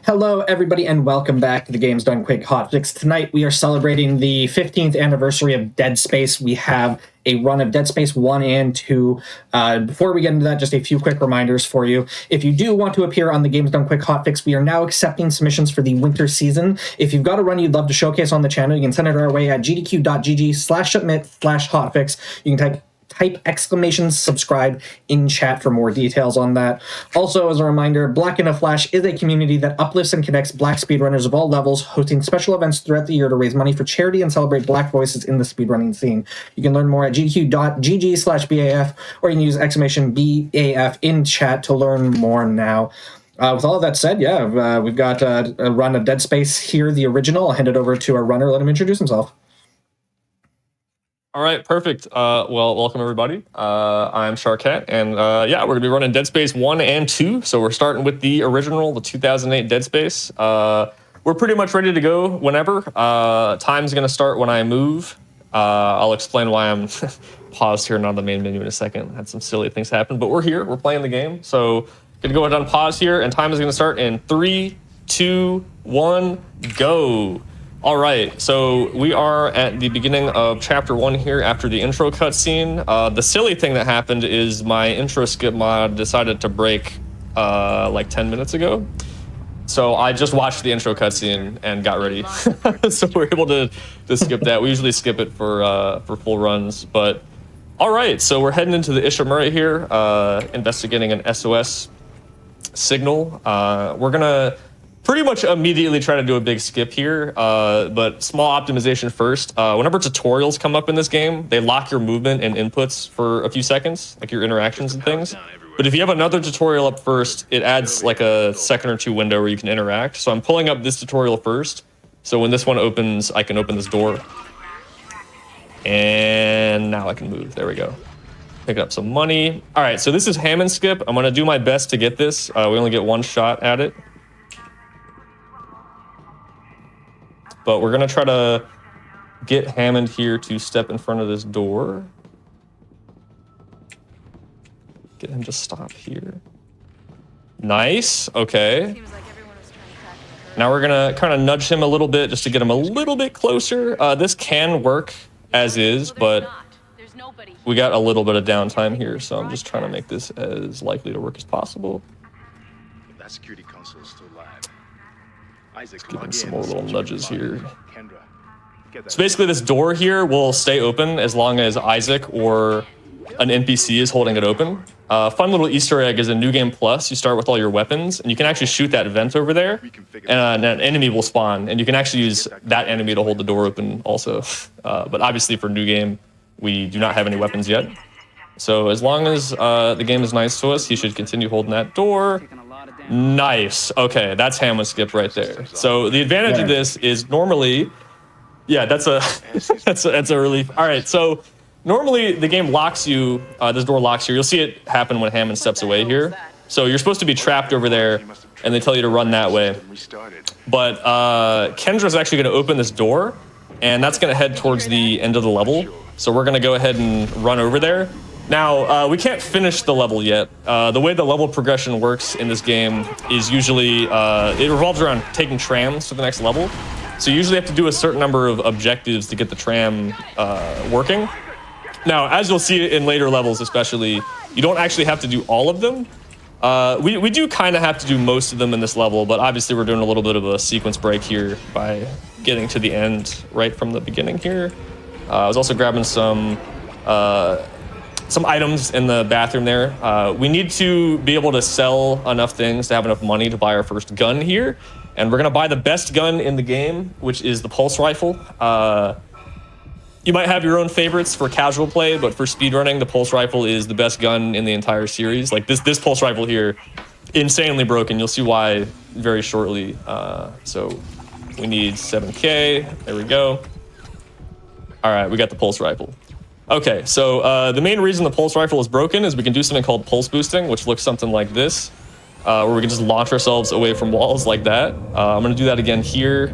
Hello, everybody, and welcome back to the Games Done Quick Hotfix. Tonight, we are celebrating the 15th anniversary of Dead Space. We have a run of Dead Space 1 and 2. Before we get into that, just a few quick reminders for you. If you do want to appear on the Games Done Quick Hotfix, we are now accepting submissions for the winter season. If you've got a run you'd love to showcase on the channel, you can send it our way at gdq.gg/submit/hotfix. You can type !subscribe in chat for more details on that. Also, as a reminder, Black in a Flash is a community that uplifts and connects Black speedrunners of all levels, hosting special events throughout the year to raise money for charity and celebrate Black voices in the speedrunning scene. You can learn more at gdq.gg/BAF, or you can use !BAF in chat to learn more now. With all of that said, we've got a run of Dead Space here, the original. I'll hand it over to our runner, let him introduce himself. All right, perfect. Well, welcome everybody. I'm Sharkat, and we're gonna be running Dead Space 1 and 2. So we're starting with the original, the 2008 Dead Space. We're pretty much ready to go whenever. Time's gonna start when I move. I'll explain why I'm paused here, not on the main menu in a second. Had some silly things happen, but we're here, we're playing the game. So gonna go ahead and pause here, and time is gonna start in 3, 2, 1, go. All right, so we are at the beginning of chapter 1 here after the intro cutscene. The silly thing that happened is my intro skip mod decided to break like 10 minutes ago. So I just watched the intro cutscene and got ready. So we're able to skip that. We usually skip it for full runs, but all right, so we're heading into the Ishimura here, investigating an SOS signal. We're gonna pretty much immediately try to do a big skip here, but small optimization first. Whenever tutorials come up in this game, they lock your movement and inputs for a few seconds, like your interactions and things. But if you have another tutorial up first, it adds like a second or two window where you can interact. So I'm pulling up this tutorial first. So when this one opens, I can open this door. And now I can move, there we go. Pick up some money. All right, so this is Hammond skip. I'm gonna do my best to get this. We only get one shot at it. But we're gonna try to get Hammond here to step in front of this door. Get him to stop here. Nice, okay. Now we're gonna kind of nudge him a little bit just to get him a little bit closer. This can work as is, but we got a little bit of downtime here, so I'm just trying to make this as likely to work as possible. That security console is still live. Let's give him some more little nudges here. So basically this door here will stay open as long as Isaac or an NPC is holding it open. Fun little Easter egg is in New Game Plus, you start with all your weapons, and you can actually shoot that vent over there, and an enemy will spawn, and you can actually use that enemy to hold the door open also. But obviously for New Game, we do not have any weapons yet. So as long as the game is nice to us, he should continue holding that door. Nice. Okay, that's Hammond skip right there. So the advantage of this is normally, that's a relief. All right, so normally the game locks you. This door locks you. You'll see it happen when Hammond steps away here. So you're supposed to be trapped over there, and they tell you to run that way. But Kendra's actually going to open this door, and that's going to head towards the end of the level. So we're going to go ahead and run over there. Now, we can't finish the level yet. The way the level progression works in this game is usually, it revolves around taking trams to the next level. So you usually have to do a certain number of objectives to get the tram working. Now, as you'll see in later levels especially, you don't actually have to do all of them. We do kind of have to do most of them in this level, but obviously we're doing a little bit of a sequence break here by getting to the end right from the beginning here. I was also grabbing some items in the bathroom there. We need to be able to sell enough things to have enough money to buy our first gun here. And we're gonna buy the best gun in the game, which is the pulse rifle. You might have your own favorites for casual play, but for speedrunning, the pulse rifle is the best gun in the entire series. Like this pulse rifle here, insanely broken. You'll see why very shortly. So we need 7K, there we go. All right, we got the pulse rifle. Okay, so the main reason the pulse rifle is broken is we can do something called pulse boosting, which looks something like this, where we can just launch ourselves away from walls like that. I'm gonna do that again here.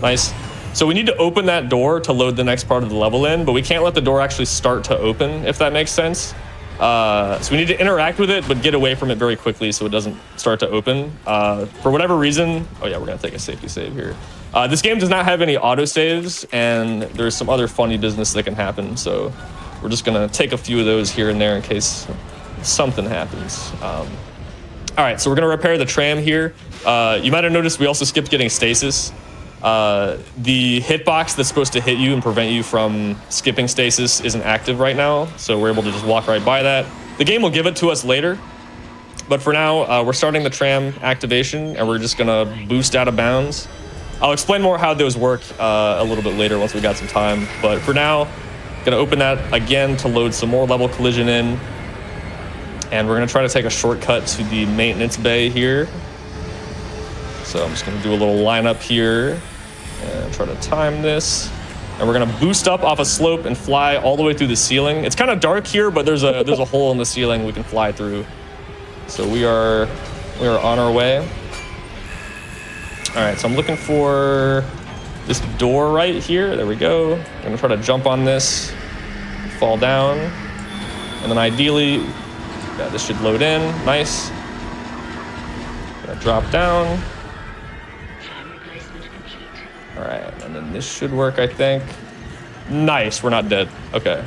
Nice. So we need to open that door to load the next part of the level in, but we can't let the door actually start to open, if that makes sense. So we need to interact with it, but get away from it very quickly so it doesn't start to open. For whatever reason, oh yeah, we're gonna take a safety save here. This game does not have any autosaves, and there's some other funny business that can happen. So we're just gonna take a few of those here and there in case something happens. All right, so we're gonna repair the tram here. You might have noticed we also skipped getting stasis. The hitbox that's supposed to hit you and prevent you from skipping stasis isn't active right now, so we're able to just walk right by that. The game will give it to us later, but for now, we're starting the tram activation, and we're just gonna boost out of bounds. I'll explain more how those work a little bit later once we got some time, but for now, gonna open that again to load some more level collision in, and we're gonna try to take a shortcut to the maintenance bay here. So I'm just gonna do a little lineup here and try to time this. And we're gonna boost up off a slope and fly all the way through the ceiling. It's kind of dark here, but there's a hole in the ceiling we can fly through. So we are on our way. All right, so I'm looking for this door right here. There we go. I'm gonna try to jump on this, fall down, and then ideally, yeah, this should load in. Nice. Gonna drop down. All right, and then this should work, I think. Nice, we're not dead. Okay.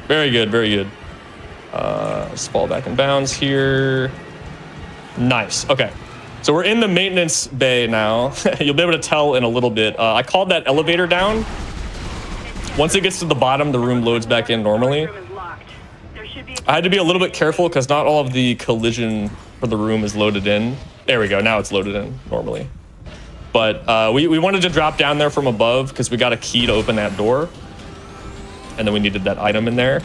Very good, very good. Just fall back in bounds here. Nice, okay. So we're in the maintenance bay now. You'll be able to tell in a little bit. I called that elevator down. Once it gets to the bottom, the room loads back in normally. I had to be a little bit careful because not all of the collision for the room is loaded in. There we go, now it's loaded in normally. But we wanted to drop down there from above because we got a key to open that door. And then we needed that item in there.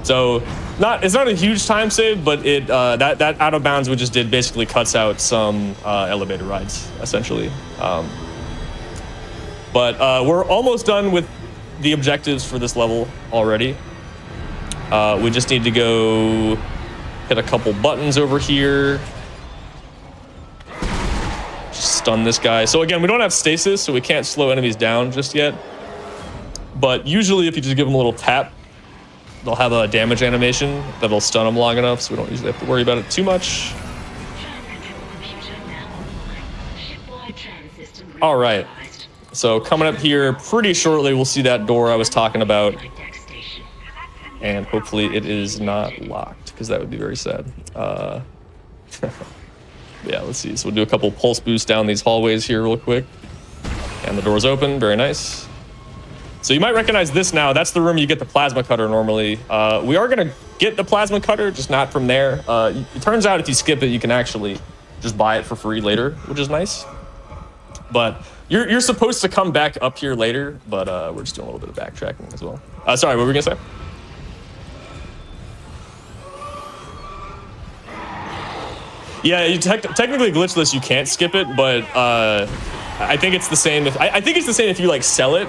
So it's not a huge time save, but it that out of bounds we just did basically cuts out some elevator rides, essentially. But we're almost done with the objectives for this level already. We just need to go hit a couple buttons over here. Stun this guy. So again, we don't have stasis, so we can't slow enemies down just yet. But usually if you just give them a little tap, they'll have a damage animation that'll stun them long enough, so we don't usually have to worry about it too much. All right. So coming up here pretty shortly, we'll see that door I was talking about. And hopefully it is not locked, because that would be very sad. Yeah, let's see. So we'll do a couple pulse boosts down these hallways here real quick. And the door's open, very nice. So you might recognize this now. That's the room you get the plasma cutter normally. We are gonna get the plasma cutter, just not from there. It turns out if you skip it, you can actually just buy it for free later, which is nice. But you're supposed to come back up here later, but we're just doing a little bit of backtracking as well. Sorry, what were we gonna say? Yeah, technically glitchless, you can't skip it, but I think it's the same if I think it's the same if you like sell it.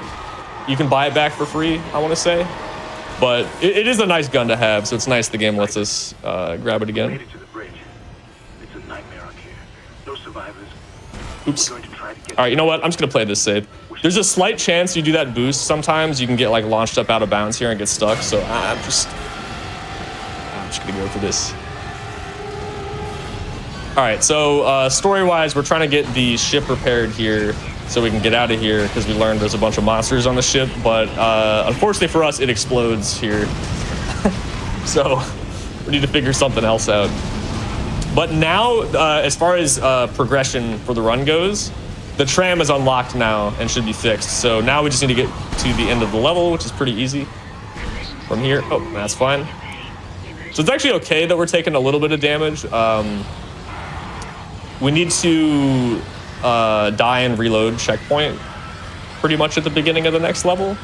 You can buy it back for free, I want to say. But it is a nice gun to have, so it's nice the game lets us grab it again. Made it to the bridge. It's a nightmare up here. No survivors. Oops. All right, you know what? I'm just gonna play this save. There's a slight chance you do that boost. Sometimes you can get like launched up out of bounds here and get stuck. So I'm just gonna go for this. All right, so story-wise, we're trying to get the ship repaired here so we can get out of here because we learned there's a bunch of monsters on the ship, but unfortunately for us, it explodes here. So we need to figure something else out. But now, as far as progression for the run goes, the tram is unlocked now and should be fixed. So now we just need to get to the end of the level, which is pretty easy. From here, oh, that's fine. So it's actually okay that we're taking a little bit of damage. We need to die and reload checkpoint pretty much at the beginning of the next level.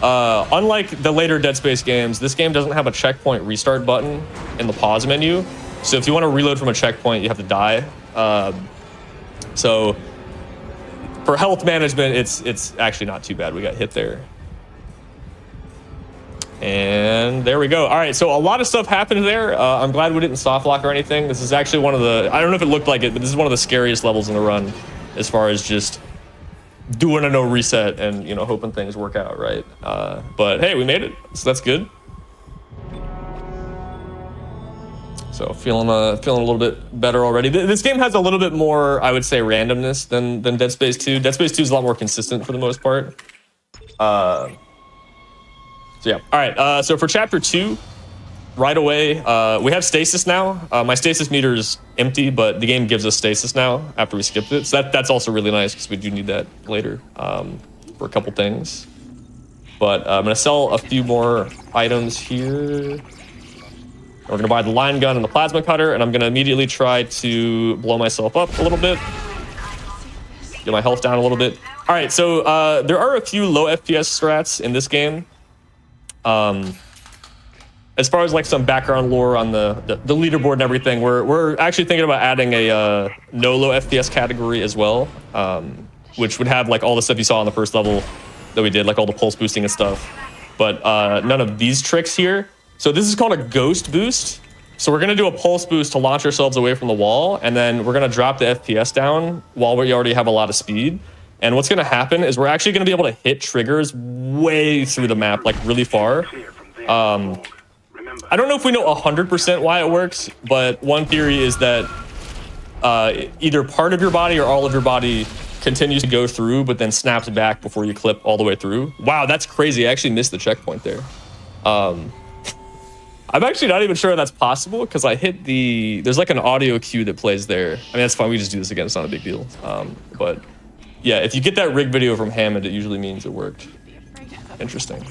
Unlike the later Dead Space games, this game doesn't have a checkpoint restart button in the pause menu. So if you want to reload from a checkpoint, you have to die. So for health management, it's actually not too bad. We got hit there. And there we go. All right, so a lot of stuff happened there. I'm glad we didn't soft lock or anything. This is actually one of the, I don't know if it looked like it, but this is one of the scariest levels in the run as far as just doing a no reset and, you know, hoping things work out right. But hey, we made it, so that's good. So feeling a little bit better already. This game has a little bit more, I would say, randomness than Dead Space 2. Dead Space 2 is a lot more consistent for the most part. So yeah. All right. So for chapter 2, right away, we have stasis now. My stasis meter is empty, but the game gives us stasis now after we skipped it. So that's also really nice because we do need that later for a couple things. But I'm gonna sell a few more items here. We're gonna buy the line gun and the plasma cutter, and I'm gonna immediately try to blow myself up a little bit. Get my health down a little bit. All right, so there are a few low FPS strats in this game. As far as like some background lore on the leaderboard and everything, we're actually thinking about adding a no low FPS category as well, which would have like all the stuff you saw on the first level that we did, like all the pulse boosting and stuff, but none of these tricks here. So this is called a ghost boost. So we're gonna do a pulse boost to launch ourselves away from the wall, and then we're gonna drop the FPS down while we already have a lot of speed. And what's gonna happen is we're actually gonna be able to hit triggers way through the map, like really far. I don't know if we know 100% why it works, but one theory is that either part of your body or all of your body continues to go through, but then snaps back before you clip all the way through. Wow, that's crazy. I actually missed the checkpoint there. I'm actually not even sure that's possible because I hit there's like an audio cue that plays there. I mean, that's fine. We just do this again. It's not a big deal. But yeah, if you get that rig video from Hammond, it usually means it worked. Interesting.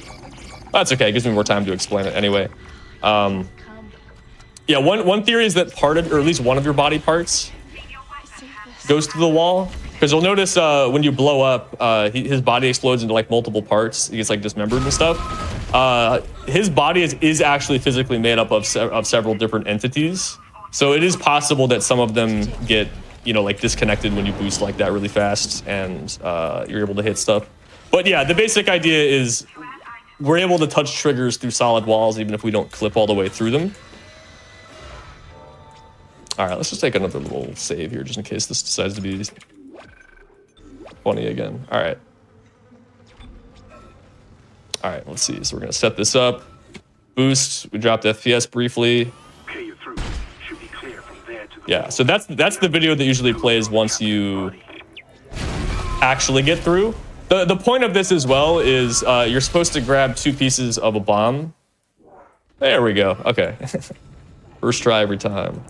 That's okay. It gives me more time to explain it anyway. Yeah, one theory is that part of, or at least one of your body parts goes through the wall. Because you'll notice when you blow up, his body explodes into like multiple parts. He gets like dismembered and stuff. His body is actually physically made up of several different entities. So it is possible that some of them get, like disconnected when you boost like that really fast and you're able to hit stuff. But yeah, the basic idea is we're able to touch triggers through solid walls even if we don't clip all the way through them. All right, let's just take another little save here just in case this decides to be funny again. All right. All right, let's see. So we're gonna set this up. Boost, we dropped FPS briefly. Yeah, so that's the video that usually plays once you actually get through. The point of this as well is you're supposed to grab 2 pieces of a bomb. There we go, okay. First try every time.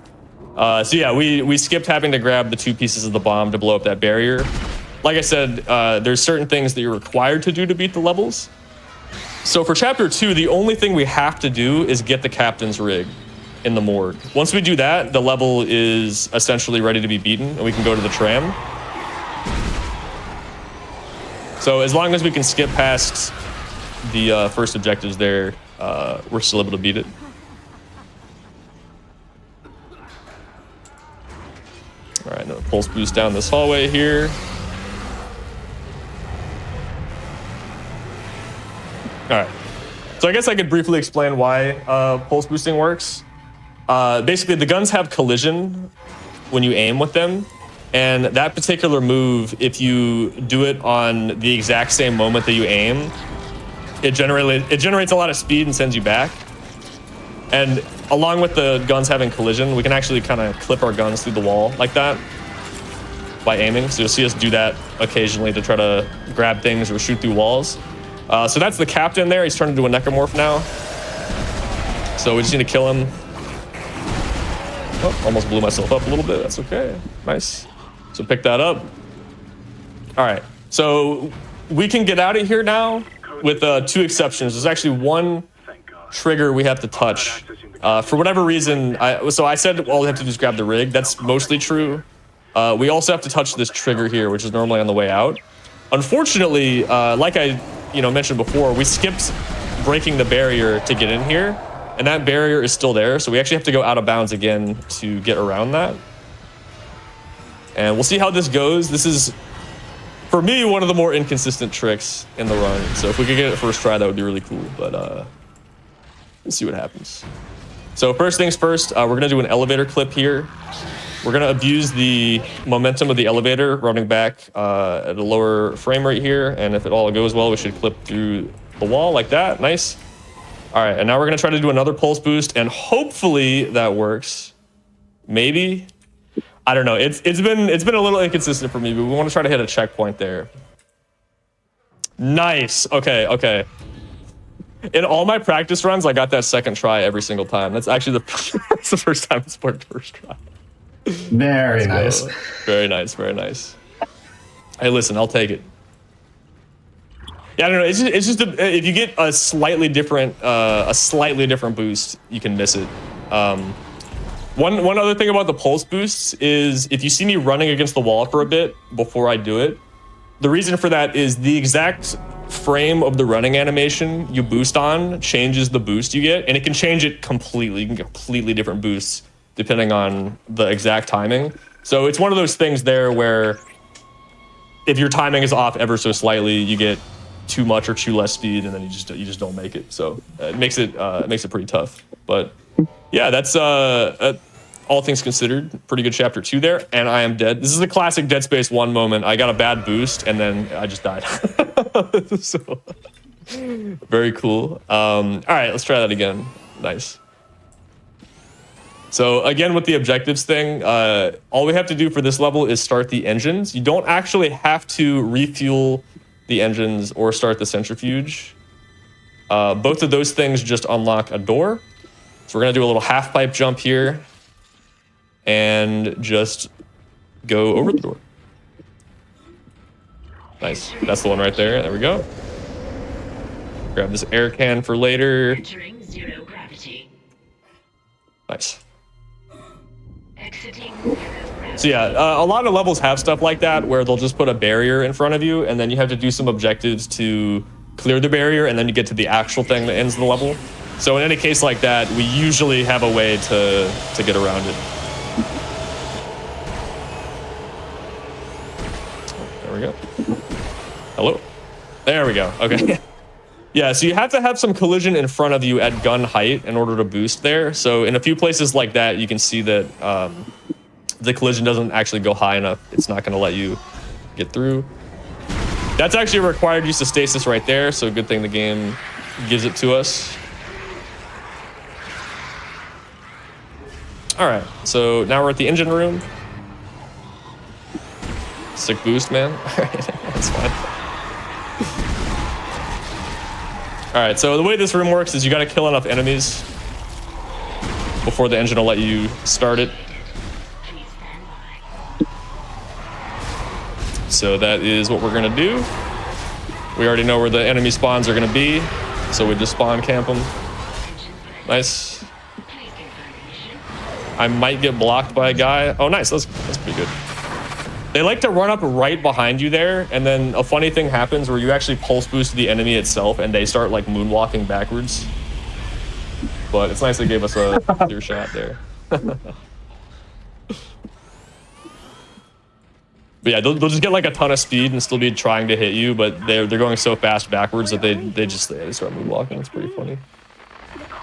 So yeah, we skipped having to grab the 2 pieces of the bomb to blow up that barrier. Like I said, there's certain things that you're required to do to beat the levels. So for chapter 2, the only thing we have to do is get the captain's rig in the morgue. Once we do that, the level is essentially ready to be beaten and we can go to the tram. So as long as we can skip past the first objectives there, we're still able to beat it. All right, another pulse boost down this hallway here. All right, so I guess I could briefly explain why pulse boosting works. Basically, the guns have collision when you aim with them, and that particular move, if you do it on the exact same moment that you aim, it generates a lot of speed and sends you back. And along with the guns having collision, we can actually kind of clip our guns through the wall like that by aiming. So you'll see us do that occasionally to try to grab things or shoot through walls. So that's the captain there. He's turned into a necromorph now. So we just need to kill him. Oh, almost blew myself up a little bit. That's okay. Nice. So pick that up. All right. So we can get out of here now with 2 exceptions. There's actually one trigger we have to touch. For whatever reason, so I said all we have to do is grab the rig. That's mostly true. We also have to touch this trigger here, which is normally on the way out. Unfortunately, like I mentioned before, we skipped breaking the barrier to get in here, and that barrier is still there, so we actually have to go out of bounds again to get around that. And we'll see how this goes. This is, for me, one of the more inconsistent tricks in the run, so if we could get it first try, that would be really cool, but we'll see what happens. So first things first, we're gonna do an elevator clip here. We're gonna abuse the momentum of the elevator, running back at a lower frame rate here, and if it all goes well, we should clip through the wall like that. Nice. All right, and now we're gonna try to do another pulse boost, and hopefully that works. Maybe. I don't know. It's been a little inconsistent for me, but we want to try to hit a checkpoint there. Nice. Okay. In all my practice runs, I got that second try every single time. That's actually that's the first time it's worked first try. Very nice. Very nice. Hey, listen, I'll take it. Yeah, I don't know. It's just if you get a slightly different boost, you can miss it. One other thing about the pulse boosts is if you see me running against the wall for a bit before I do it, the reason for that is the exact frame of the running animation you boost on changes the boost you get, and it can change it completely. You can get completely different boosts depending on the exact timing. So it's one of those things there where if your timing is off ever so slightly, you get too much or too less speed, and then you just don't make it. So it makes it pretty tough. But yeah, that's all things considered, pretty good chapter 2 there. And I am dead. This is a classic Dead Space 1 moment. I got a bad boost and then I just died. So very cool. All right, let's try that again. Nice. So again, with the objectives thing, all we have to do for this level is start the engines. You don't actually have to refuel the engines or start the centrifuge. Both of those things just unlock a door. So we're gonna do a little half pipe jump here and just go over the door. Nice, that's the one right there. There we go. Grab this air can for later. Entering zero gravity. Nice. Exiting zero gravity. So yeah, a lot of levels have stuff like that where they'll just put a barrier in front of you and then you have to do some objectives to clear the barrier and then you get to the actual thing that ends the level. So in any case like that, we usually have a way to get around it. There we go. Hello? There we go. Okay. Yeah, so you have to have some collision in front of you at gun height in order to boost there. So in a few places like that, you can see that the collision doesn't actually go high enough. It's not going to let you get through. That's actually a required use of stasis right there, so good thing the game gives it to us. All right, so now we're at the engine room. Sick boost, man. All right, that's fine. All right, so the way this room works is you got to kill enough enemies before the engine will let you start it. So that is what we're gonna do. We already know where the enemy spawns are gonna be, so we just spawn camp them. Nice. I might get blocked by a guy. Oh, nice. That's pretty good. They like to run up right behind you there, and then a funny thing happens where you actually pulse boost the enemy itself, and they start like moonwalking backwards. But it's nice they gave us a clear shot there. But yeah, they'll just get like a ton of speed and still be trying to hit you, but they're going so fast backwards that they start moonwalking. It's pretty funny.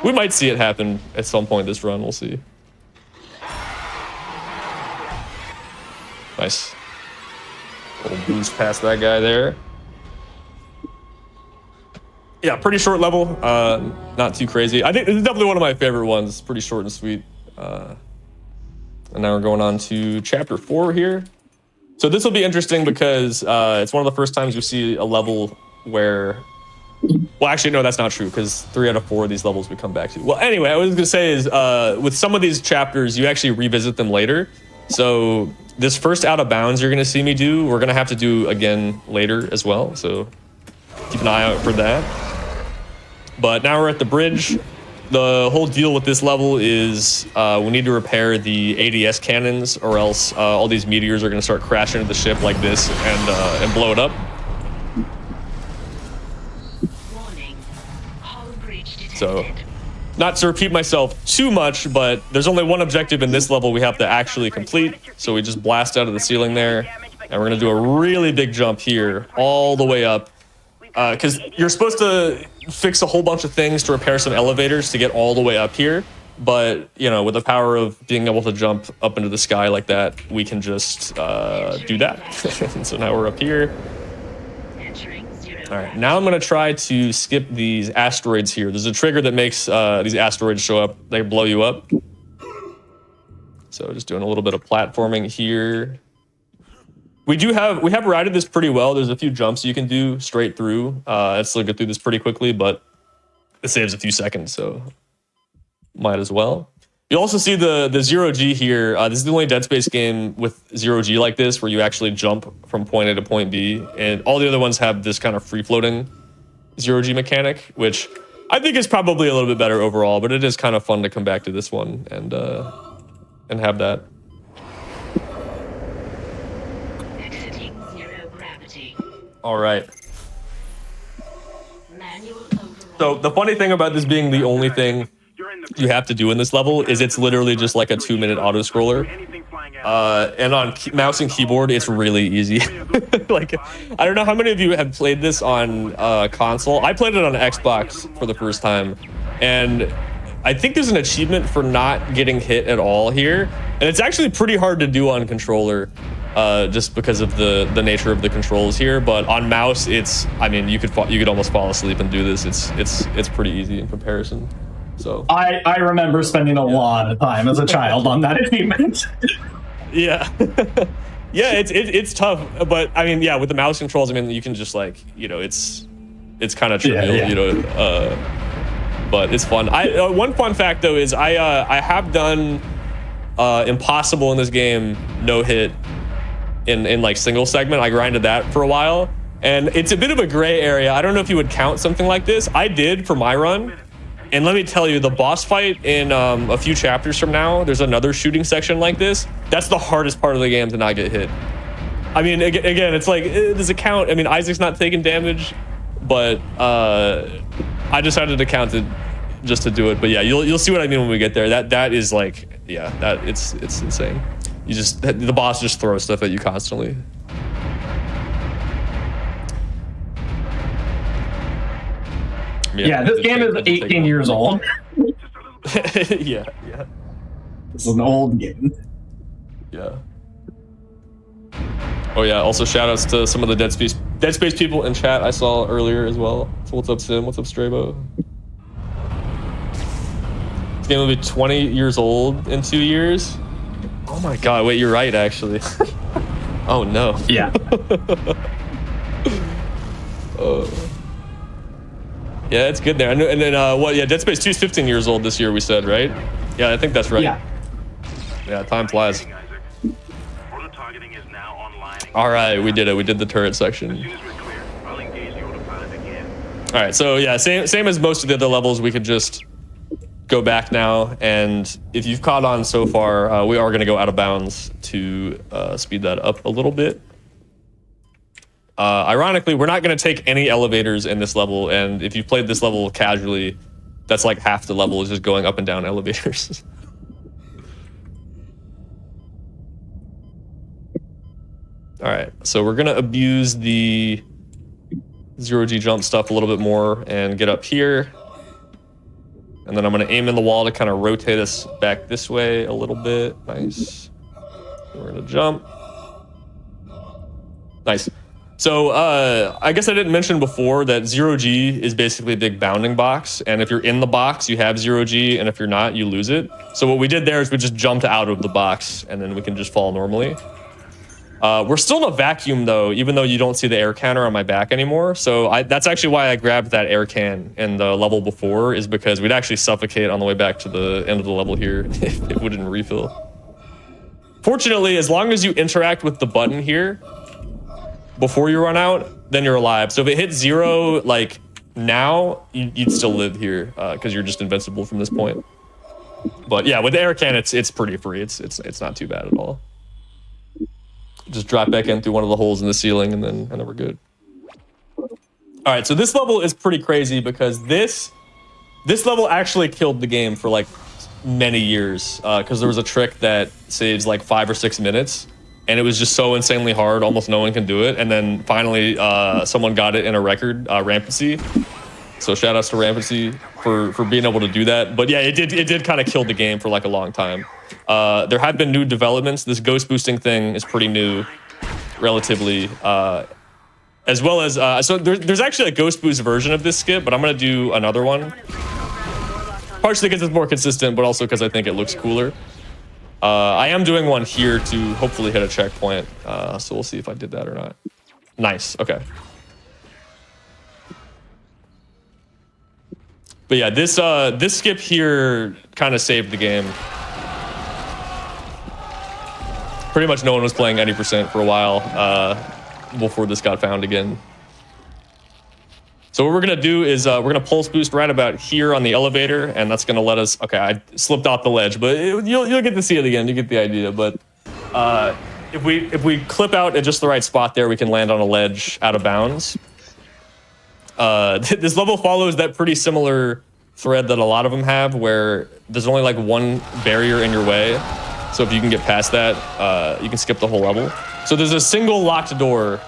We might see it happen at some point this run. We'll see. Nice. Little boost past that guy there. Yeah, pretty short level. Not too crazy. I think this is definitely one of my favorite ones. It's pretty short and sweet. And now we're going on to chapter 4 here. So this will be interesting because it's one of the first times you see a level where... Well, actually, no, that's not true because 3 out of 4 of these levels we come back to. Well, anyway, what I was going to say is with some of these chapters, you actually revisit them later. So this first out of bounds you're going to see me do, we're going to have to do again later as well. So keep an eye out for that. But now we're at the bridge. The whole deal with this level is we need to repair the ADS cannons, or else all these meteors are going to start crashing into the ship like this and blow it up. Warning. Hull breach detected. So, not to repeat myself too much, but there's only one objective in this level we have to actually complete. So we just blast out of the ceiling there, and we're going to do a really big jump here all the way up. Because you're supposed to fix a whole bunch of things to repair some elevators to get all the way up here. But, you know, with the power of being able to jump up into the sky like that, we can just do that. So now we're up here. All right, now I'm gonna try to skip these asteroids here. There's a trigger that makes these asteroids show up. They blow you up. So just doing a little bit of platforming here. We have routed this pretty well. There's a few jumps you can do straight through. I'd still get through this pretty quickly, but it saves a few seconds, so might as well. You also see the 0G here. This is the only Dead Space game with 0G like this, where you actually jump from point A to point B. And all the other ones have this kind of free-floating 0G mechanic, which I think is probably a little bit better overall, but it is kind of fun to come back to this one and have that. Exiting zero gravity. All right. Manual override. So the funny thing about this being the only thing you have to do in this level is it's literally just like a 2-minute auto scroller. And on mouse and keyboard, it's really easy. Like, I don't know how many of you have played this on console. I played it on Xbox for the first time, and I think there's an achievement for not getting hit at all here, and it's actually pretty hard to do on controller, just because of the nature of the controls here. But on mouse, I mean, you could almost fall asleep and do this. It's pretty easy in comparison. So I remember spending a lot of time as a child on that achievement. Yeah. Yeah, it's tough, but I mean, yeah, with the mouse controls, I mean, you can just like, you know, it's kind of trivial, you know, but it's fun. One fun fact though is I have done impossible in this game, no hit in like single segment. I grinded that for a while, and it's a bit of a gray area. I don't know if you would count something like this. I did for my run. And let me tell you, the boss fight in a few chapters from now, there's another shooting section like this. That's the hardest part of the game to not get hit. I mean, again, it's like, does it count? I mean, Isaac's not taking damage, but I decided to count it just to do it. But yeah, you'll see what I mean when we get there. That is like, yeah, it's insane. The boss just throws stuff at you constantly. Yeah, this game is 18 years old. Yeah. This is an old game. Yeah. Oh yeah, also shout outs to some of the Dead Space people in chat I saw earlier as well. So what's up, Sim? What's up, Strabo? This game will be 20 years old in 2 years. Oh my god, wait, you're right actually. Oh no. Yeah. Yeah, it's good there. And then, yeah, Dead Space 2 is 15 years old this year, we said, right? Yeah, I think that's right. Yeah, time flies. All right, we did it. We did the turret section. All right, so yeah, same as most of the other levels, we could just go back now. And if you've caught on so far, we are going to go out of bounds to speed that up a little bit. Ironically, we're not going to take any elevators in this level, and if you played this level casually, that's like half the level is just going up and down elevators. All right, so we're going to abuse the 0G jump stuff a little bit more and get up here. And then I'm going to aim in the wall to kind of rotate us back this way a little bit. Nice. We're going to jump. Nice. So I guess I didn't mention before that 0G is basically a big bounding box. And if you're in the box, you have 0G. And if you're not, you lose it. So what we did there is we just jumped out of the box and then we can just fall normally. We're still in a vacuum though, even though you don't see the air canner on my back anymore. So that's actually why I grabbed that air can in the level before, is because we'd actually suffocate on the way back to the end of the level here if it wouldn't refill. Fortunately, as long as you interact with the button here before you run out, then you're alive. So if it hits 0 like now, you'd still live here because you're just invincible from this point. But yeah, with the air can, it's pretty free. It's not too bad at all. Just drop back in through one of the holes in the ceiling and then we're good. All right, so this level is pretty crazy because this level actually killed the game for like many years because there was a trick that saves like 5 or 6 minutes. And it was just so insanely hard, almost no one can do it. And then finally, someone got it in a record, Rampancy. So shout outs to Rampancy for being able to do that. But yeah, it did kind of kill the game for like a long time. There have been new developments. This ghost boosting thing is pretty new, relatively. As well as, so there's actually a Ghost Boost version of this skip, but I'm going to do another one. Partially because it's more consistent, but also because I think it looks cooler. I am doing one here to hopefully hit a checkpoint, so we'll see if I did that or not. Nice, okay. But yeah, this skip here kind of saved the game. Pretty much no one was playing any percent for a while before this got found again. So what we're gonna do is we're gonna pulse boost right about here on the elevator, and that's gonna let us. Okay, I slipped off the ledge, but you'll get to see it again. You get the idea. But if we clip out at just the right spot there, we can land on a ledge out of bounds. This level follows that pretty similar thread that a lot of them have, where there's only like one barrier in your way. So if you can get past that, you can skip the whole level. So there's a single locked door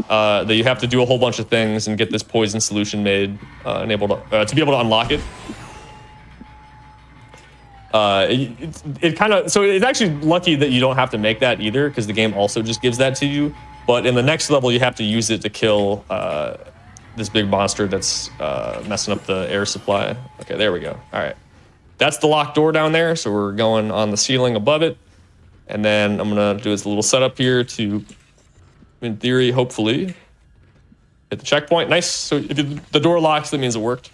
that you have to do a whole bunch of things and get this poison solution made, to be able to unlock it. It kind of, so it's actually lucky that you don't have to make that either, because the game also just gives that to you. But in the next level, you have to use it to kill this big monster that's messing up the air supply. Okay, there we go. All right. That's the locked door down there, so we're going on the ceiling above it. And then I'm gonna do this little setup here to, in theory, hopefully, hit the checkpoint. Nice, so if the door locks, that means it worked.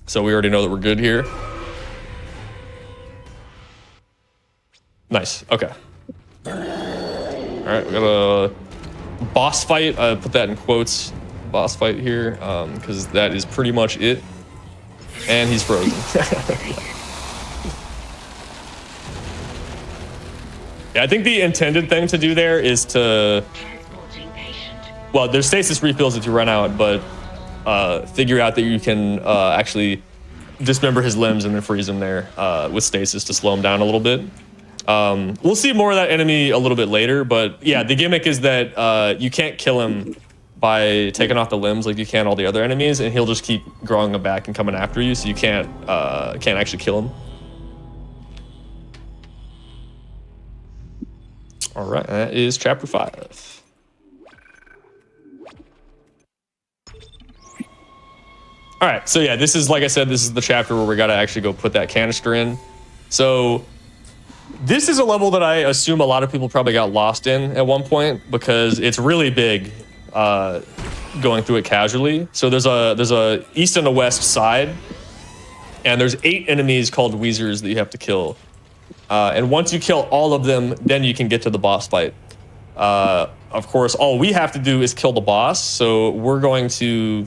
So we already know that we're good here. Nice, okay. All right, we got a boss fight. I put that in quotes, boss fight here, because that is pretty much it. And he's frozen. Yeah, I think the intended thing to do there is to, well, there's stasis refills if you run out, but figure out that you can actually dismember his limbs and then freeze him there with stasis to slow him down a little bit. We'll see more of that enemy a little bit later, but yeah, the gimmick is that you can't kill him by taking off the limbs like you can all the other enemies, and he'll just keep growing them back and coming after you, so you can't actually kill him. All right, that is chapter 5. All right, so yeah, this is, like I said, this is the chapter where we gotta actually go put that canister in. So this is a level that I assume a lot of people probably got lost in at one point, because it's really big going through it casually. So there's a east and a west side, and there's 8 enemies called Weezers that you have to kill. And once you kill all of them, then you can get to the boss fight. Of course, all we have to do is kill the boss, so we're going to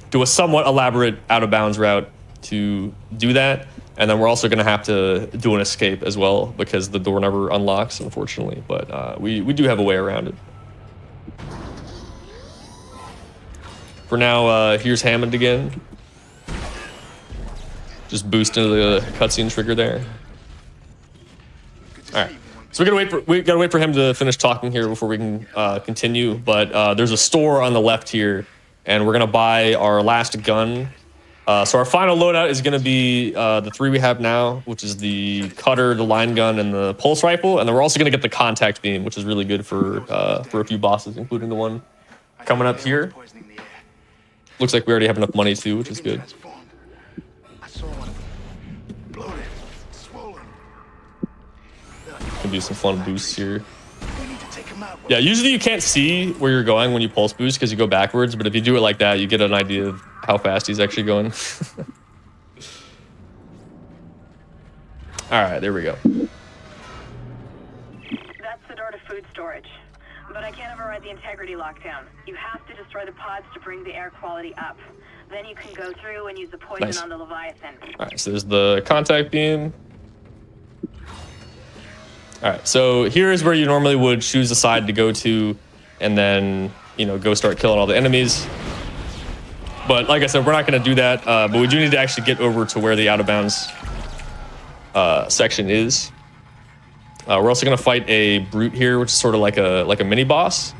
do a somewhat elaborate out-of-bounds route to do that. And then we're also going to have to do an escape as well, because the door never unlocks, unfortunately. But we do have a way around it. For now, here's Hammond again. Just boost into the cutscene trigger there. All right, so we gotta wait for him to finish talking here before we can continue. But there's a store on the left here, and we're gonna buy our last gun. So our final loadout is gonna be the 3 we have now, which is the cutter, the line gun, and the pulse rifle. And then we're also gonna get the contact beam, which is really good for a few bosses, including the one coming up here. Looks like we already have enough money too, which is good. Can do some fun boosts here. Yeah, usually you can't see where you're going when you pulse boost because you go backwards, but if you do it like that, you get an idea of how fast he's actually going. All right, there we go. That's the door to food storage. But I can't override the integrity lockdown. You have to destroy the pods to bring the air quality up. Then you can go through and use the poison on the Leviathan. All right, so there's the contact beam. All right, so here's where you normally would choose a side to go to, and then, you know, go start killing all the enemies. But like I said, we're not going to do that, but we do need to actually get over to where the out-of-bounds section is. We're also going to fight a brute here, which is sort of like a mini boss.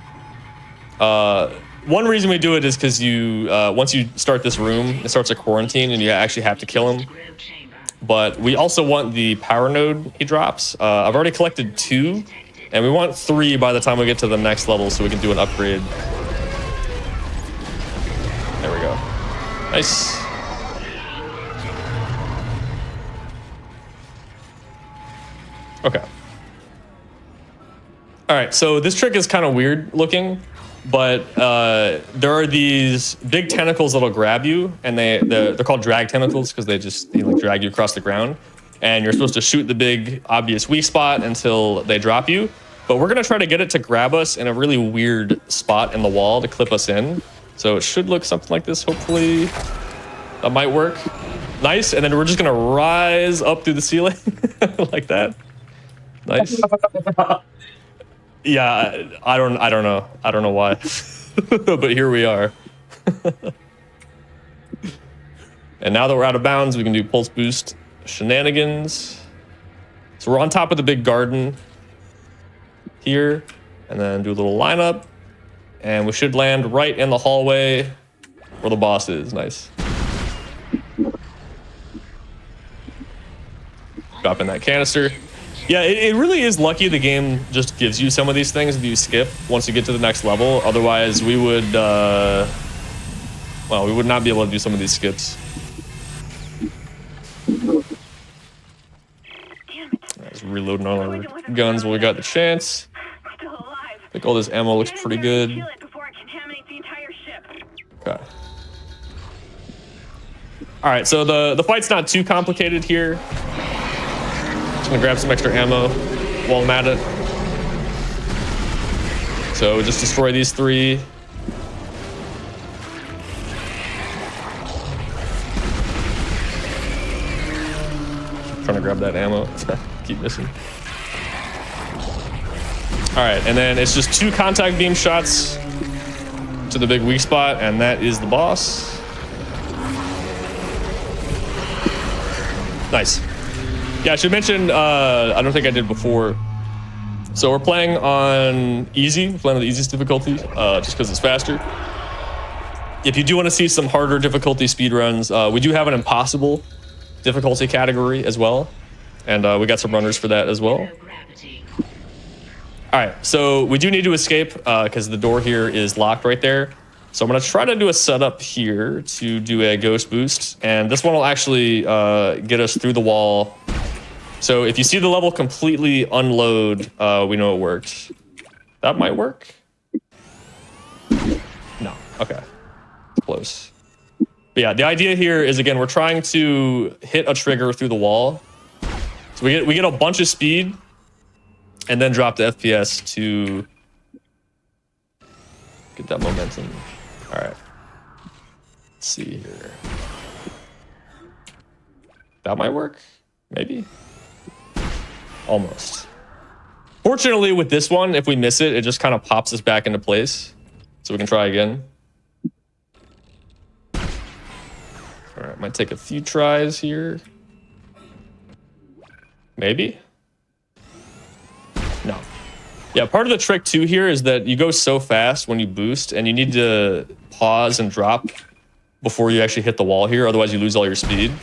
One reason we do it is because you once you start this room, it starts a quarantine, and you actually have to kill him. But we also want the power node he drops. I've already collected 2, And we want 3 by the time we get to the next level so we can do an upgrade. There we go. Nice. Okay. All right, so this trick is kind of weird looking, but there are these big tentacles that'll grab you, and they're called drag tentacles because they just like drag you across the ground. And you're supposed to shoot the big obvious weak spot until they drop you. But we're gonna try to get it to grab us in a really weird spot in the wall to clip us in. So it should look something like this, hopefully. That might work. Nice, and then we're just gonna rise up through the ceiling like that. Nice. Yeah, I don't know why, but here we are. And now that we're out of bounds, we can do pulse boost shenanigans. So we're on top of the big garden here, and then do a little lineup, and we should land right in the hallway where the boss is. Nice. Drop in that canister. Yeah, it really is lucky the game just gives you some of these things that you skip once you get to the next level. Otherwise, we would, well, we would not be able to do some of these skips. Just reloading all our guns when we got the chance. Still alive. I think all this ammo looks pretty good. Kill it before it contaminates the entire ship. Okay. All right, so the fight's not too complicated here. Just gonna grab some extra ammo while I'm at it. So just destroy these 3. Trying to grab that ammo. Keep missing. All right, and then it's just 2 contact beam shots to the big weak spot, and that is the boss. Nice. Yeah, I should mention, I don't think I did before. So we're playing on easy, we're playing on the easiest difficulty, just because it's faster. If you do want to see some harder difficulty speedruns, we do have an impossible difficulty category as well. And we got some runners for that as well. All right, so we do need to escape because the door here is locked right there. So I'm gonna try to do a setup here to do a ghost boost. And this one will actually get us through the wall. So if you see the level completely unload, we know it works. That might work. No, okay, close. But yeah, the idea here is, again, we're trying to hit a trigger through the wall. So we get a bunch of speed and then drop the FPS to get that momentum. All right, let's see here. That might work, maybe. Almost. Fortunately, with this one, if we miss it, it just kind of pops us back into place. So we can try again. All right, might take a few tries here. Maybe? No. Yeah, part of the trick too here is that you go so fast when you boost, and you need to pause and drop before you actually hit the wall here, otherwise you lose all your speed.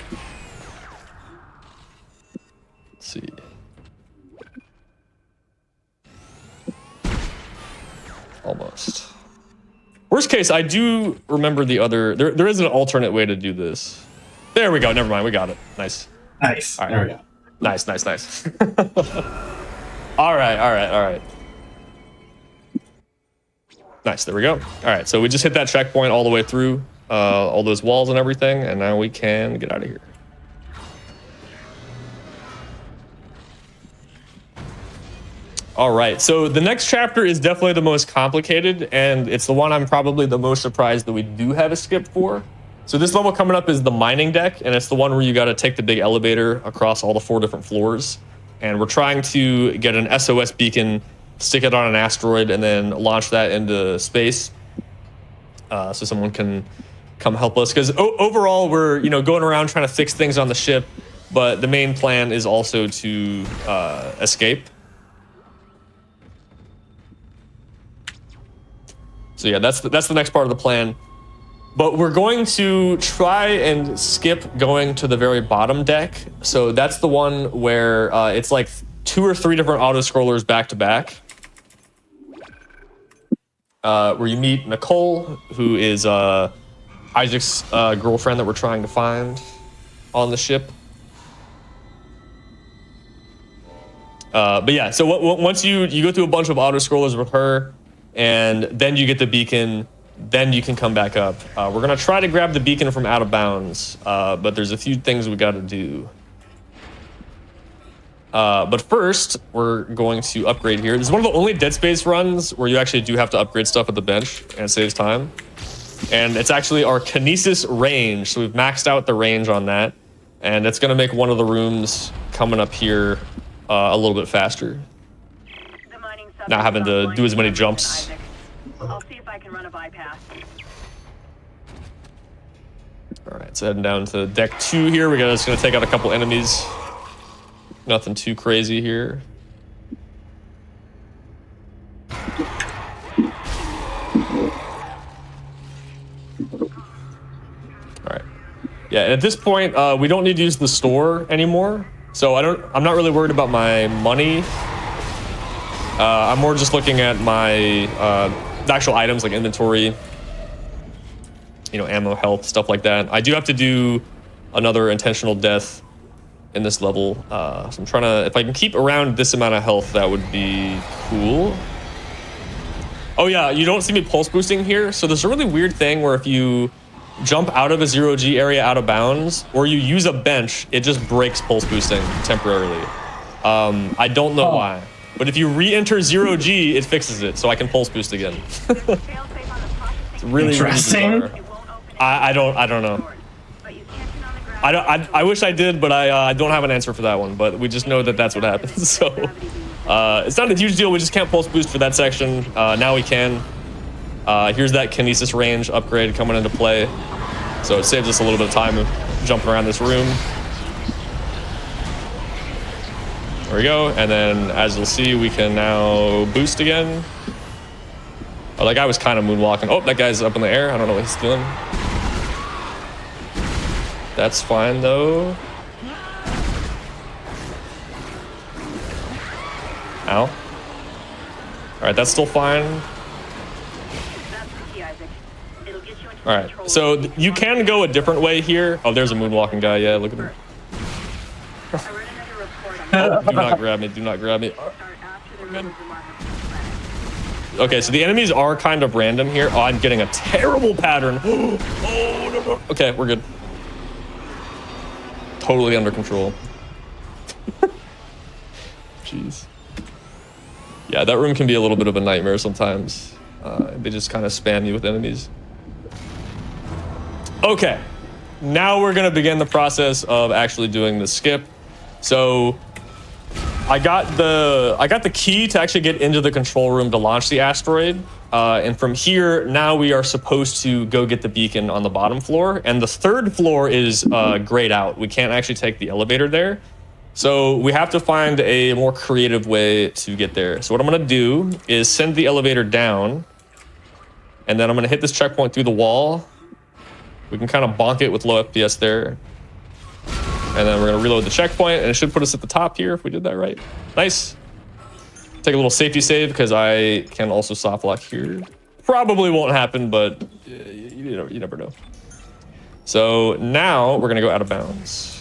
Let's see. Almost. Worst case, I do remember the other... There is an alternate way to do this. There we go. Never mind. We got it. Nice. Nice. All right. There we go. Nice, nice, nice. All right, all right, all right. Nice. There we go. All right. So we just hit that checkpoint all the way through all those walls and everything, and now we can get out of here. All right, so the next chapter is definitely the most complicated, and it's the one I'm probably the most surprised that we do have a skip for. So this level coming up is the mining deck, and it's the one where you got to take the big elevator across all the 4 different floors. And we're trying to get an SOS beacon, stick it on an asteroid, and then launch that into space so someone can come help us. Because overall, we're going around trying to fix things on the ship, but the main plan is also to escape. So yeah, that's the next part of the plan. But we're going to try and skip going to the very bottom deck. So that's the one where it's like 2 or 3 different auto scrollers back to back, where you meet Nicole, who is Isaac's girlfriend that we're trying to find on the ship. But yeah, so once you go through a bunch of auto scrollers with her, and then you get the beacon, then you can come back up. We're gonna try to grab the beacon from out of bounds, but there's a few things we got to do. But first, we're going to upgrade here. This is one of the only Dead Space runs where you actually do have to upgrade stuff at the bench, and it saves time. And it's actually our kinesis range, so we've maxed out the range on that, and it's gonna make one of the rooms coming up here a little bit faster. Not having to do as many jumps. I'll see if I can run a bypass. All right, so heading down to deck 2 here. We're just gonna take out a couple enemies. Nothing too crazy here. All right. Yeah, and at this point, we don't need to use the store anymore. So I'm not really worried about my money. I'm more just looking at my actual items like inventory, you know, ammo, health, stuff like that. I do have to do another intentional death in this level. So I'm trying to, if I can keep around this amount of health, that would be cool. Oh yeah, you don't see me pulse boosting here. So there's a really weird thing where if you jump out of a 0G area out of bounds, or you use a bench, it just breaks pulse boosting temporarily. I don't know why. But if you re-enter 0G, it fixes it, so I can pulse boost again. It's really interesting. Really I don't know. I wish I did, but I don't have an answer for that one. But we just know that that's what happens. So it's not a huge deal. We just can't pulse boost for that section. Now we can. Here's that kinesis range upgrade coming into play. So it saves us a little bit of time of jumping around this room. There we go. And then as you'll see, we can now boost again. Oh, that guy was kind of moonwalking. Oh, that guy's up in the air. I don't know what he's doing. That's fine though. Ow. All right, that's still fine. All right, so you can go a different way here. Oh, there's a moonwalking guy. Yeah, look at him. Oh, do not grab me. Do not grab me. Okay, so the enemies are kind of random here. Oh, I'm getting a terrible pattern. Oh, no. Okay, we're good. Totally under control. Jeez. Yeah, that room can be a little bit of a nightmare sometimes. They just kind of spam you with enemies. Okay, now we're gonna begin the process of actually doing the skip. So I got the key to actually get into the control room to launch the asteroid. And from here, now we are supposed to go get the beacon on the bottom floor. And the 3rd floor is grayed out. We can't actually take the elevator there. So we have to find a more creative way to get there. So what I'm gonna do is send the elevator down, and then I'm gonna hit this checkpoint through the wall. We can kind of bonk it with low FPS there. And then we're gonna reload the checkpoint, and it should put us at the top here if we did that right. Nice. Take a little safety save because I can also soft lock here. Probably won't happen, but you never know. So now we're gonna go out of bounds.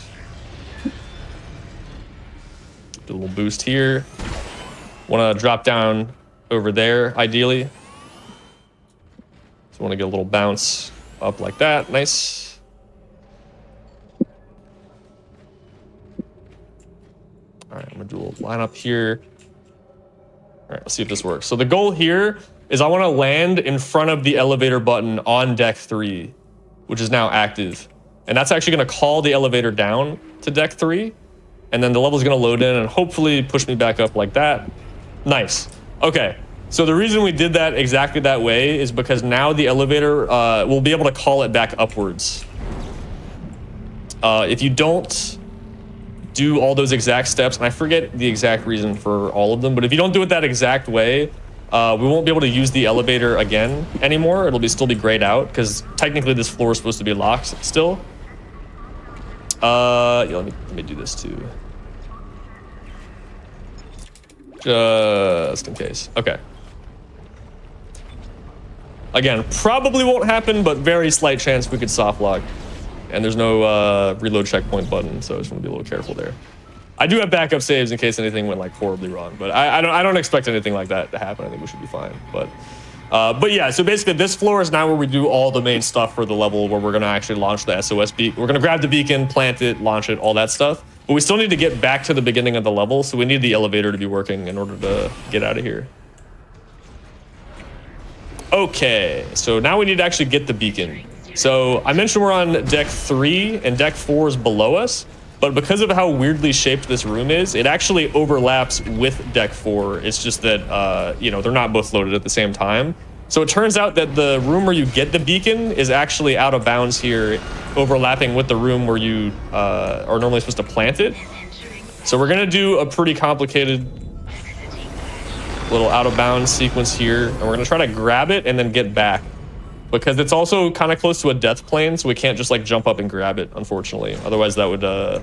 Do a little boost here. Wanna drop down over there, ideally. So wanna get a little bounce up like that, nice. All right, I'm gonna do a little line up here. All right, let's see if this works. So the goal here is I wanna land in front of the elevator button on deck 3, which is now active. And that's actually gonna call the elevator down to deck 3. And then the level's gonna load in and hopefully push me back up like that. Nice, okay. So the reason we did that exactly that way is because now the elevator, will be able to call it back upwards. If you don't do all those exact steps, and I forget the exact reason for all of them, but if you don't do it that exact way, we won't be able to use the elevator again anymore. It'll still be grayed out, because technically this floor is supposed to be locked still. Yeah, let me do this too. Just in case. Okay. Again, probably won't happen, but very slight chance we could soft lock. And there's no reload checkpoint button, so I just want to be a little careful there. I do have backup saves in case anything went like horribly wrong, but I don't expect anything like that to happen. I think we should be fine. But yeah, so basically this floor is now where we do all the main stuff for the level where we're gonna actually launch the SOS beacon. We're gonna grab the beacon, plant it, launch it, all that stuff. But we still need to get back to the beginning of the level, so we need the elevator to be working in order to get out of here. Okay, so now we need to actually get the beacon. So I mentioned we're on deck 3 and deck 4 is below us, but because of how weirdly shaped this room is, it actually overlaps with deck 4. It's just that, you know, they're not both loaded at the same time. So it turns out that the room where you get the beacon is actually out of bounds here, overlapping with the room where you are normally supposed to plant it. So we're gonna do a pretty complicated little out of bounds sequence here, and we're gonna try to grab it and then get back, because it's also kind of close to a death plane, so we can't just like jump up and grab it, unfortunately. Otherwise that would that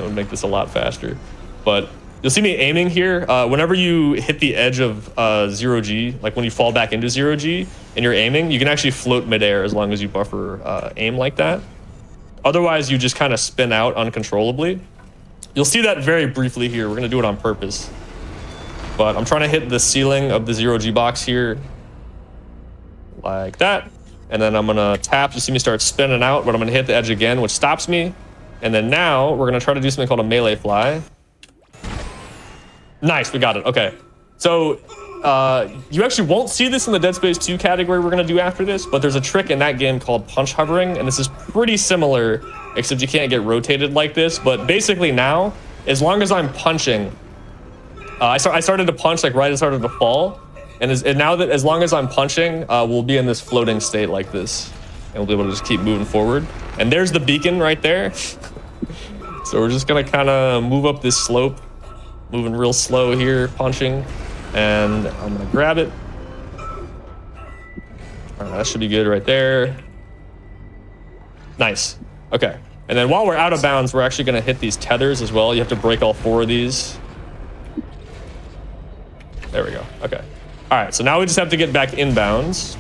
would make this a lot faster. But you'll see me aiming here. Whenever you hit the edge of 0G, like when you fall back into 0G and you're aiming, you can actually float midair as long as you buffer aim like that. Otherwise you just kind of spin out uncontrollably. You'll see that very briefly here. We're gonna do it on purpose. But I'm trying to hit the ceiling of the 0G box here, like that. And then I'm gonna tap, you see me start spinning out, but I'm gonna hit the edge again, which stops me. And then now we're gonna try to do something called a melee fly. Nice, we got it, okay. So you actually won't see this in the Dead Space 2 category we're gonna do after this, but there's a trick in that game called punch hovering, and this is pretty similar, except you can't get rotated like this. But basically now, as long as I'm punching, I started to punch like right as I started to fall, and now that as long as I'm punching, we'll be in this floating state like this, and we'll be able to just keep moving forward. And there's the beacon right there. So we're just gonna kind of move up this slope, moving real slow here, punching, and I'm gonna grab it. All right, that should be good right there. Nice. Okay. And then while we're out of bounds, we're actually gonna hit these tethers as well. You have to break all 4 of these. There we go. Okay. All right. So now we just have to get back inbounds.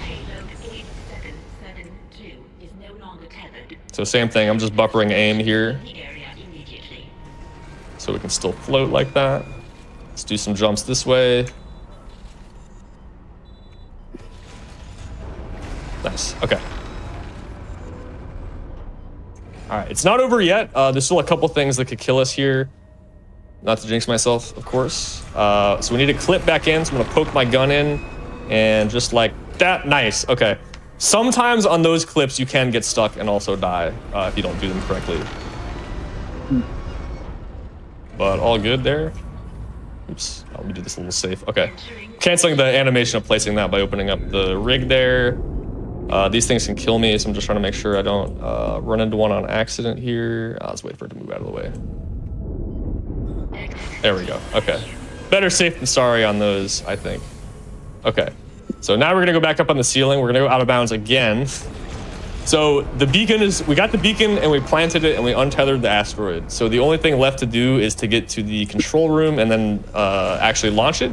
Payload 8772 is no longer tethered. So same thing. I'm just buffering aim here, The area immediately. so we can still float like that. Let's do some jumps this way. Nice. Okay. All right. It's not over yet. There's still a couple things that could kill us here. Not to jinx myself, of course. So we need to clip back in. So I'm gonna poke my gun in, and just like that. Nice. Okay. Sometimes on those clips you can get stuck and also die if you don't do them correctly. But all good there. Oops. Let me do this a little safe. Okay. Canceling the animation of placing that by opening up the rig there. These things can kill me, so I'm just trying to make sure I don't run into one on accident here. Let's wait for it to move out of the way. There we go. Okay. Better safe than sorry on those, I think. Okay. So now we're gonna go back up on the ceiling. We're gonna go out of bounds again. So the beacon is, we got the beacon and we planted it and we untethered the asteroid. So the only thing left to do is to get to the control room and then actually launch it.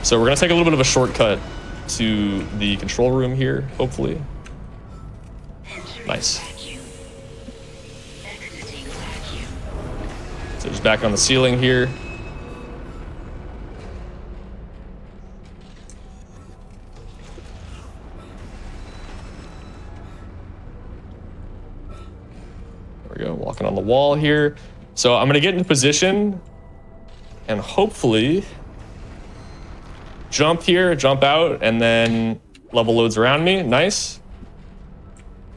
So we're gonna take a little bit of a shortcut to the control room here, hopefully. Nice. Exiting vacuum. So just back on the ceiling here. There we go, walking on the wall here. So I'm gonna get into position and hopefully jump here, jump out, and then level loads around me. Nice.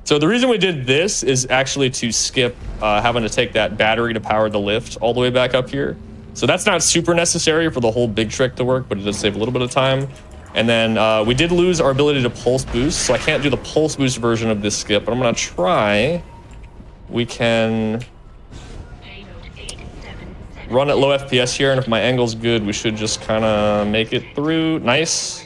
So the reason we did this is actually to skip having to take that battery to power the lift all the way back up here. So that's not super necessary for the whole big trick to work, but it does save a little bit of time. And then we did lose our ability to pulse boost, so I can't do the pulse boost version of this skip, but I'm gonna try. We can run at low FPS here, and if my angle's good, we should just kind of make it through. Nice.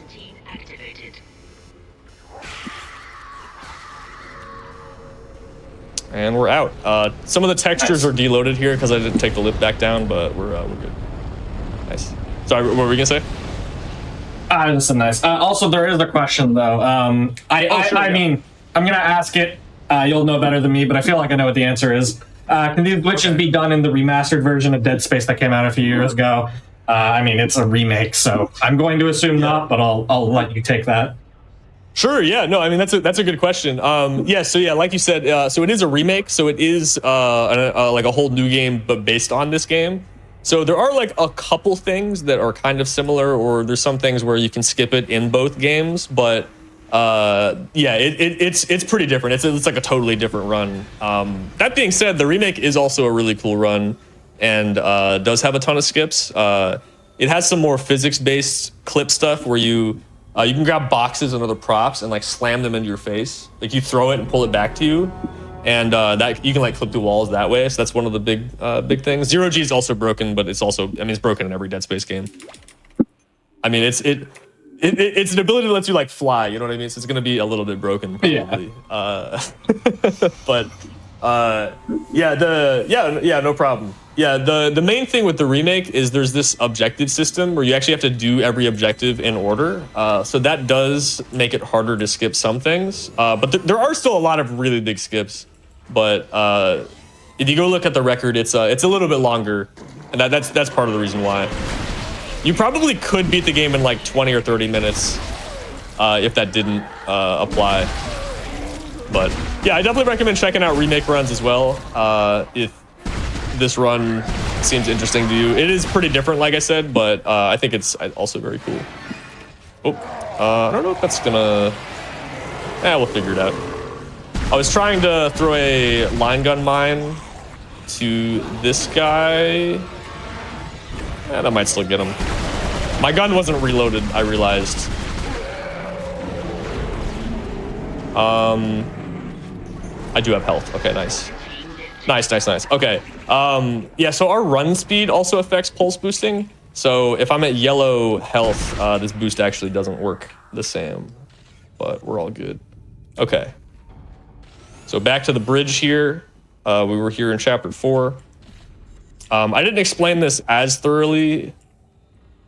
And we're out. Some of the textures are deloaded here because I didn't take the lip back down, but we're good. Nice. Sorry, what were we gonna say? This is nice. Also, there is a question though. I mean, I'm gonna ask it. You'll know better than me, but I feel like I know what the answer is. Can these glitches be done in the remastered version of Dead Space that came out a few years ago? I mean, it's a remake, so I'm going to assume not, but I'll let you take that. Sure. Yeah. No. I mean, that's a good question. Yeah. So yeah, like you said, so it is a remake. So it is like a whole new game, but based on this game. So there are like a couple things that are kind of similar, or there's some things where you can skip it in both games, but yeah, it's pretty different. It's like a totally different run. That being said, the remake is also a really cool run and does have a ton of skips. It has some more physics-based clip stuff where you can grab boxes and other props and like slam them into your face. Like you throw it and pull it back to you, and that you can like clip through walls that way. So that's one of the big things. Zero G is also broken, but it's also, I mean, it's broken in every Dead Space game. I mean, it's an ability that lets you like fly. You know what I mean? So it's gonna be a little bit broken, probably. Yeah. But yeah, no problem. Yeah, the main thing with the remake is there's this objective system where you actually have to do every objective in order. So that does make it harder to skip some things. But there are still a lot of really big skips. But if you go look at the record, it's a little bit longer, and that's part of the reason why. You probably could beat the game in like 20 or 30 minutes if that didn't apply. But yeah, I definitely recommend checking out remake runs as well if this run seems interesting to you. It is pretty different, like I said, but I think it's also very cool. Oh, I don't know if that's gonna... we'll figure it out. I was trying to throw a line gun mine to this guy. That might still get him. My gun wasn't reloaded, I realized. I do have health. Okay, nice. Nice. Okay. Yeah, so our run speed also affects pulse boosting. So if I'm at yellow health, this boost actually doesn't work the same. But we're all good. Okay. So back to the bridge here. We were here in chapter 4. I didn't explain this as thoroughly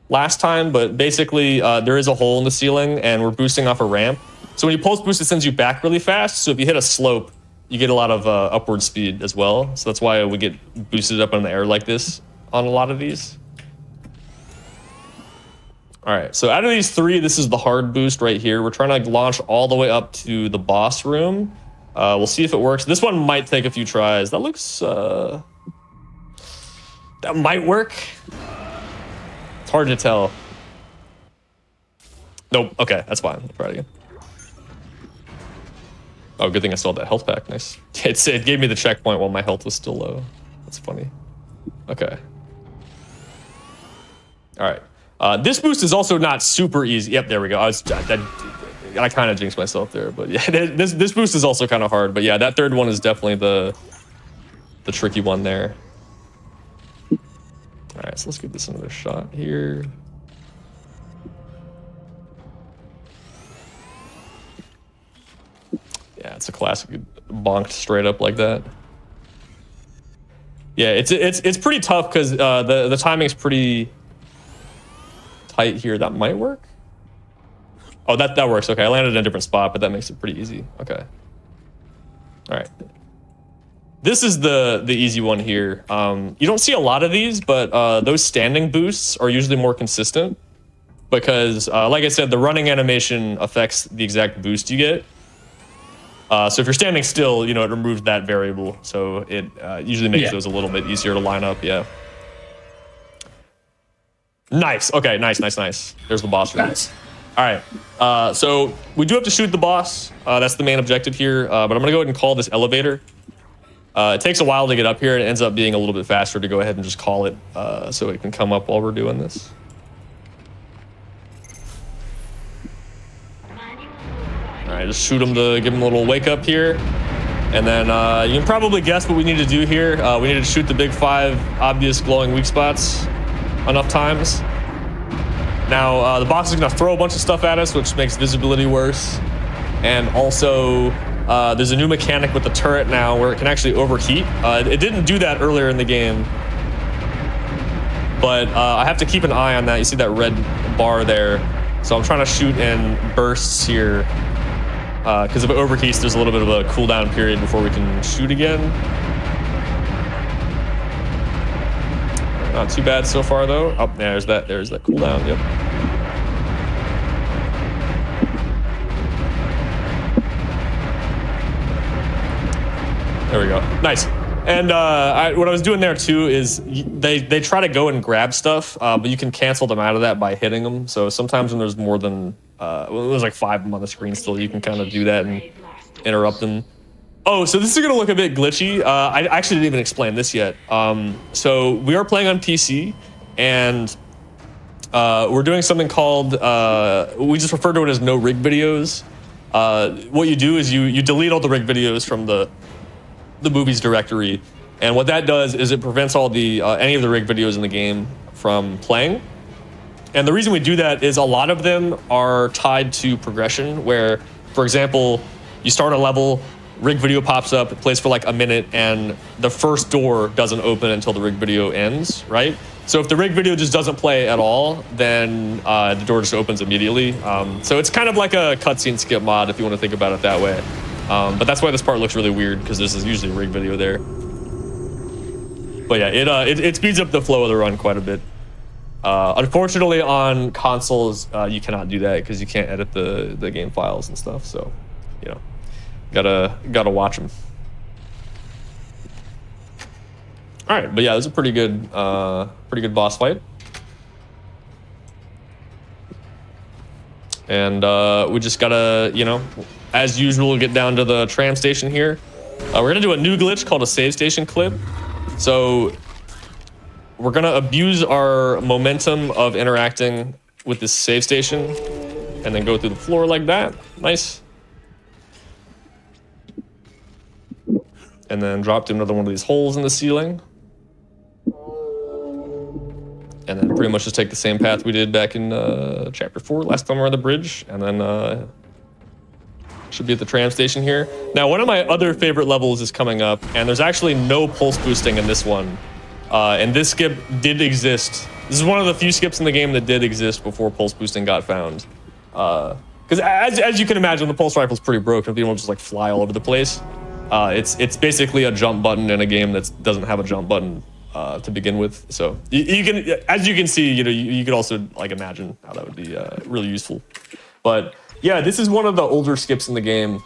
last time, but basically there is a hole in the ceiling and we're boosting off a ramp. So when you pulse boost, it sends you back really fast. So if you hit a slope, you get a lot of upward speed as well. So that's why we get boosted up in the air like this on a lot of these. All right, so out of these 3, this is the hard boost right here. We're trying to launch all the way up to the boss room. We'll see if it works. This one might take a few tries. That looks... that might work. It's hard to tell. Nope, okay, that's fine. We'll try it again. Oh, good thing I still had that health pack. Nice. It gave me the checkpoint while my health was still low. That's funny. Okay. All right. This boost is also not super easy. Yep, there we go. I kind of jinxed myself there, but yeah, this boost is also kind of hard. But yeah, that third one is definitely the tricky one there. All right, so let's give this another shot here. Yeah, it's a classic bonked straight up like that. Yeah, it's pretty tough because the timing's pretty tight here. That might work. Oh, that works. Okay, I landed in a different spot, but that makes it pretty easy. Okay. All right. This is the easy one here. You don't see a lot of these, but those standing boosts are usually more consistent because, like I said, the running animation affects the exact boost you get. So if you're standing still, you know, it removes that variable. So it usually makes those a little bit easier to line up. Yeah. Nice. Okay, nice. There's the boss room. Nice. All right. So we do have to shoot the boss. That's the main objective here. But I'm going to go ahead and call this elevator. It takes a while to get up here. And it ends up being a little bit faster to go ahead and just call it so it can come up while we're doing this. All right, just shoot him to give him a little wake up here. And then you can probably guess what we need to do here. We need to shoot the big 5 obvious glowing weak spots enough times. Now, the boss is going to throw a bunch of stuff at us, which makes visibility worse. And also, There's a new mechanic with the turret now where it can actually overheat. It didn't do that earlier in the game, but I have to keep an eye on that. You see that red bar there. So I'm trying to shoot in bursts here. Because if it overheats, there's a little bit of a cooldown period before we can shoot again. Not too bad so far, though. Oh, there's that cooldown. Yep. There we go. Nice. And what I was doing there too is they try to go and grab stuff, but you can cancel them out of that by hitting them. So sometimes when there's more than well, there's like 5 of them on the screen still, you can kind of do that and interrupt them. Oh, so this is gonna look a bit glitchy. I actually didn't even explain this yet. So we are playing on PC, and we're doing something called we just refer to it as no rig videos. What you do is you delete all the rig videos from the movies directory, and what that does is it prevents all the any of the rig videos in the game from playing. And the reason we do that is a lot of them are tied to progression, where, for example, you start a level, rig video pops up, it plays for like a minute, and the first door doesn't open until the rig video ends, right? So if the rig video just doesn't play at all, then the door just opens immediately. So it's kind of like a cutscene skip mod, if you want to think about it that way. But that's why this part looks really weird, because this is usually a rig video there. But yeah, it speeds up the flow of the run quite a bit. Unfortunately, on consoles, you cannot do that because you can't edit the game files and stuff. So, you know, gotta watch them. All right, but yeah, it was a pretty good boss fight. And we just gotta, you know, as usual, get down to the tram station here. We're gonna do a new glitch called a save station clip. So we're gonna abuse our momentum of interacting with this save station and then go through the floor like that. Nice. And then drop to another one of these holes in the ceiling. And then pretty much just take the same path we did back in chapter 4, last time we were on the bridge. And then should be at the tram station here. Now, one of my other favorite levels is coming up, and there's actually no pulse boosting in this one. And this skip did exist. This is one of the few skips in the game that did exist before pulse boosting got found. Because as you can imagine, the pulse rifle is pretty broken. People just like fly all over the place. It's basically a jump button in a game that doesn't have a jump button to begin with. So you can, as you can see, you know, you could also like imagine how that would be really useful. But yeah, this is one of the older skips in the game.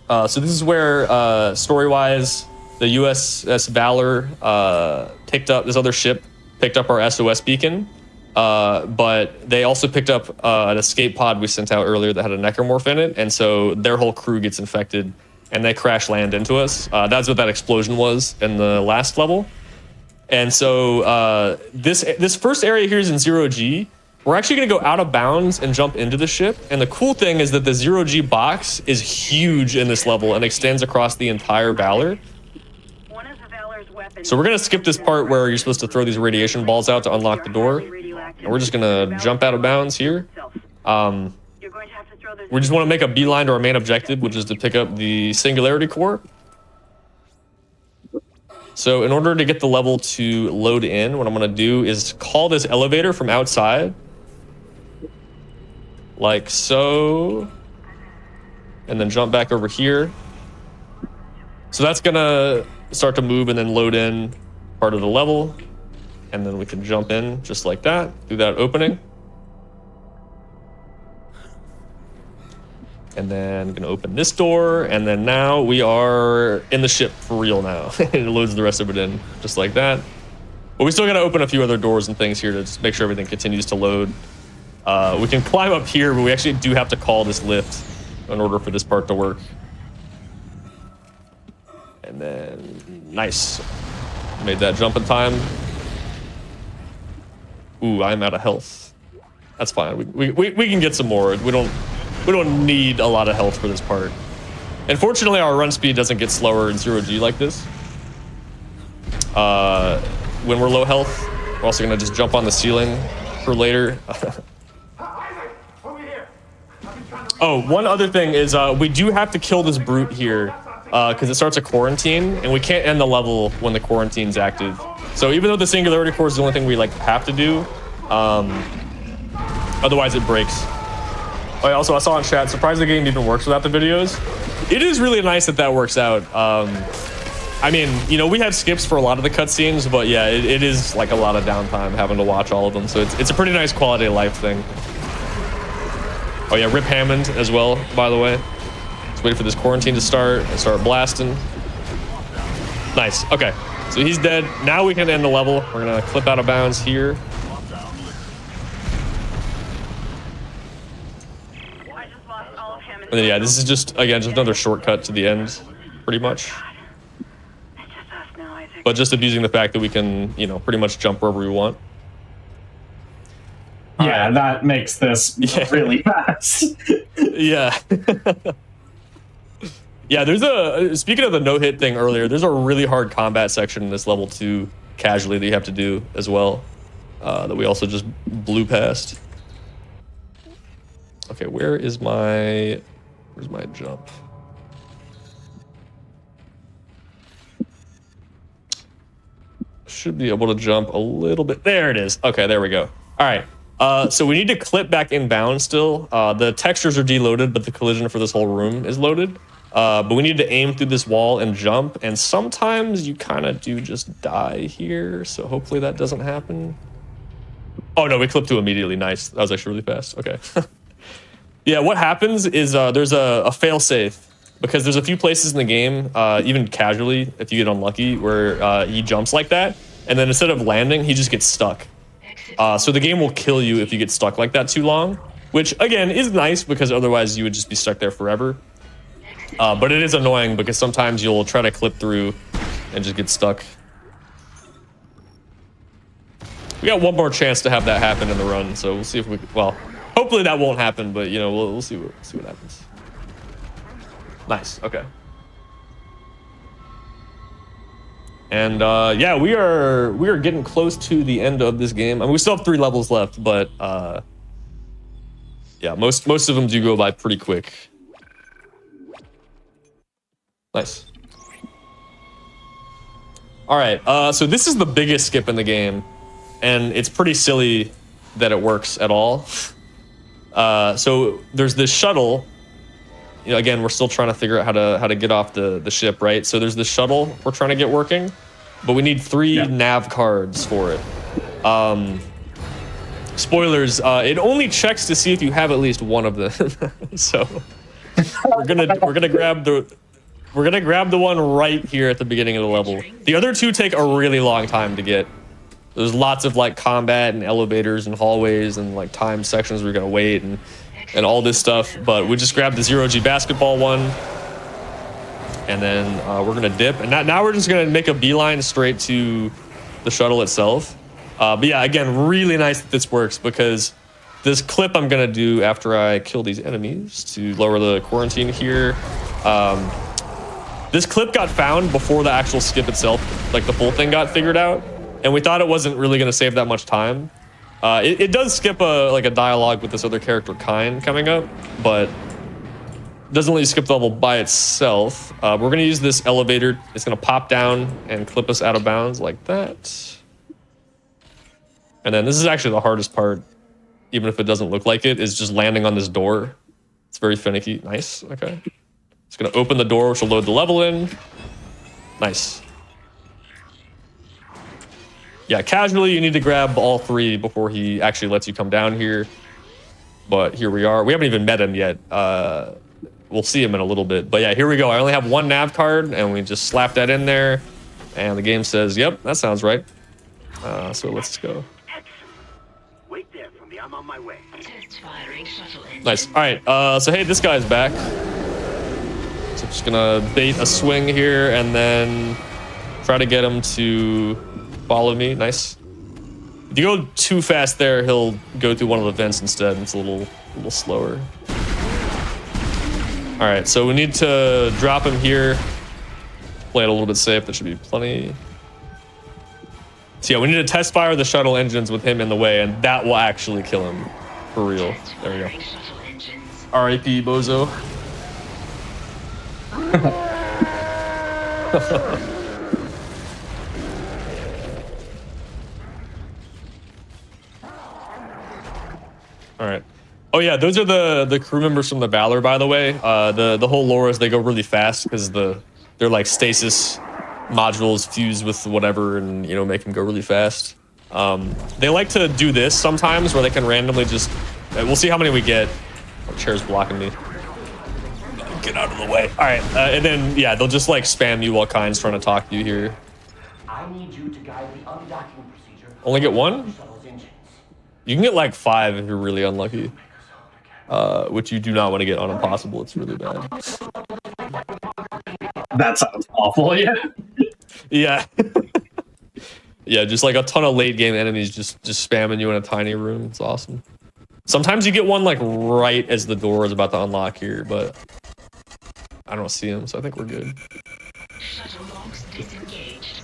So this is where story-wise, the USS Valor picked up this other ship, picked up our SOS beacon, but they also picked up an escape pod we sent out earlier that had a necromorph in it, and so their whole crew gets infected, and they crash land into us. That's what that explosion was in the last level. And so this first area here is in 0G. We're actually going to go out of bounds and jump into the ship. And the cool thing is that the 0G box is huge in this level and extends across the entire Valor. So we're going to skip this part where you're supposed to throw these radiation balls out to unlock the door. And we're just going to jump out of bounds here. We just want to make a beeline to our main objective, which is to pick up the Singularity Core. So in order to get the level to load in, what I'm going to do is call this elevator from outside. Like so. And then jump back over here. So that's going to start to move and then load in part of the level. And then we can jump in just like that, through that opening. And then I'm gonna open this door, and then now we are in the ship for real now. It loads the rest of it in, just like that. But we still gotta open a few other doors and things here to just make sure everything continues to load. We can climb up here, but we actually do have to call this lift in order for this part to work. And then, nice. Made that jump in time. Ooh, I'm out of health. That's fine, we can get some more. We don't need a lot of health for this part. And fortunately, our run speed doesn't get slower in 0G like this. When we're low health, we're also gonna just jump on the ceiling for later. Oh, one other thing is we do have to kill this brute here because it starts a quarantine, and we can't end the level when the quarantine's active. So even though the singularity core is the only thing we like have to do, otherwise it breaks. Oh, also, I saw in chat, surprised the game even works without the videos. It is really nice that that works out. I mean, you know, we have skips for a lot of the cutscenes, but yeah, it is like a lot of downtime having to watch all of them. So it's a pretty nice quality of life thing. Oh yeah, Rip Hammond as well, by the way. Let's wait for this quarantine to start and start blasting. Nice, okay. So he's dead. Now we can end the level. We're gonna clip out of bounds here. I just lost all of him. And then yeah, this is just, again, just another shortcut to the end, pretty much. It's just us now, Isaac. But just abusing the fact that we can, you know, pretty much jump wherever we want. Yeah, that makes this really fast. Yeah. Yeah, there's a, speaking of the no-hit thing earlier, there's a really hard combat section in this level 2 casually that you have to do as well, that we also just blew past. Okay, where's my jump? Should be able to jump a little bit. There it is. Okay, there we go. All right. So we need to clip back inbound still. The textures are deloaded, but the collision for this whole room is loaded. But we need to aim through this wall and jump. And sometimes you kind of do just die here. So hopefully that doesn't happen. Oh no, we clipped to immediately. Nice. That was actually really fast. Okay. Yeah, what happens is there's a fail-safe. Because there's a few places in the game, even casually, if you get unlucky, where he jumps like that. And then instead of landing, he just gets stuck. So the game will kill you if you get stuck like that too long, which again is nice because otherwise you would just be stuck there forever. But it is annoying because sometimes you'll try to clip through and just get stuck. We got one more chance to have that happen in the run, so we'll see if we, well, hopefully that won't happen, but you know, we'll see what happens. Nice, okay. And yeah, we are getting close to the end of this game. I mean, we still have 3 levels left, but yeah, most of them do go by pretty quick. Nice. All right, so this is the biggest skip in the game, and it's pretty silly that it works at all. So there's this shuttle. You know, again, we're still trying to figure out how to get off the ship, right? So there's this shuttle we're trying to get working, but we need 3 nav cards for it. Spoilers, it only checks to see if you have at least one of them. So we're gonna grab the one right here at the beginning of the level. The other 2 take a really long time to get. There's lots of like combat and elevators and hallways and like time sections where you're gonna wait and all this stuff, but we just grabbed the 0G basketball one, and then we're gonna dip, and now we're just gonna make a beeline straight to the shuttle itself. But yeah, again, really nice that this works because this clip I'm gonna do after I kill these enemies to lower the quarantine here. This clip got found before the actual skip itself, like the full thing got figured out, and we thought it wasn't really gonna save that much time. It does skip a dialogue with this other character, Kine, coming up, but doesn't let you skip the level by itself. We're going to use this elevator. It's going to pop down and clip us out of bounds like that. And then this is actually the hardest part, even if it doesn't look like it, is just landing on this door. It's very finicky. Nice, okay. It's going to open the door, which will load the level in. Nice. Yeah, casually, you need to grab all 3 before he actually lets you come down here. But here we are. We haven't even met him yet. We'll see him in a little bit. But yeah, here we go. I only have 1 nav card, and we just slap that in there. And the game says, yep, that sounds right. So let's go. Excellent. Wait there for me. I'm on my way. Test firing shuttle engine. Nice. All right. So hey, this guy's back. So I'm just gonna bait a swing here, and then try to get him to follow me. Nice. If you go too fast there, he'll go through one of the vents instead. It's a little slower. All right, so we need to drop him here. Play it a little bit safe. That should be plenty. So yeah, we need to test fire the shuttle engines with him in the way, and that will actually kill him for real. There we go. Shuttle engines. R.I.P. Bozo. All right. Oh yeah, those are the crew members from the Valor, by the way. The whole lore is they go really fast because they're like stasis modules fused with whatever, and you know, make them go really fast. They like to do this sometimes where they can randomly just. We'll see how many we get. Oh, chair's blocking me. Get out of the way. All right, and then yeah, they'll just like spam you all kinds trying to talk to you here. I need you to guide the undocking procedure. Only get one? You can get like 5 if you're really unlucky. Which you do not want to get on Impossible. It's really bad. That sounds awful. Yeah. Yeah. Yeah, just like a ton of late game enemies just spamming you in a tiny room. It's awesome. Sometimes you get one like right as the door is about to unlock here, but I don't see him, so I think we're good. Shuttle logs disengaged.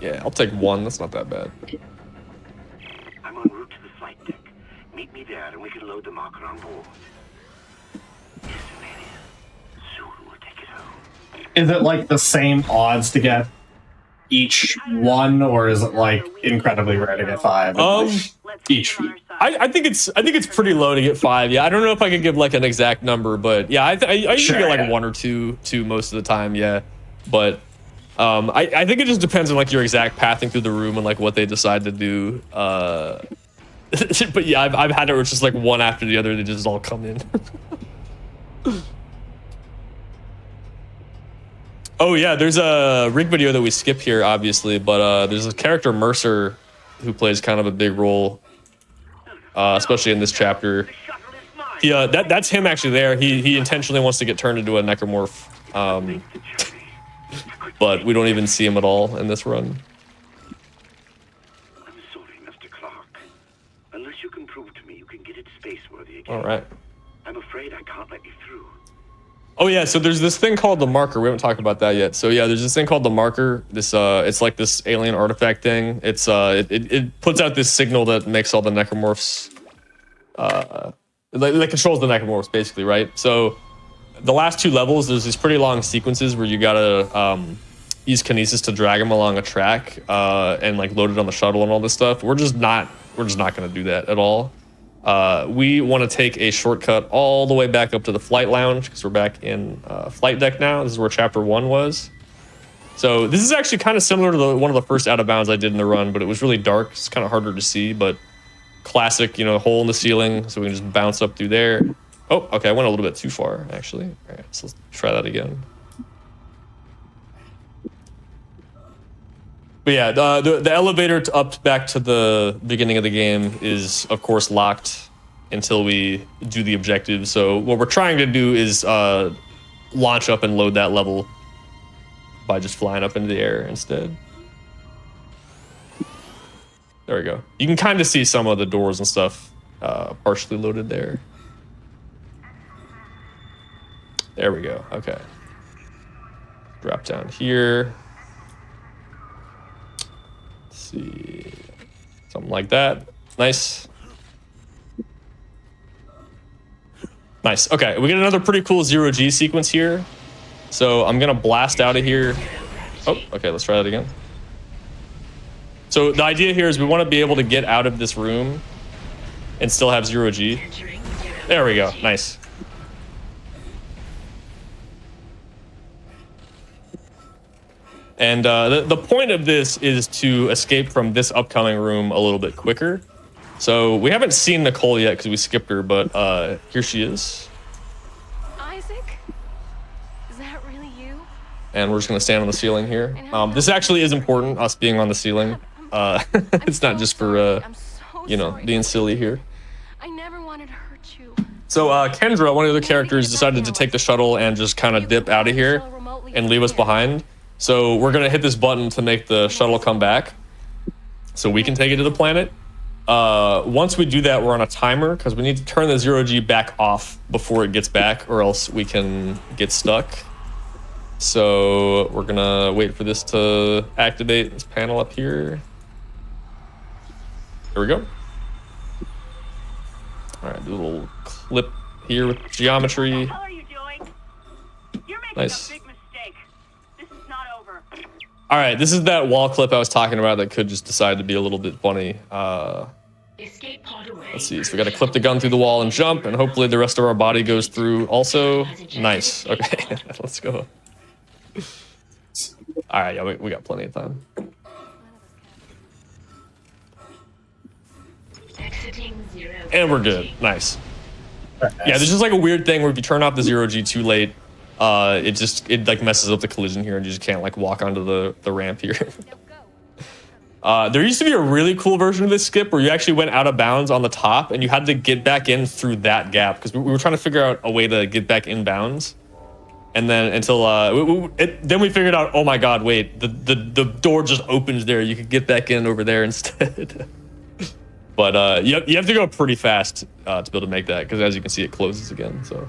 Yeah, I'll take 1. That's not that bad. I'm en route to the flight deck. Meet me there and we can load the marker on board. Yes, Amelia. Soon we'll take it home. Is it like the same odds to get each one, or is it like incredibly rare to get 5? Each. I think it's pretty low to get 5. Yeah, I don't know if I could give like an exact number, but yeah, I usually get like 1 or 2 most of the time. Yeah, but I think it just depends on like your exact pathing through the room and like what they decide to do. But yeah, I've had it where it's just like one after the other. They just all come in. Oh yeah, there's a rig video that we skip here, obviously, but there's a character Mercer who plays kind of a big role, especially in this chapter. That's him actually there. He intentionally wants to get turned into a necromorph, but we don't even see him at all in this run. I'm sorry, Mr. Clark. Unless you can prove to me you can get it space-worthy again. All right. I'm afraid I can't let you through. Oh yeah, so there's this thing called the marker. We haven't talked about that yet. So yeah, there's this thing called the marker. This it's like this alien artifact thing. It's it puts out this signal that makes all the necromorphs like controls the necromorphs basically, right? So the last 2 levels, there's these pretty long sequences where you gotta use kinesis to drag them along a track and like load it on the shuttle and all this stuff. We're just not gonna do that at all. We want to take a shortcut all the way back up to the flight lounge because we're back in flight deck now. This is where chapter 1 was. So this is actually kind of similar to one of the first out of bounds I did in the run, but it was really dark. It's kind of harder to see, but classic, you know, hole in the ceiling. So we can just bounce up through there. Oh, okay. I went a little bit too far, actually. All right, so let's try that again. But yeah, the elevator up back to the beginning of the game is, of course, locked until we do the objective. So what we're trying to do is launch up and load that level by just flying up into the air instead. There we go. You can kind of see some of the doors and stuff partially loaded there. There we go. Okay. Drop down here. See, something like that. Nice. Nice. Okay, we get another pretty cool 0G sequence here. So I'm gonna blast out of here. Oh, okay, let's try that again. So the idea here is we want to be able to get out of this room and still have 0G. There we go. Nice. And the point of this is to escape from this upcoming room a little bit quicker. So we haven't seen Nicole yet because we skipped her, but here she is. Isaac? Is that really you? And we're just going to stand on the ceiling here. This actually is important, us being on the ceiling. It's not just for, you know, being silly here. I never wanted to hurt you. So Kendra, one of the other characters, decided to take the shuttle and just kind of dip out of here and leave us behind. So we're going to hit this button to make the shuttle come back so we can take it to the planet. Once we do that, we're on a timer because we need to turn the 0G back off before it gets back or else we can get stuck. So we're going to wait for this to activate this panel up here. There we go. All right, do a little clip here with geometry. What the hell are you doing? You're making Nice. a big mistake. This is not over. All right, this is that wall clip I was talking about that could just decide to be a little bit funny. Escape pod away. Let's see. So we got to clip the gun through the wall and jump, and hopefully the rest of our body goes through also. Nice. Okay, let's go. All right, yeah, we got plenty of time. Exiting 0. And we're good. Nice. Yeah, there's just like a weird thing where if you turn off the 0G too late, it like messes up the collision here and you just can't like walk onto the ramp here. There used to be a really cool version of this skip where you actually went out of bounds on the top and you had to get back in through that gap because we were trying to figure out a way to get back in bounds. And then until then we figured out, oh my god, wait, the door just opens there. You could get back in over there instead. But you have to go pretty fast to be able to make that because as you can see, it closes again. So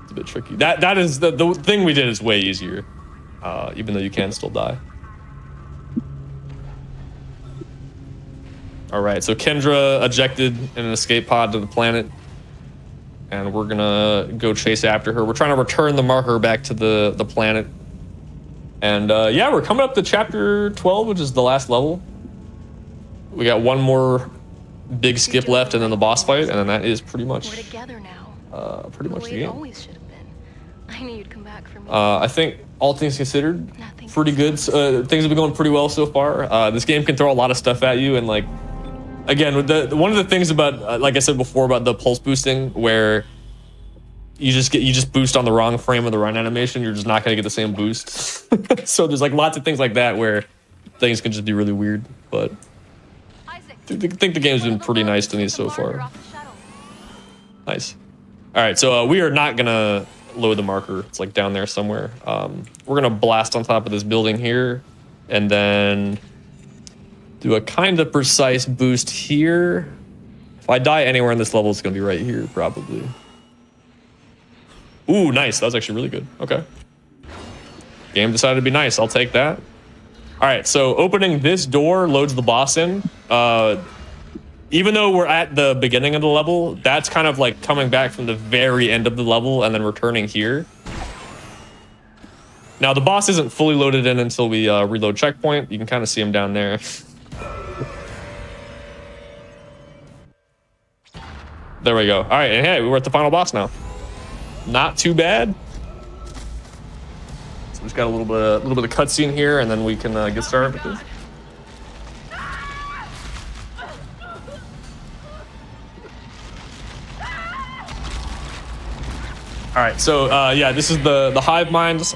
it's a bit tricky. That is the thing we did is way easier, even though you can still die. All right, so Kendra ejected in an escape pod to the planet. And we're gonna go chase after her. We're trying to return the marker back to the planet. And yeah, we're coming up to chapter 12, which is the last level. We got one more big skip left and then the boss fight, and then that is pretty much We're together now. pretty much The the way it game. always should have been. I knew you'd come back for me. I think all things considered, Nothing. pretty good. Things have been going pretty well so far. This game can throw a lot of stuff at you, and like, again, with one of the things about, like I said before, about the pulse boosting, where you just boost on the wrong frame of the run animation, you're just not gonna get the same boost. So there's like lots of things like that where things can just be really weird. But I think the game's been pretty nice to me so far. Nice. All right, so we are not gonna load the marker. It's like down there somewhere. We're gonna blast on top of this building here, and then do a kind of precise boost here. If I die anywhere in this level, it's gonna be right here, probably. Ooh, nice. That was actually really good. Okay. Game decided to be nice. I'll take that. All right, so opening this door loads the boss in. Even though we're at the beginning of the level, that's kind of like coming back from the very end of the level and then returning here. Now, the boss isn't fully loaded in until we reload checkpoint. You can kind of see him down there. There we go. All right, and hey, we're at the final boss now. Not too bad. So we just got a little bit of cutscene here, and then we can get started with this. All right, so yeah, this is the hive minds.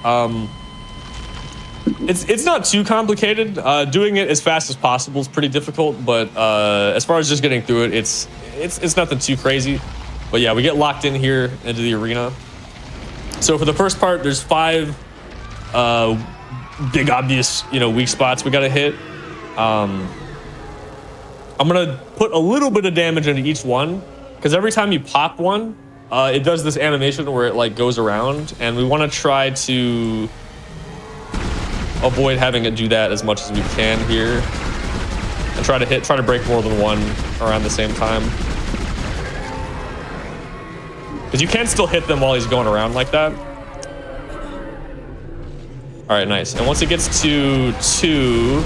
It's not too complicated. Doing it as fast as possible is pretty difficult, but as far as just getting through it, it's nothing too crazy. But yeah, we get locked in here into the arena. So for the first part, there's 5 big obvious, weak spots we gotta hit. I'm gonna put a little bit of damage into each one, because every time you pop one, it does this animation where it like goes around, and we want to try to avoid having it do that as much as we can here, and try to break more than one around the same time. Because you can still hit them while he's going around like that. All right, nice. And once it gets to 2,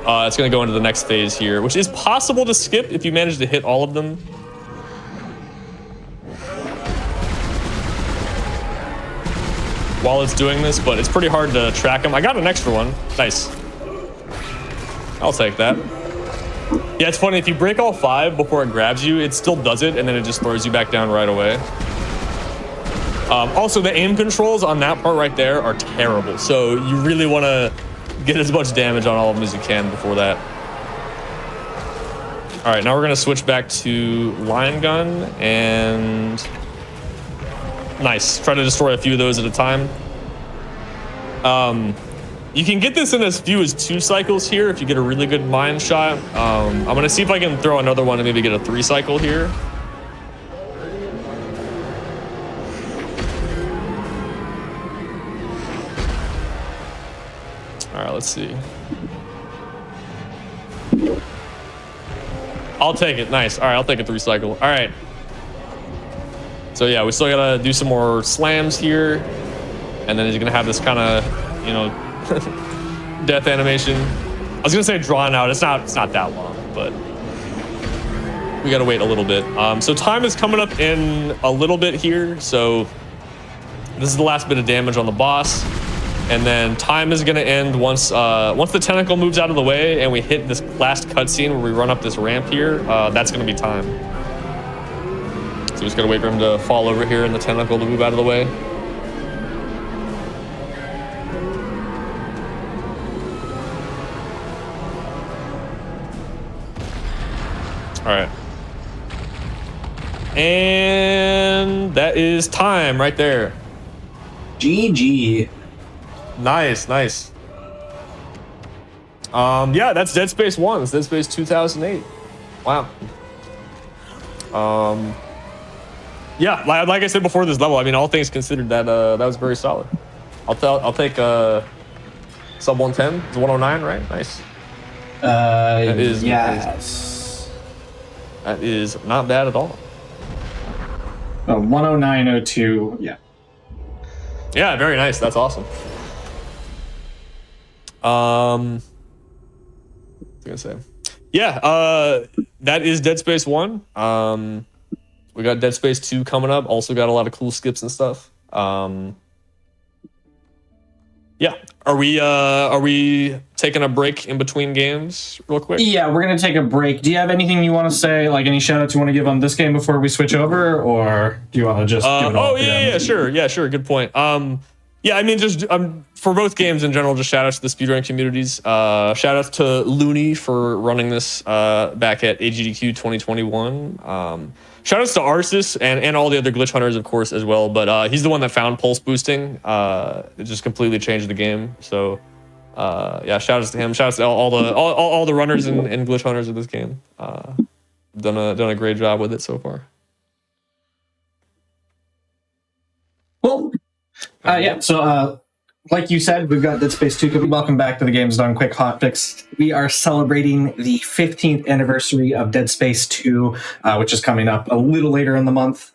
it's going to go into the next phase here, which is possible to skip if you manage to hit all of them. While it's doing this, but it's pretty hard to track them. I got an extra one. Nice. I'll take that. Yeah, it's funny. If you break all 5 before it grabs you, it still does it, and then it just throws you back down right away. Also, the aim controls on that part right there are terrible. So you really want to get as much damage on all of them as you can before that. All right, now we're going to switch back to line gun and... Nice. Try to destroy a few of those at a time. You can get this in as few as 2 cycles here if you get a really good mine shot. I'm going to see if I can throw another one and maybe get a 3 cycle here. All right, let's see. I'll take it. Nice. All right, I'll take a 3 cycle. All right. So yeah, we still gotta do some more slams here, and then he's gonna have this kind of, you know, death animation. I was gonna say drawn out. It's not that long, but we gotta wait a little bit. So time is coming up in a little bit here. So this is the last bit of damage on the boss, and then time is gonna end once the tentacle moves out of the way and we hit this last cutscene where we run up this ramp here. That's gonna be time. So just gotta wait for him to fall over here and the tentacle to move out of the way. All right. And that is time right there. GG. Nice. Yeah, that's Dead Space 1. It's Dead Space 2008. Wow. Yeah, like I said before this level, I mean, all things considered, that was very solid. I'll take sub 110. It's 109, right? Nice. Yes. That is not bad at all. 109.02. Yeah. Yeah, very nice. That's awesome. What was I gonna say? Yeah, that is Dead Space 1. We got Dead Space 2 coming up. Also got a lot of cool skips and stuff. Yeah. Are we taking a break in between games real quick? Yeah, we're gonna take a break. Do you have anything you want to say, like any shout outs you want to give on this game before we switch over, or do you want to just give it all Good point. Yeah, I mean, just for both games in general, just shout outs to the speedrun communities. Shout outs to Looney for running this back at AGDQ 2021. Shout outs to Arsis and all the other glitch hunters, of course, as well. But he's the one that found pulse boosting. It just completely changed the game. So yeah, shout outs to him. Shout outs to all the runners and glitch hunters of this game. Done a great job with it so far. Cool. Yeah, so like you said, we've got Dead Space 2. Welcome back to the Games Done Quick Hotfix. We are celebrating the 15th anniversary of Dead Space 2, which is coming up a little later in the month.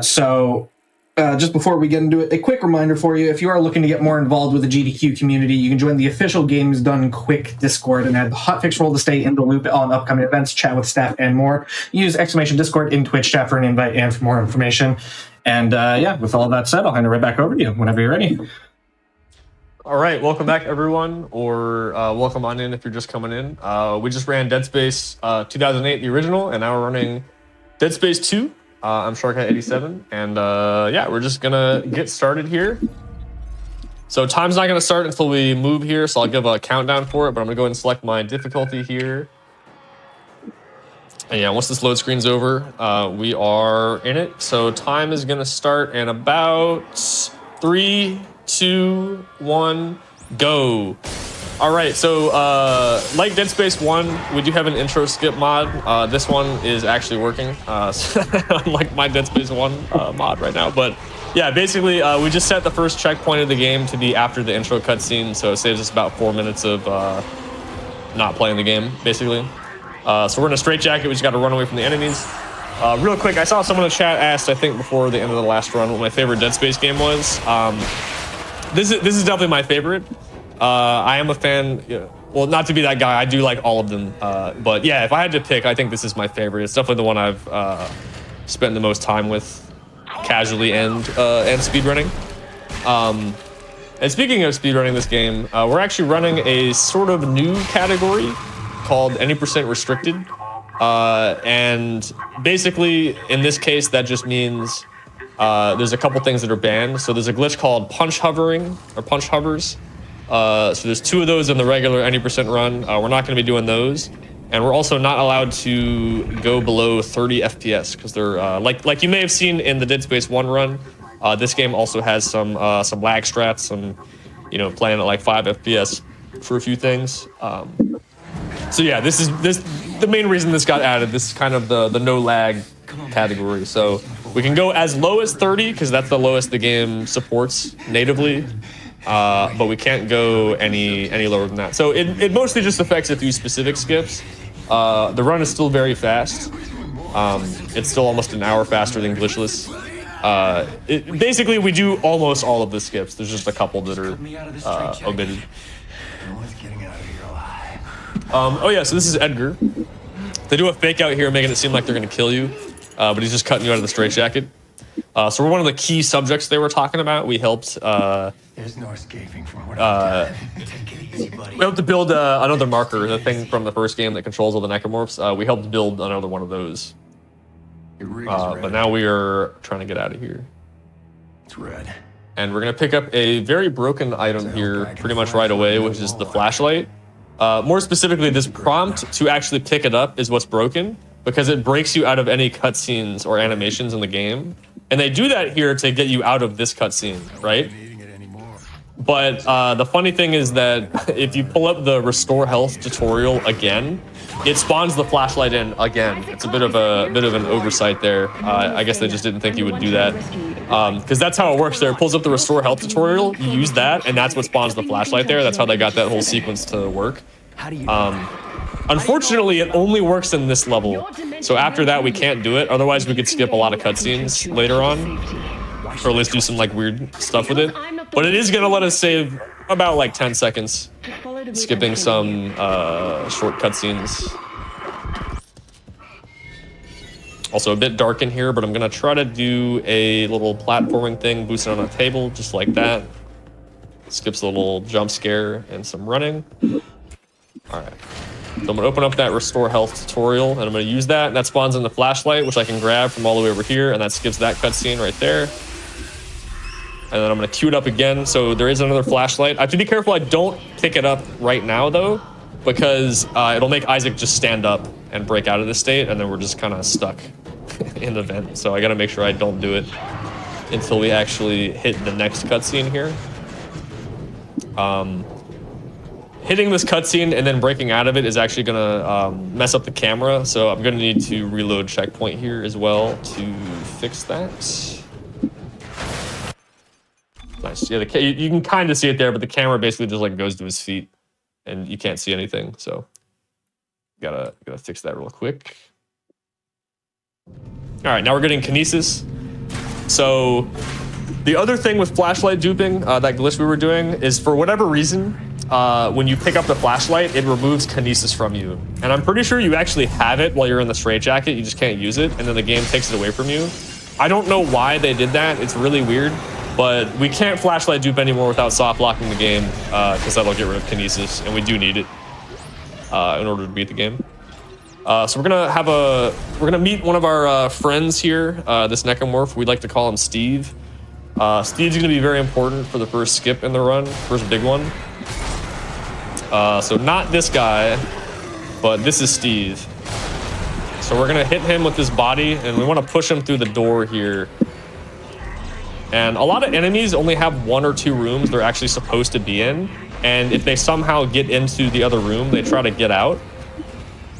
So just before we get into it, a quick reminder for you, if you are looking to get more involved with the GDQ community, you can join the official Games Done Quick Discord and add the hotfix role to stay in the loop on upcoming events, chat with staff, and more. Use !Discord in Twitch chat for an invite and for more information. And yeah, with all that said, I'll hand it right back over to you whenever you're ready. All right, welcome back, everyone, or welcome on in if you're just coming in. We just ran Dead Space 2008, the original, and now we're running Dead Space 2. I'm Sharkhat87, and yeah, we're just gonna get started here. So time's not gonna start until we move here, so I'll give a countdown for it, but I'm gonna go ahead and select my difficulty here. And yeah, once this load screen's over, we are in it. So time is gonna start in about 3, 2, 1, go. All right, so like Dead Space 1, we do have an intro skip mod. This one is actually working, unlike my Dead Space 1 mod right now. But yeah, basically, we just set the first checkpoint of the game to be after the intro cutscene, so it saves us about 4 minutes of not playing the game, basically. So we're in a straitjacket. We just got to run away from the enemies. Real quick, I saw someone in the chat asked, I think before the end of the last run, what my favorite Dead Space game was. This is definitely my favorite. I am a fan. Well, not to be that guy, I do like all of them. But yeah, if I had to pick, I think this is my favorite. It's definitely the one I've spent the most time with, casually and speedrunning. And speaking of speedrunning this game, we're actually running a sort of new category called any % restricted. And basically, in this case, that just means there's a couple things that are banned. So there's a glitch called punch hovering, or punch hovers. So there's 2 of those in the regular any % run. We're not going to be doing those. And we're also not allowed to go below 30 FPS because they're like you may have seen in the Dead Space 1 run. This game also has some lag strats, some playing at like 5 FPS for a few things. So yeah, this is the main reason this got added. This is kind of the no lag category. So we can go as low as 30 because that's the lowest the game supports natively. But we can't go any lower than that. So it mostly just affects a few specific skips. The run is still very fast. It's still almost an hour faster than glitchless. Basically, we do almost all of the skips. There's just a couple that are omitted. Oh yeah, so this is Edgar. They do a fake out here, making it seem like they're gonna kill you, but he's just cutting you out of the straitjacket. So we're one of the key subjects they were talking about. We helped. There's no escaping from what I've done. Take it easy, buddy. We helped to build another marker, the thing from the first game that controls all the necromorphs. We helped build another one of those. Your rig is red. But now we are trying to get out of here. It's red. And we're gonna pick up a very broken item here pretty much right away, which is the flashlight. More specifically, this prompt to actually pick it up is what's broken, because it breaks you out of any cutscenes or animations in the game. And they do that here to get you out of this cutscene, right? But the funny thing is that if you pull up the restore health tutorial again, it spawns the flashlight in again. It's a bit of an oversight there. I guess they just didn't think you would do that, because that's how it works there. It pulls up the restore health tutorial, you use that, and that's what spawns the flashlight there. That's how they got that whole sequence to work. Unfortunately, it only works in this level. So after that, we can't do it. Otherwise, we could skip a lot of cutscenes later on, or at least do some like weird stuff with it. But it is gonna let us save about like 10 seconds, skipping some short cutscenes. Also a bit dark in here, but I'm gonna try to do a little platforming thing, boosting on a table, just like that. Skips a little jump scare and some running. All right. So I'm gonna open up that restore health tutorial, and I'm gonna use that, and that spawns in the flashlight, which I can grab from all the way over here, and that skips that cutscene right there. And then I'm gonna queue it up again, so there is another flashlight. I have to be careful I don't pick it up right now though, because it'll make Isaac just stand up and break out of this state, and then we're just kind of stuck in the vent. So I gotta make sure I don't do it until we actually hit the next cutscene here. Hitting this cutscene and then breaking out of it is actually gonna mess up the camera, so I'm gonna need to reload checkpoint here as well to fix that. Nice. Yeah, you can kind of see it there, but the camera basically just like goes to his feet, and you can't see anything. So gotta fix that real quick. All right, now we're getting kinesis. So the other thing with flashlight duping, that glitch we were doing, is for whatever reason, when you pick up the flashlight, it removes kinesis from you. And I'm pretty sure you actually have it while you're in the straitjacket, you just can't use it, and then the game takes it away from you. I don't know why they did that, it's really weird, but we can't flashlight dupe anymore without soft locking the game, because that'll get rid of kinesis, and we do need it in order to beat the game. So we're gonna meet one of our friends here, this necromorph. We'd like to call him Steve. Steve's gonna be very important for the first skip in the run, first big one. So not this guy, but this is Steve. So we're gonna hit him with this body, and we want to push him through the door here. And a lot of enemies only have 1 or 2 rooms they're actually supposed to be in, and if they somehow get into the other room, they try to get out.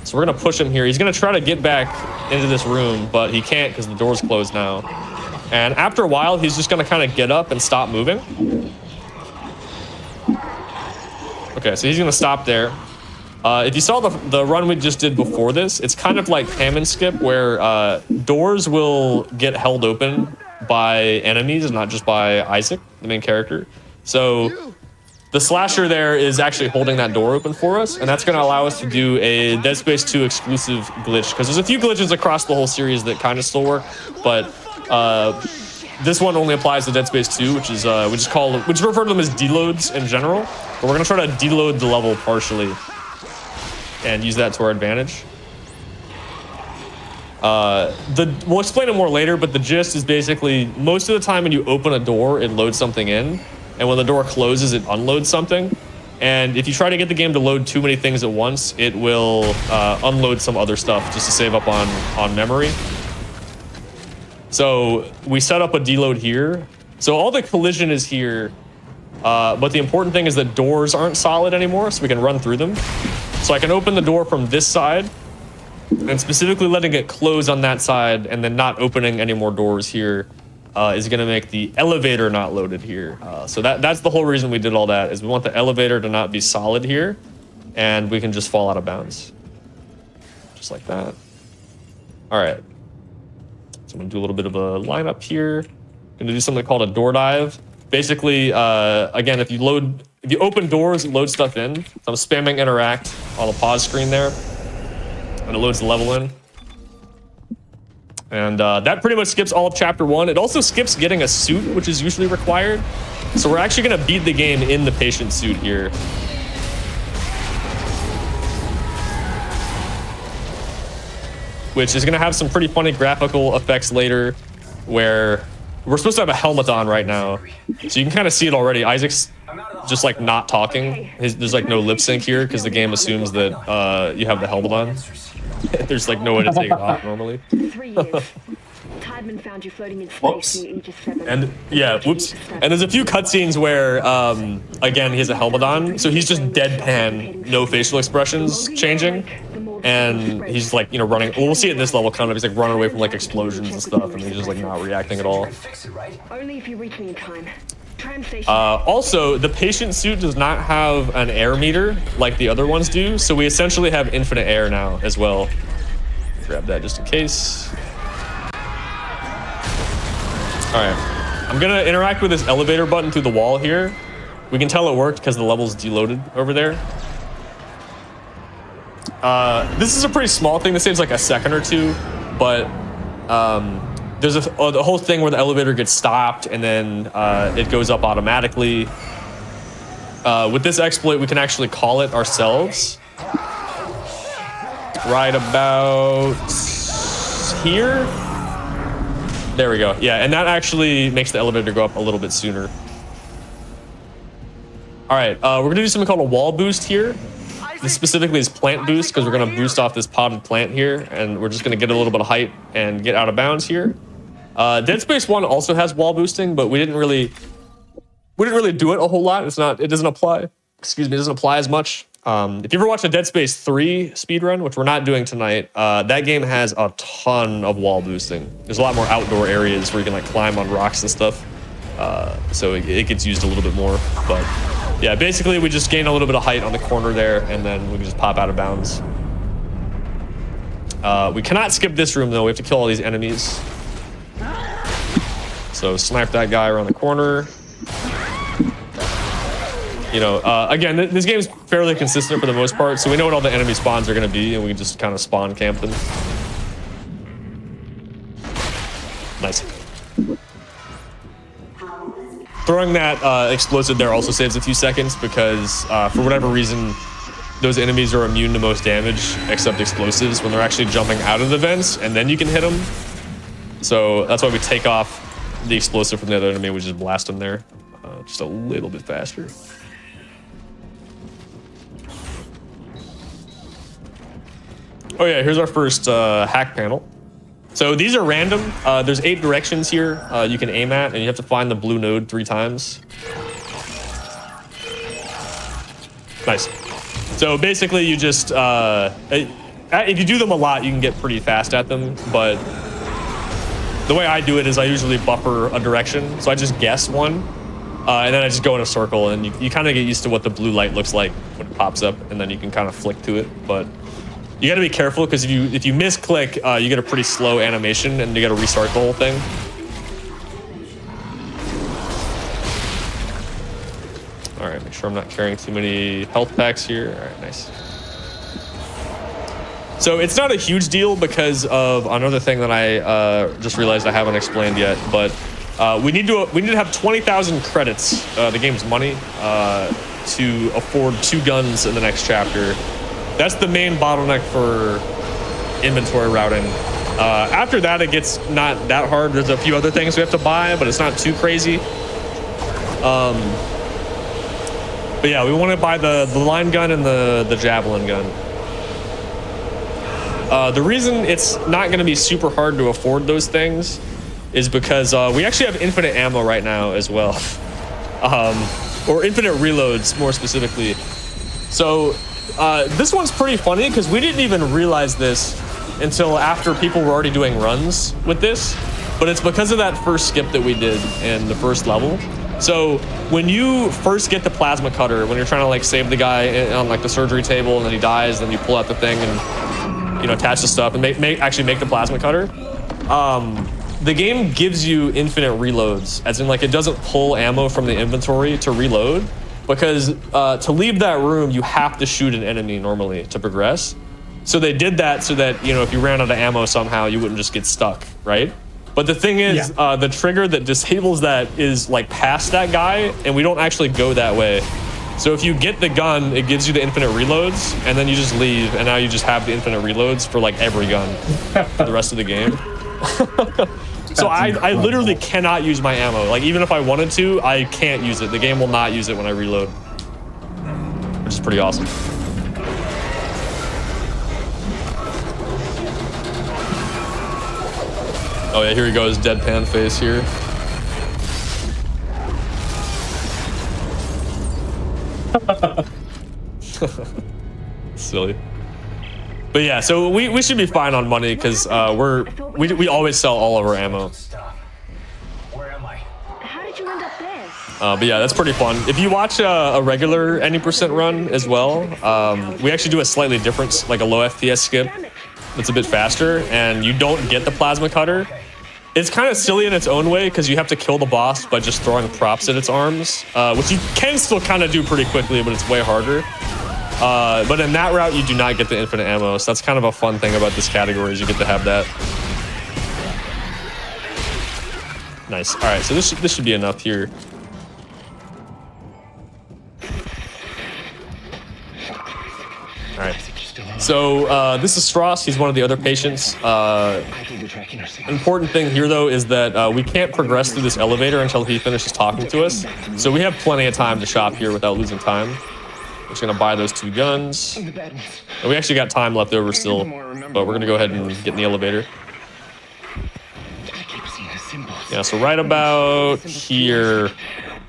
So we're gonna push him here. He's gonna try to get back into this room, but he can't because the door's closed now. And after a while, he's just gonna kind of get up and stop moving. Okay, so he's gonna stop there. If you saw the run we just did before this, it's kind of like Ham and Skip, where doors will get held open by enemies, not just by Isaac, the main character. So the slasher there is actually holding that door open for us, and that's gonna allow us to do a Dead Space 2 exclusive glitch, because there's a few glitches across the whole series that kind of still work, but this one only applies to Dead Space 2, which is we just refer to them as deloads in general, but we're gonna try to deload the level partially and use that to our advantage. We'll explain it more later, but the gist is basically most of the time when you open a door, it loads something in, and when the door closes, it unloads something. And if you try to get the game to load too many things at once, it will unload some other stuff just to save up on memory. So we set up a deload here. So all the collision is here, but the important thing is that doors aren't solid anymore, so we can run through them. So I can open the door from this side, and specifically letting it close on that side and then not opening any more doors here is going to make the elevator not loaded here. So that's the whole reason we did all that, is we want the elevator to not be solid here, and we can just fall out of bounds. Just like that. All right. So I'm gonna do a little bit of a lineup here. Gonna do something called a door dive. Basically, again, if you open doors, it loads stuff in. So I'm spamming interact on the pause screen there, and it loads the level in. And that pretty much skips all of chapter 1. It also skips getting a suit, which is usually required. So we're actually gonna beat the game in the patient suit here. Which is gonna have some pretty funny graphical effects later, where we're supposed to have a helmet on right now. So you can kind of see it already. Isaac's just like not talking. There's like no lip sync here because the game assumes that you have the helmet on. There's like no way to take it off normally. 3 years. Tideman found you floating in space near Aegis 7. And yeah, whoops. And there's a few cutscenes where, again, he has a helmet on, so he's just deadpan, no facial expressions changing. And he's like, you know, running. Well, we'll see it in this level kind of. He's like running away from like explosions and stuff, and he's just like not reacting at all. Only if you reach me in time. Tram station. Also, the patient suit does not have an air meter like the other ones do, so we essentially have infinite air now as well. Grab that just in case. All right, I'm gonna interact with this elevator button through the wall here. We can tell it worked because the level's deloaded over there. This is a pretty small thing. This saves like a second or two, but there's the whole thing where the elevator gets stopped and then it goes up automatically. With this exploit, we can actually call it ourselves. Right about here. There we go. Yeah, and that actually makes the elevator go up a little bit sooner. All right, we're gonna do something called a wall boost here. This specifically is plant boost because we're gonna boost off this potted plant here, and we're just gonna get a little bit of height and get out of bounds here. Dead Space 1 also has wall boosting, but we didn't really do it a whole lot. It doesn't apply. Excuse me, it doesn't apply as much. If you ever watched a Dead Space 3 speedrun, which we're not doing tonight, that game has a ton of wall boosting. There's a lot more outdoor areas where you can like climb on rocks and stuff. So it gets used a little bit more, but yeah, basically we just gain a little bit of height on the corner there, and then we can just pop out of bounds. We cannot skip this room though. We have to kill all these enemies. So snipe that guy around the corner. You know, again, this game's fairly consistent for the most part, so we know what all the enemy spawns are going to be, and we can just kind of spawn camp them. Nice. Throwing that explosive there also saves a few seconds because for whatever reason, those enemies are immune to most damage except explosives when they're actually jumping out of the vents, and then you can hit them. So that's why we take off the explosive from the other enemy, we just blast them there just a little bit faster. Oh yeah, here's our first hack panel. So these are random. There's 8 directions here you can aim at, and you have to find the blue node 3 times. Nice. So basically you just, if you do them a lot, you can get pretty fast at them, but the way I do it is I usually buffer a direction. So I just guess one, and then I just go in a circle, and you kind of get used to what the blue light looks like when it pops up, and then you can kind of flick to it, but you gotta be careful because if you misclick, you get a pretty slow animation and you gotta restart the whole thing. All right, make sure I'm not carrying too many health packs here. All right, nice. So it's not a huge deal because of another thing that I just realized I haven't explained yet, but we need to have 20,000 credits, the game's money, to afford 2 guns in the next chapter. That's the main bottleneck for inventory routing. After that, it gets not that hard. There's a few other things we have to buy, but it's not too crazy. But yeah, we want to buy the line gun and the javelin gun. The reason it's not going to be super hard to afford those things is because we actually have infinite ammo right now as well. Or infinite reloads, more specifically. So this one's pretty funny because we didn't even realize this until after people were already doing runs with this, but it's because of that first skip that we did in the first level. So when you first get the plasma cutter, when you're trying to like save the guy on like the surgery table and then he dies, then you pull out the thing and you know, attach the stuff and actually make the plasma cutter. The game gives you infinite reloads, as in like it doesn't pull ammo from the inventory to reload, because to leave that room you have to shoot an enemy normally to progress. So they did that so that, you know, if you ran out of ammo somehow you wouldn't just get stuck, right? But the thing is, the trigger that disables that is like past that guy, and we don't actually go that way. So if you get the gun, it gives you the infinite reloads, and then you just leave, and now you just have the infinite reloads for like every gun for the rest of the game. So I literally cannot use my ammo. Like even if I wanted to, I can't use it. The game will not use it when I reload, which is pretty awesome. Oh yeah, here he goes, deadpan face here. Silly. But yeah, so we should be fine on money because we always sell all of our ammo. Where am I? How did you end up there? But yeah, that's pretty fun. If you watch a regular any % run as well, we actually do a slightly different, like a low FPS skip. It's a bit faster, and you don't get the plasma cutter. It's kind of silly in its own way because you have to kill the boss by just throwing props at its arms, which you can still kind of do pretty quickly, but it's way harder. But in that route, you do not get the infinite ammo, so that's kind of a fun thing about this category is you get to have that. Nice. All right, so this should be enough here. All right. So this is Strauss. He's one of the other patients. Important thing here, though, is that we can't progress through this elevator until he finishes talking to us. So we have plenty of time to shop here without losing time. We're just gonna buy those 2 guns. And we actually got time left over still, but we're gonna go ahead and get in the elevator. Yeah, so right about here,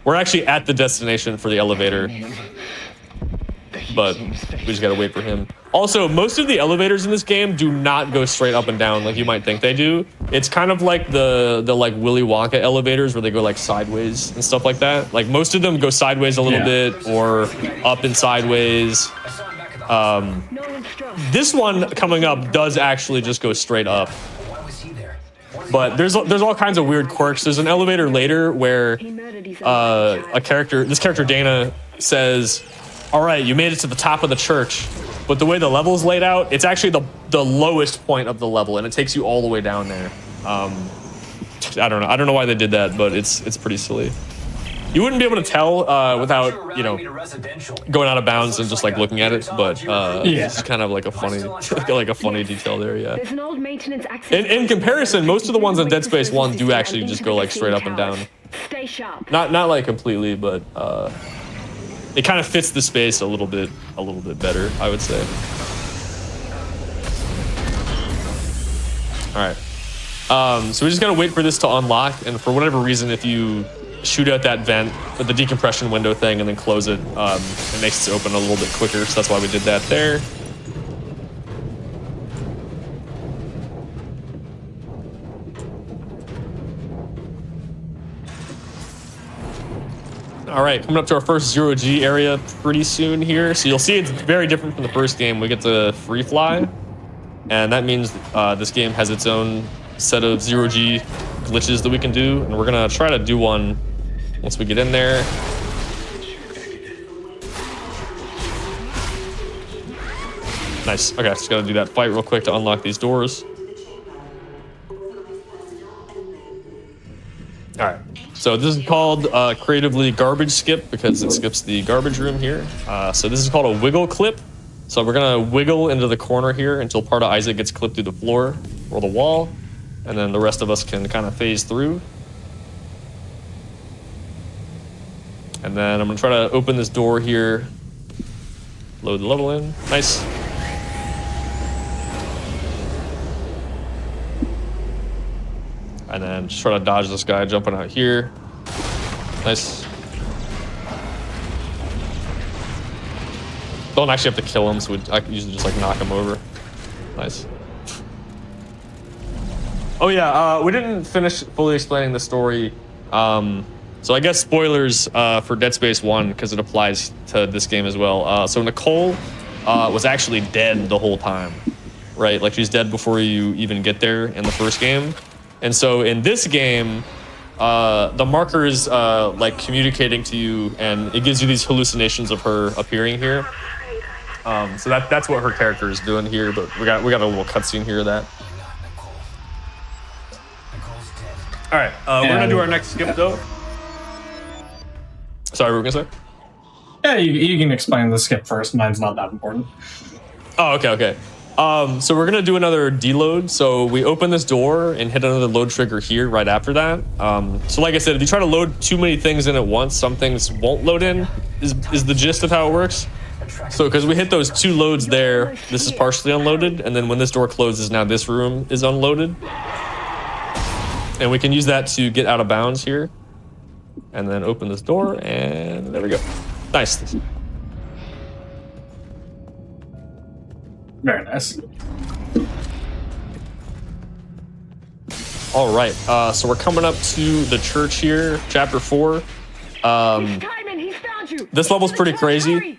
we're actually at the destination for the elevator, but we just gotta wait for him. Also, most of the elevators in this game do not go straight up and down like you might think they do. It's kind of like the like Willy Wonka elevators where they go like sideways and stuff like that. Like most of them go sideways a little bit or up and sideways. This one coming up does actually just go straight up. But there's all kinds of weird quirks. There's an elevator later where this character Dana says, "All right, you made it to the top of the church." But the way the level's laid out, it's actually the lowest point of the level, and it takes you all the way down there. I don't know why they did that, but it's pretty silly. You wouldn't be able to tell without, you know, going out of bounds and just like looking at it, but it's kind of like a funny like a funny detail there. Yeah. There's an old maintenance access. In comparison, most of the ones on Dead Space 1 do actually just go like straight up and down. Stay sharp. Not like completely, but it kind of fits the space a little bit better, I would say. All right. So we just gotta wait for this to unlock, and for whatever reason, if you shoot out that vent with the decompression window thing and then close it, it makes it open a little bit quicker. So that's why we did that there. All right, coming up to our first 0G area pretty soon here. So you'll see it's very different from the first game. We get to free fly, and that means this game has its own set of 0G glitches that we can do, and we're gonna try to do one once we get in there. Nice. Okay, just gotta do that fight real quick to unlock these doors. All right. So this is called creatively garbage skip because it skips the garbage room here. So this is called a wiggle clip. So we're gonna wiggle into the corner here until part of Isaac gets clipped through the floor or the wall, and then the rest of us can kind of phase through. And then I'm gonna try to open this door here. Load the level in. Nice. And then just try to dodge this guy jumping out here. Nice. Don't actually have to kill him, so I can usually just like knock him over. Nice. Oh yeah, we didn't finish fully explaining the story. So I guess spoilers for Dead Space 1 because it applies to this game as well. So Nicole was actually dead the whole time. right? Like she's dead before you even get there in the first game. And so in this game, the marker is like communicating to you, and it gives you these hallucinations of her appearing here. So that's what her character is doing here. But we got a little cutscene here of that. All right, we're gonna do our next skip though. Sorry, what were we gonna say? Yeah, you can explain the skip first. Mine's not that important. Oh, okay. So we're gonna do another deload. So we open this door and hit another load trigger here right after that. So like I said, if you try to load too many things in at once, some things won't load in, is the gist of how it works. So because we hit those 2 loads there, this is partially unloaded, and then when this door closes, now this room is unloaded. And we can use that to get out of bounds here. And then open this door, and there we go. Nice. Very nice. All right, so we're coming up to the church here, chapter 4. This level's pretty crazy.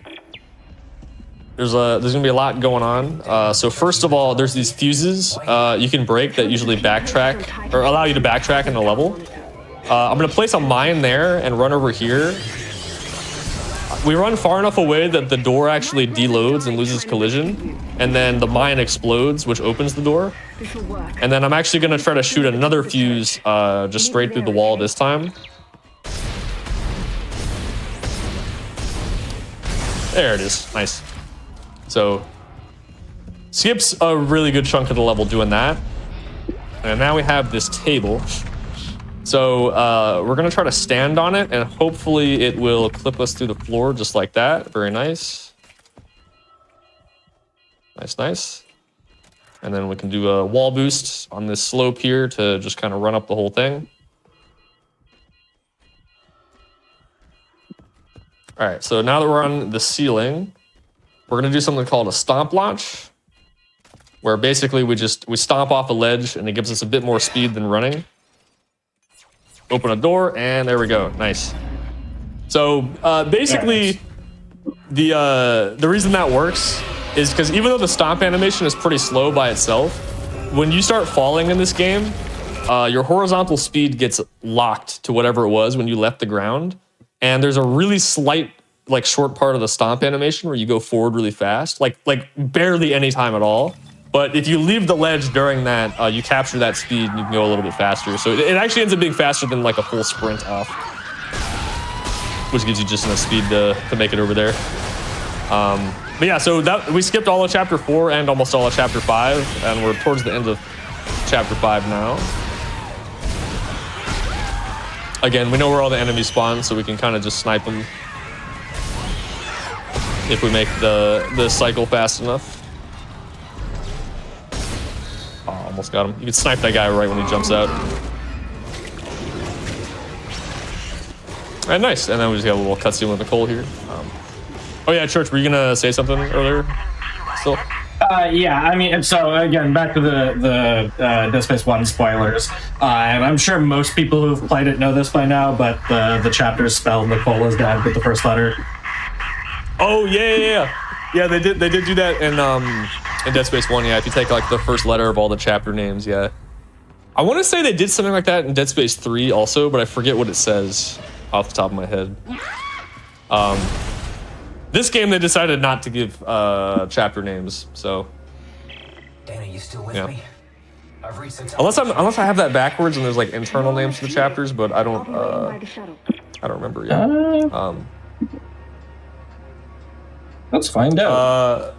There's gonna be a lot going on. So first of all, there's these fuses you can break that usually backtrack or allow you to backtrack in the level. I'm gonna place a mine there and run over here. We run far enough away that the door actually deloads and loses collision, and then the mine explodes, which opens the door. And then I'm actually gonna try to shoot another fuse just straight through the wall this time. There it is, nice. So, skips a really good chunk of the level doing that. And now we have this table. So, we're gonna try to stand on it, and hopefully it will clip us through the floor just like that. Very nice. Nice. And then we can do a wall boost on this slope here to just kind of run up the whole thing. All right, so now that we're on the ceiling, we're gonna do something called a stomp launch, where basically we stomp off a ledge and it gives us a bit more speed than running. Open a door, and there we go, nice. So basically, the reason that works is because even though the stomp animation is pretty slow by itself, when you start falling in this game, your horizontal speed gets locked to whatever it was when you left the ground, and there's a really slight like short part of the stomp animation where you go forward really fast, like barely any time at all. But if you leave the ledge during that, you capture that speed and you can go a little bit faster. So it actually ends up being faster than like a full sprint off, which gives you just enough speed to make it over there. But yeah, so that we skipped all of chapter 4 and almost all of chapter 5, and we're towards the end of chapter 5 now. Again, we know where all the enemies spawn, so we can kind of just snipe them if we make the cycle fast enough. Oh, almost got him. You can snipe that guy right when he jumps out. And nice. And then we just got a little cutscene with Nicole here. Oh yeah, Church, were you gonna say something earlier? Still? Yeah, I mean, so again, back to the Dead Space 1 spoilers. And I'm sure most people who've played it know this by now, but the chapters spell Nicola's dad with the first letter. Oh yeah. Yeah, they did do that in Dead Space 1, yeah. If you take like the first letter of all the chapter names, yeah. I want to say they did something like that in Dead Space 3 also, but I forget what it says off the top of my head. This game they decided not to give chapter names, so Dana, you still with me? I've reached unless I have that backwards and there's like internal names for the chapters, but I don't remember yet. Let's find out.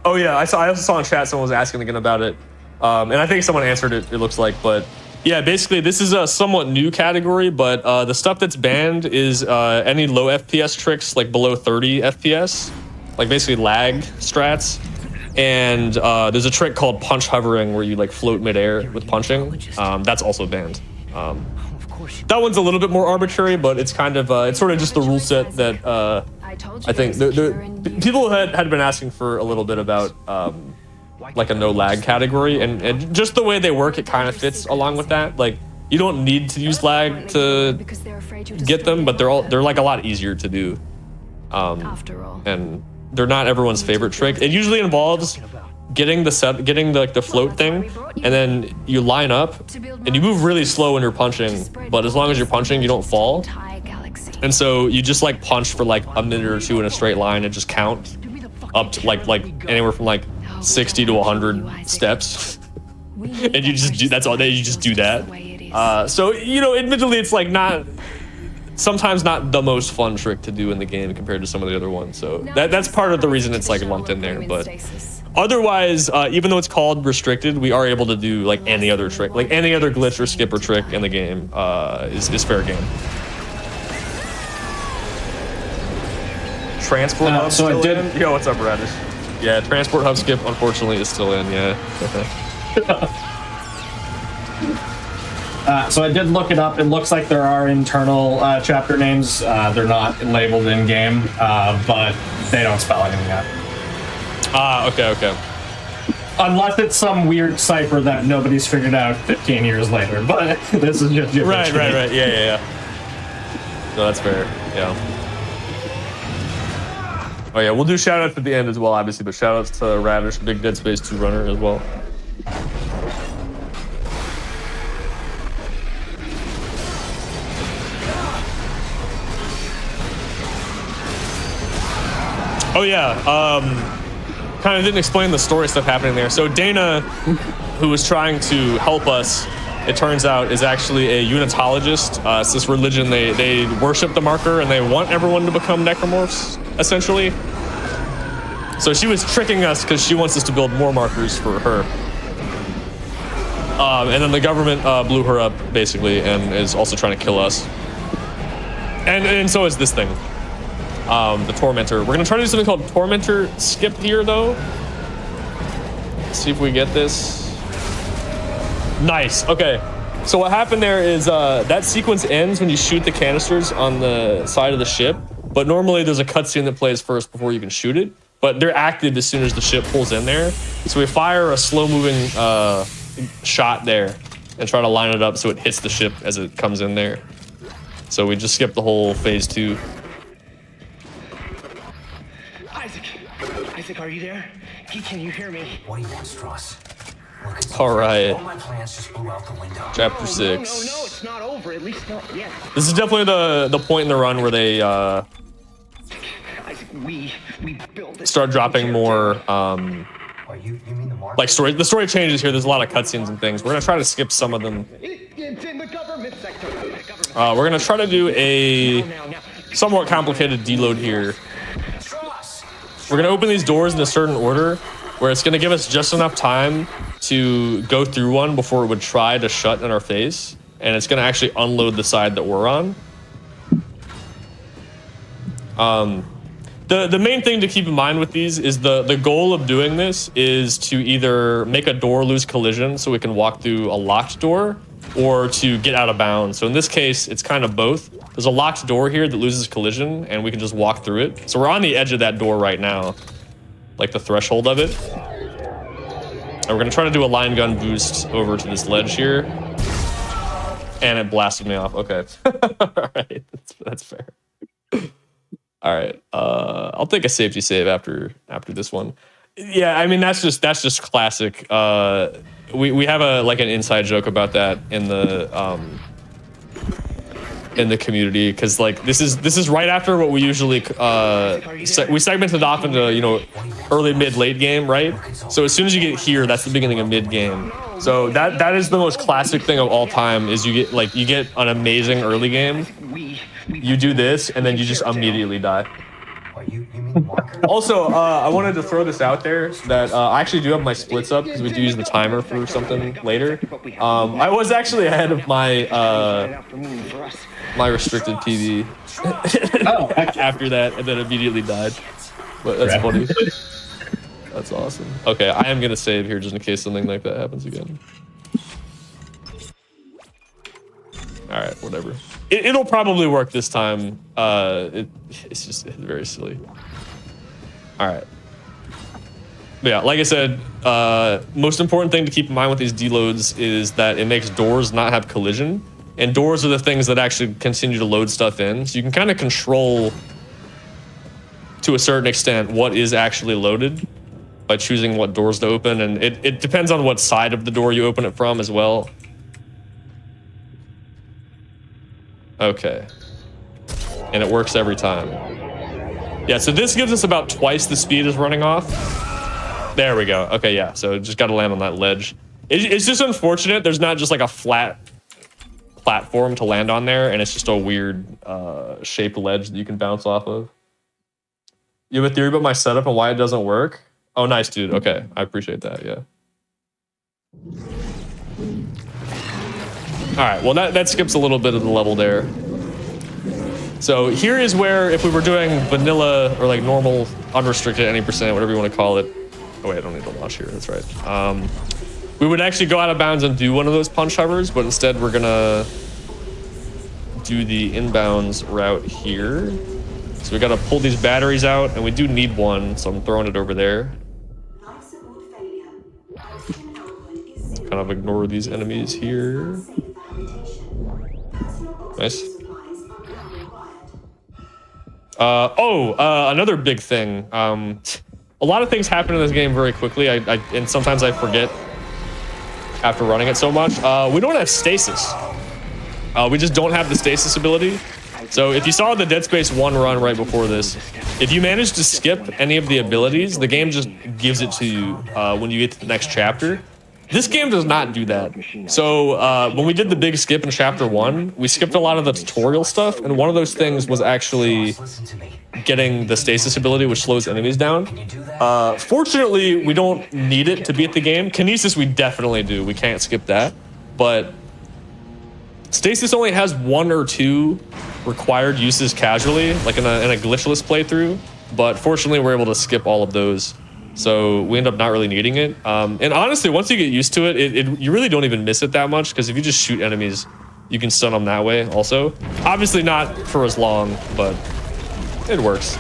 Oh yeah, I also saw in chat someone was asking again about it, and I think someone answered it. It looks like, but yeah, basically this is a somewhat new category. But the stuff that's banned is any low FPS tricks, like below 30 FPS, like basically lag strats. And there's a trick called punch hovering where you like float midair with punching. That's also banned. That one's a little bit more arbitrary, but it's kind of it's sort of just the rule set that I think people had been asking for a little bit about like a no lag category, and just the way they work, it kind of fits along with that. Like you don't need to use lag to get them, but they're like a lot easier to do. And they're not everyone's favorite trick. It usually involves getting the float thing, and then you line up, and you move really slow when you're punching. But as long as you're punching, you don't fall. And so you just like punch for like a minute or two in a straight line and just count up to like anywhere from like 60 to 100 steps. And you just do, that's all day, you just do that. So, you know, admittedly, it's like sometimes not the most fun trick to do in the game compared to some of the other ones. So that's part of the reason it's like lumped in there. But otherwise, even though it's called restricted, we are able to do like any other trick, like any other glitch or skip or trick in the game is fair game. Transport hub so still I did. in? Yo, what's up, Radish? Yeah, transport hub skip unfortunately is still in. Yeah. So I did look it up. It looks like there are internal chapter names. They're not labeled in game, but they don't spell anything out. Okay. Unless it's some weird cipher that nobody's figured out 15 years later. But this is just Right. Yeah. No, that's fair. Yeah. Oh yeah, we'll do shoutouts at the end as well, obviously, but shoutouts to Radish, Big Dead Space 2 runner as well. Oh yeah, kind of didn't explain the story stuff happening there. So Dana, who was trying to help us, it turns out is actually a unitologist. It's this religion, they worship the marker and they want everyone to become necromorphs, essentially. So she was tricking us because she wants us to build more markers for her. And then the government blew her up, basically, and is also trying to kill us. And so is this thing. The Tormentor. We're gonna try to do something called Tormentor skip here, though. Let's see if we get this. Nice, okay. So what happened there is that sequence ends when you shoot the canisters on the side of the ship, but normally there's a cutscene that plays first before you can shoot it, but they're active as soon as the ship pulls in there. So we fire a slow-moving shot there and try to line it up so it hits the ship as it comes in there. So we just skipped the whole phase 2. Isaac, are you there? Can you hear me? What do you want, Strauss? All right. All my plans just blew out the window. Chapter 6. No, it's not over. At least not yet. This is definitely the point in the run where they Isaac, we built this. start dropping more You mean the mark? like story. The story changes here. There's a lot of cutscenes and things. We're gonna try to skip some of them. It's in the government sector. We're gonna try to do a somewhat complicated deload here. We're gonna open these doors in a certain order where it's gonna give us just enough time to go through one before it would try to shut in our face, and it's gonna actually unload the side that we're on. The main thing to keep in mind with these is the goal of doing this is to either make a door lose collision so we can walk through a locked door, or to get out of bounds. So in this case, it's kind of both. There's a locked door here that loses collision, and we can just walk through it. So we're on the edge of that door right now, like the threshold of it. And we're gonna try to do a line gun boost over to this ledge here. And it blasted me off, okay. All right, that's fair. All right, I'll take a safety save after this one. Yeah, I mean that's just classic. We have an inside joke about that in the community, because like this is right after what we usually we segment it off into, you know, early, mid, late game, right? So as soon as you get here, that's the beginning of mid game. So that is the most classic thing of all time, is you get an amazing early game. You do this, and then you just immediately die. You mean the marker? Also, I wanted to throw this out there that I actually do have my splits up because we do use the timer for something later. I was actually ahead of my restricted PB after that, and then immediately died. But that's funny. That's awesome. Okay, I am gonna save here just in case something like that happens again. All right, whatever. It'll probably work this time. It's just very silly. All right. But yeah, like I said, most important thing to keep in mind with these deloads is that it makes doors not have collision. And doors are the things that actually continue to load stuff in. So you can kind of control, to a certain extent, what is actually loaded. by choosing what doors to open, and it depends on what side of the door you open it from as well. Okay. And it works every time. Yeah, so this gives us about twice the speed as running off. There we go. Okay, yeah, so just gotta land on that ledge. It's just unfortunate there's not just like a flat platform to land on there, and it's just a weird shaped ledge that you can bounce off of. You have a theory about my setup and why it doesn't work? Oh, nice, dude. Okay, I appreciate that, yeah. All right, well, that skips a little bit of the level there. So here is where, if we were doing vanilla or like normal, unrestricted, any percent, whatever you want to call it. Oh wait, I don't need to launch here, that's right. We would actually go out of bounds and do one of those punch hovers, but instead we're gonna do the inbounds route here. So we gotta pull these batteries out, and we do need one, so I'm throwing it over there. Kind of ignore these enemies here. Nice. Another big thing. A lot of things happen in this game very quickly, and sometimes I forget after running it so much. We don't have stasis. We just don't have the stasis ability. So if you saw the Dead Space 1 run right before this, if you manage to skip any of the abilities, the game just gives it to you when you get to the next chapter. This game does not do that. So when we did the big skip in chapter 1, we skipped a lot of the tutorial stuff, and one of those things was actually getting the stasis ability, which slows enemies down. Fortunately, we don't need it to beat the game. Kinesis we definitely do. We can't skip that. But stasis only has 1 or 2 required uses casually, like in a glitchless playthrough. But fortunately, we're able to skip all of those. So we end up not really needing it. And honestly, once you get used to it, you really don't even miss it that much, because if you just shoot enemies, you can stun them that way also. Obviously not for as long, but it works.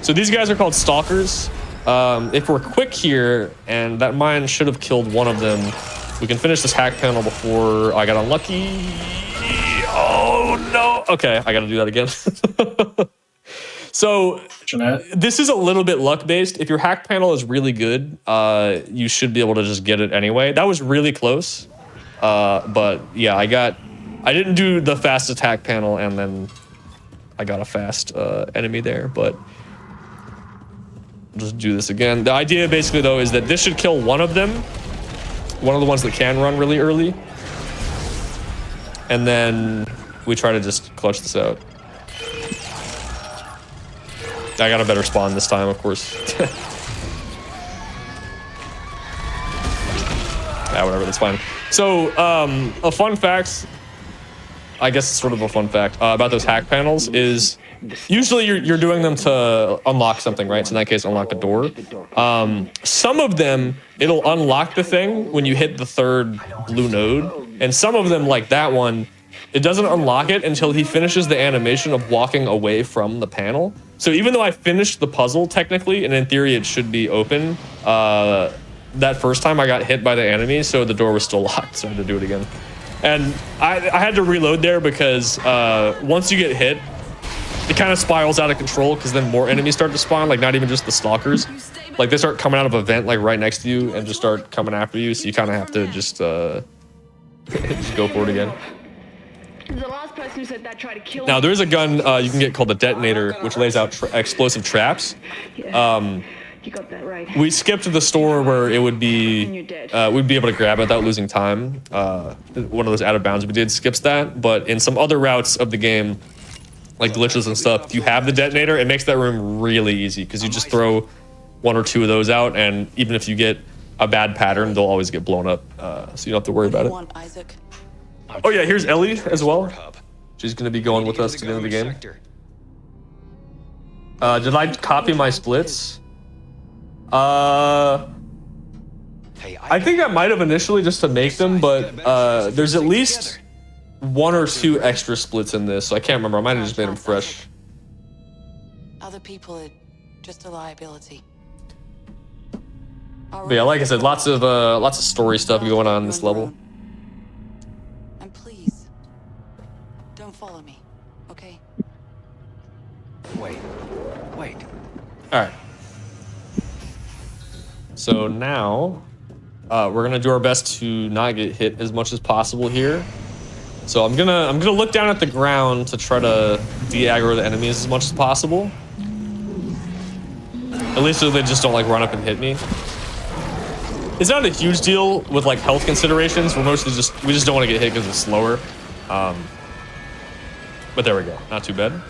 So these guys are called stalkers. If we're quick here, and that mine should have killed one of them, we can finish this hack panel before I got unlucky. Oh no. Okay, I gotta do that again. So this is a little bit luck based. If your hack panel is really good, you should be able to just get it anyway. That was really close. But yeah, I didn't do the fast attack panel, and then I got a fast enemy there, but just do this again. The idea basically though is that this should kill one of them, one of the ones that can run really early. And then we try to just clutch this out. I got a better spawn this time, of course. Yeah, whatever, that's fine. So, a fun fact, I guess it's sort of a fun fact, about those hack panels is usually you're doing them to unlock something, right? So in that case, unlock a door. Some of them, it'll unlock the thing when you hit the 3rd blue node. And some of them, like that one, it doesn't unlock it until he finishes the animation of walking away from the panel. So even though I finished the puzzle technically, and in theory it should be open, that first time I got hit by the enemy, so the door was still locked, so I had to do it again. And I had to reload there because once you get hit, it kind of spirals out of control, because then more enemies start to spawn, like not even just the stalkers. Like they start coming out of a vent like right next to you and just start coming after you, so you kind of have to just go for it again. The last person who said that tried to kill Now, there is a gun you can get called the detonator, which lays out explosive traps. You got that right. We skipped the store where it would be, we'd be able to grab it without losing time. One of those out of bounds we did skips that, but in some other routes of the game, like glitches and stuff, if you have the detonator, it makes that room really easy, because you just throw 1 or 2 of those out, and even if you get a bad pattern, they'll always get blown up, so you don't have to worry about it. Oh yeah, here's Ellie as well. She's gonna be going with us to the end of the game. Did I copy my splits? I think I might have initially just to make them, but there's at least 1 or 2 extra splits in this, so I can't remember. I might have just made them fresh. Other people are just a liability. But yeah, like I said, lots of story stuff going on in this level. And please, don't follow me, okay? Wait. All right. So now we're gonna do our best to not get hit as much as possible here. So I'm gonna look down at the ground to try to de-aggro the enemies as much as possible. At least so they just don't like run up and hit me. It's not a huge deal with like health considerations. We're mostly we just don't want to get hit because it's slower. But there we go. Not too bad.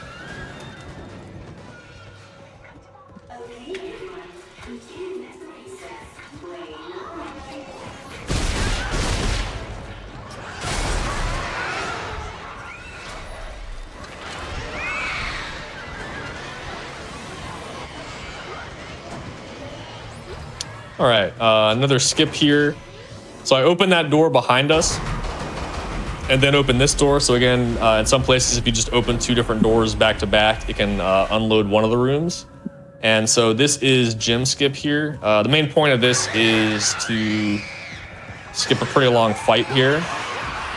All right, another skip here. So I open that door behind us and then open this door. So again, in some places, if you just open 2 different doors back to back, it can unload one of the rooms. And so this is gym skip here. The main point of this is to skip a pretty long fight here.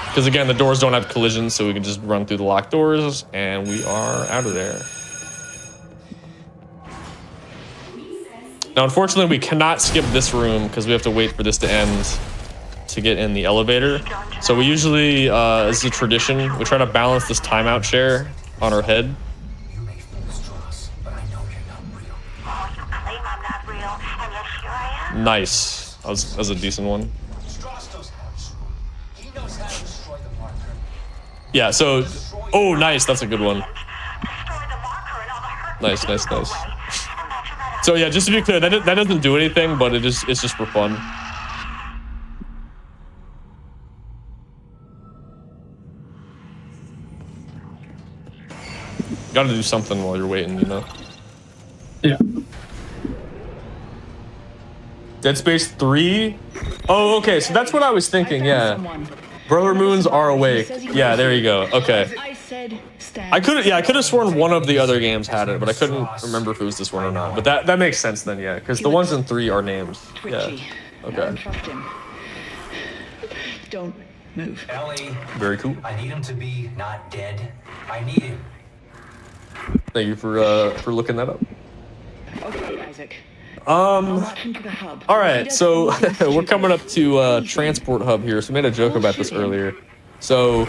Because again, the doors don't have collisions, so we can just run through the locked doors and we are out of there. Now, unfortunately, we cannot skip this room because we have to wait for this to end to get in the elevator. So we usually, as a tradition, we try to balance this timeout share on our head. You may feel distrust, but I know you're not real. Oh, you claim I'm not real, and yet here I am. Nice. That was a decent one. Strauss knows how to screw. He knows how to destroy the marker. Yeah, so... Oh, nice. That's a good one. Destroy the marker and all the hurt Nice, will nice, go nice. away. Imagine that. So yeah, just to be clear, that doesn't do anything, but it's just for fun. Gotta do something while you're waiting, you know? Yeah. Dead Space 3? Oh, okay, so that's what I was thinking, yeah. Brother Moons are awake. Yeah, there you go. Okay. I could have sworn one of the other games had it, but I couldn't remember if it was this one or not. But that makes sense then, yeah, because the ones in 3 are names. Yeah. Okay. Don't move. Ellie, Very cool. I need him to be not dead. I need him. Thank you for looking that up. Okay, Isaac. All right, so we're coming up to transport hub here. So we made a joke about this earlier. So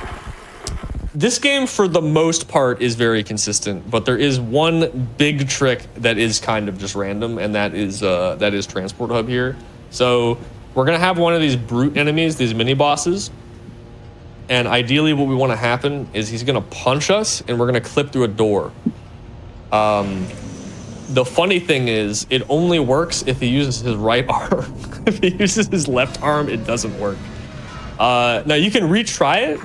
this game, for the most part, is very consistent, but there is one big trick that is kind of just random, and that is transport hub here. So we're gonna have one of these brute enemies, these mini bosses, and ideally, what we want to happen is he's gonna punch us, and we're gonna clip through a door. The funny thing is, it only works if he uses his right arm. If he uses his left arm, it doesn't work. Now you can retry it.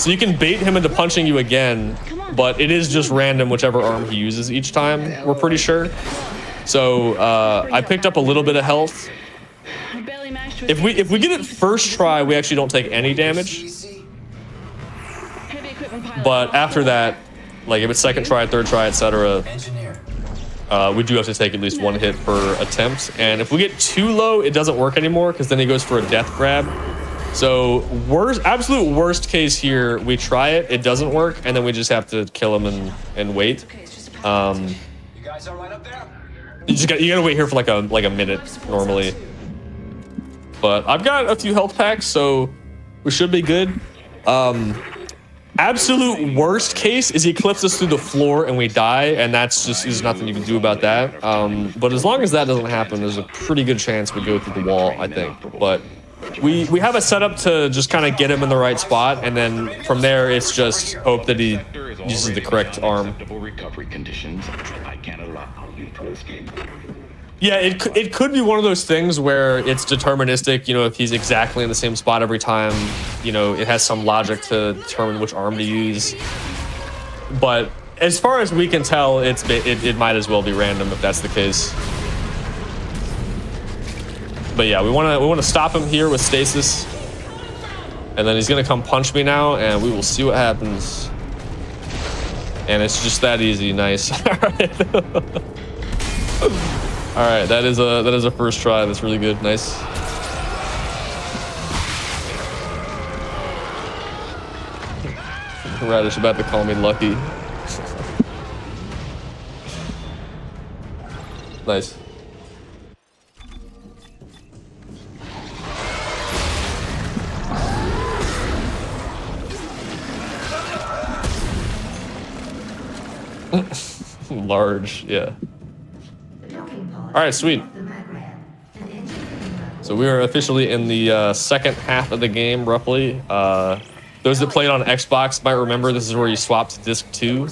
So you can bait him into punching you again, but it is just random whichever arm he uses each time, we're pretty sure. So I picked up a little bit of health. If we get it first try, we actually don't take any damage. But after that, like if it's second try, third try, etc., we do have to take at least 1 hit per attempt. And if we get too low, it doesn't work anymore because then he goes for a death grab. So absolute worst case here, we try it, it doesn't work, and then we just have to kill him and wait. You guys all right up there? You gotta wait here for like a minute normally. But I've got a few health packs, so we should be good. Absolute worst case is he clips us through the floor and we die, and there's nothing you can do about that. But as long as that doesn't happen, there's a pretty good chance we go through the wall, I think. But we have a setup to just kind of get him in the right spot, and then from there it's just hope that he uses the correct arm. Yeah, it could be one of those things where it's deterministic, you know, if he's exactly in the same spot every time, you know, it has some logic to determine which arm to use. But as far as we can tell, it might as well be random if that's the case. But yeah, we want to stop him here with stasis. And then he's going to come punch me now, and we will see what happens. And it's just that easy. Nice. All right, that is a first try. That's really good. Nice. Radish about to call me lucky. Nice. Large, yeah. All right, sweet. So we are officially in the second half of the game, roughly. Those that played on Xbox might remember this is where you swap to disc 2.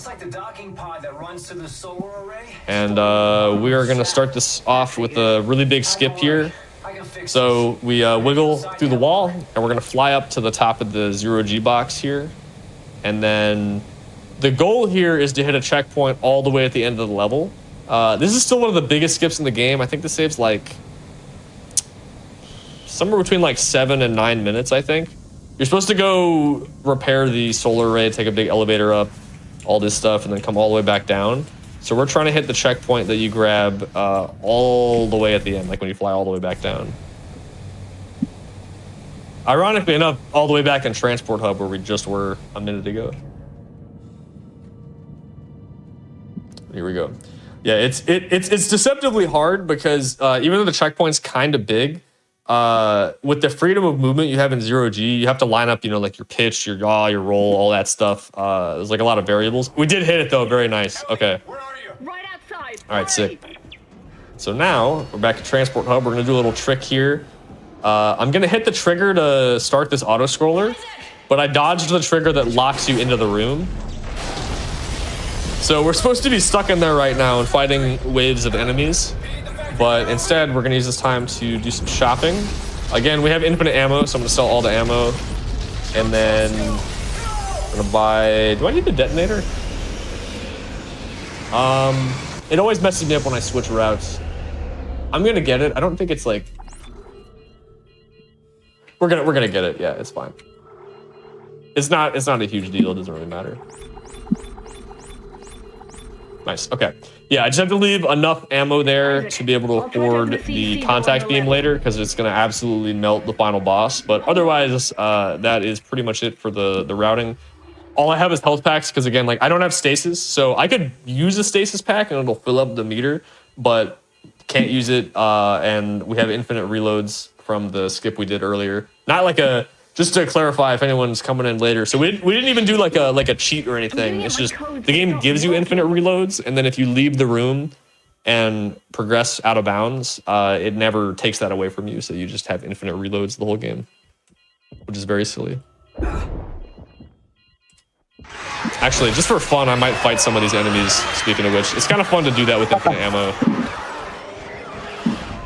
And we are going to start this off with a really big skip here. So we wiggle through the wall, and we're going to fly up to the top of the 0G box here. And then the goal here is to hit a checkpoint all the way at the end of the level. This is still one of the biggest skips in the game. I think this saves like somewhere between like 7 and 9 minutes, I think. You're supposed to go repair the solar array, take a big elevator up, all this stuff, and then come all the way back down. So we're trying to hit the checkpoint that you grab all the way at the end, like when you fly all the way back down. Ironically enough, all the way back in Transport Hub where we just were a minute ago. Here we go. Yeah, it's deceptively hard because even though the checkpoint's kind of big, with the freedom of movement you have in 0G, you have to line up, you know, like your pitch, your yaw, your roll, all that stuff. There's like a lot of variables. We did hit it though, very nice. Okay. Right outside. All right, sick. So now we're back to Transport Hub. We're gonna do a little trick here. I'm gonna hit the trigger to start this auto scroller, but I dodged the trigger that locks you into the room. So we're supposed to be stuck in there right now and fighting waves of enemies. But instead, we're going to use this time to do some shopping. Again, we have infinite ammo, so I'm going to sell all the ammo. And then I'm going to buy... Do I need the detonator? It always messes me up when I switch routes. I'm going to get it. I don't think it's like... We're gonna get it. Yeah, it's fine. It's not a huge deal. It doesn't really matter. Nice. Okay. Yeah, I just have to leave enough ammo there to be able to afford the contact beam later because it's going to absolutely melt the final boss. But otherwise, that is pretty much it for the routing. All I have is health packs because, again, like I don't have stasis. So I could use a stasis pack and it'll fill up the meter, but can't use it. And we have infinite reloads from the skip we did earlier. Not like a... Just to clarify if anyone's coming in later. So we didn't even do like a cheat or anything. It's just the game gives you infinite reloads, and then if you leave the room and progress out of bounds, it never takes that away from you. So you just have infinite reloads the whole game, which is very silly. Actually, just for fun, I might fight some of these enemies, speaking of which. It's kind of fun to do that with infinite ammo.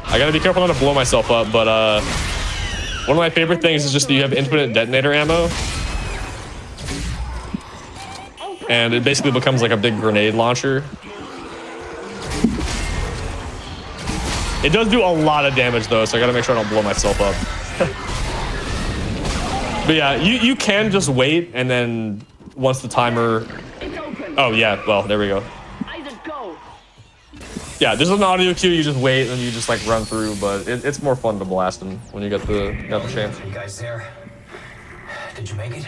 I gotta be careful not to blow myself up, but one of my favorite things is just that you have infinite detonator ammo. And it basically becomes like a big grenade launcher. It does do a lot of damage though, so I gotta make sure I don't blow myself up. But yeah, you can just wait and then once the timer... Oh yeah, well, there we go. Yeah, there's an audio cue, you just wait and you just like run through, but it's more fun to blast them when you got the chance. You guys there? Did you make it?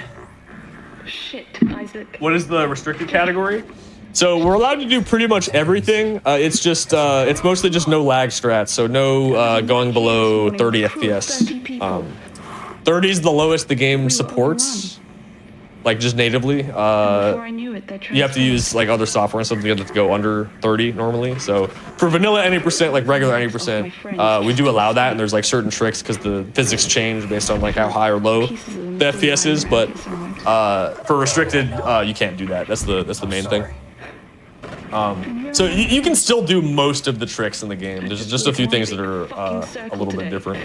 Shit, Isaac. What is the restricted category? So we're allowed to do pretty much everything. It's just it's mostly just no lag strats, so no going below 30 FPS. 30 is the lowest the game supports. Like just natively, you have to use like other software and stuff to get it to go under 30 normally. So for vanilla any percent, like regular any percent, we do allow that, and there's like certain tricks because the physics change based on like how high or low the FPS is. But for restricted, you can't do that. That's the main thing. So you can still do most of the tricks in the game. There's just a few things that are a little bit different.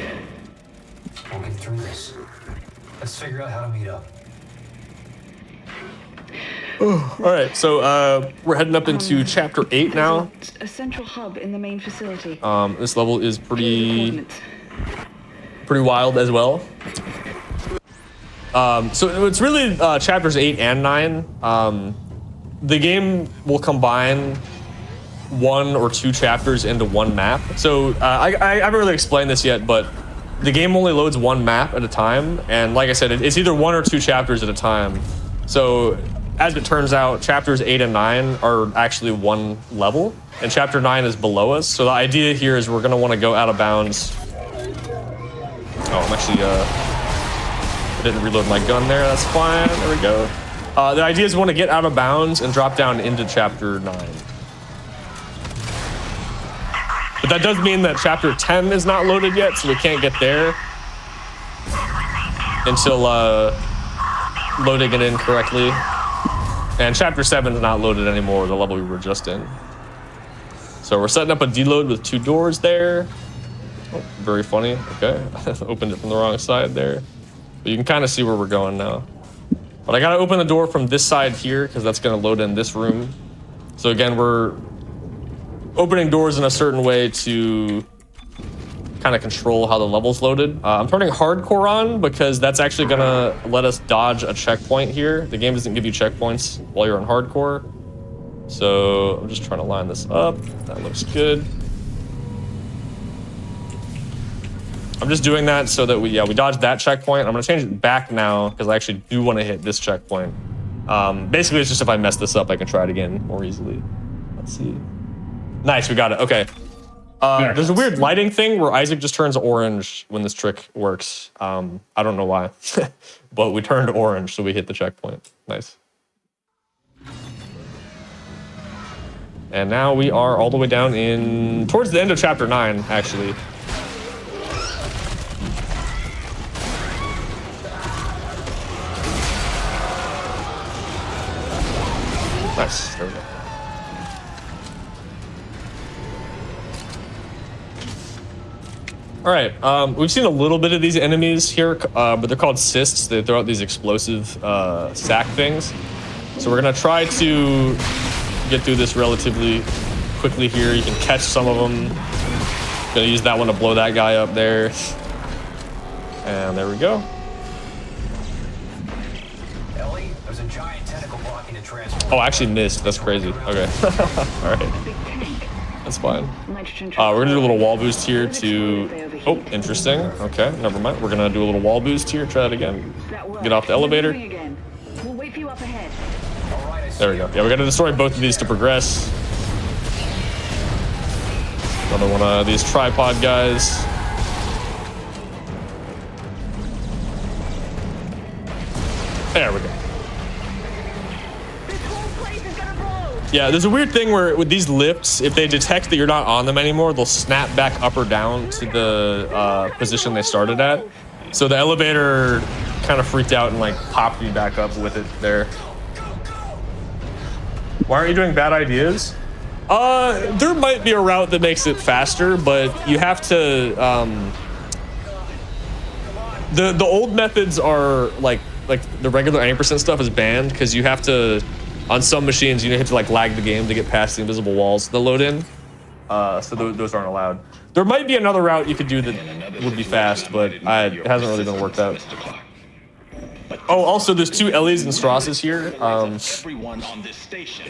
We'll get through this. Let's figure out how to meet up. All right, so we're heading up into chapter 8 now. A central hub in the main facility. This level is pretty wild as well. So it's really chapters 8 and 9. The game will combine 1 or 2 chapters into one map. So I haven't really explained this yet, but the game only loads one map at a time, and like I said, it's either 1 or 2 chapters at a time. So as it turns out, chapters 8 and 9 are actually one level, and chapter 9 is below us. So the idea here is we're going to want to go out of bounds. Oh, I'm actually, I didn't reload my gun there. That's fine. There we go. The idea is we want to get out of bounds and drop down into chapter 9. But that does mean that chapter 10 is not loaded yet, so we can't get there until loading it in correctly. And chapter 7 is not loaded anymore, the level we were just in. So we're setting up a deload with 2 doors there. Oh, very funny. Okay, opened it from the wrong side there. But you can kind of see where we're going now. But I gotta open the door from this side here because that's gonna load in this room. So again, we're opening doors in a certain way to kind of control how the level's loaded. I'm turning hardcore on because that's actually gonna let us dodge a checkpoint here. The game doesn't give you checkpoints while you're on hardcore. So I'm just trying to line this up. That looks good. I'm just doing that so that we dodged that checkpoint. I'm gonna change it back now because I actually do want to hit this checkpoint. Basically, it's just if I mess this up, I can try it again more easily. Let's see. Nice, we got it. Okay. There's a weird lighting thing where Isaac just turns orange when this trick works. I don't know why, but we turned orange, so we hit the checkpoint. Nice. And now we are all the way down in towards the end of chapter 9, actually. Nice. There we go. All right. We've seen a little bit of these enemies here, but they're called cysts. They throw out these explosive sack things. So we're gonna try to get through this relatively quickly here. You can catch some of them. Gonna use that one to blow that guy up there. And there we go. Ellie, there's a giant tentacle blocking the transport. Oh, I actually missed. That's crazy. Okay. All right. That's fine. We're gonna do a little wall boost here to... Oh, interesting. Okay, never mind. We're gonna do a little wall boost here. Try that again. Get off the elevator. There we go. Yeah, we gotta destroy both of these to progress. Another one of these tripod guys. There we go. Yeah, there's a weird thing where with these lifts, if they detect that you're not on them anymore, they'll snap back up or down to the position they started at. So the elevator kind of freaked out and like popped me back up with it there. Why aren't you doing bad ideas? There might be a route that makes it faster, but you have to, the old methods are like the regular 90% stuff is banned because you have to, on some machines, you have to like lag the game to get past the invisible walls that load in. So those aren't allowed. There might be another route you could do that would be fast, but it hasn't really been worked out. Oh, also, there's 2 Ellies and Strasses here.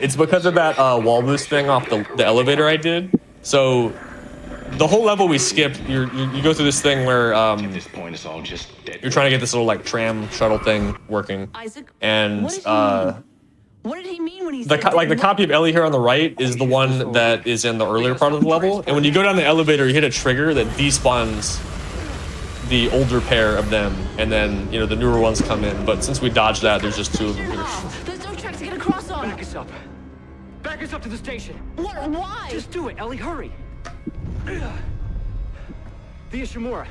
It's because of that wall boost thing off the elevator I did. So the whole level we skipped, you go through this thing where you're trying to get this little like tram shuttle thing working. And what did he mean when he said the copy of Ellie here on the right is the one that is in the earlier part of the level. And when you go down the elevator, you hit a trigger that despawns the older pair of them, and then the newer ones come in. But since we dodged that, there's just 2 of them here. There's no track to get across on. Back us up. Back us up to the station. What? Why? Just do it, Ellie. Hurry. The Ishimura.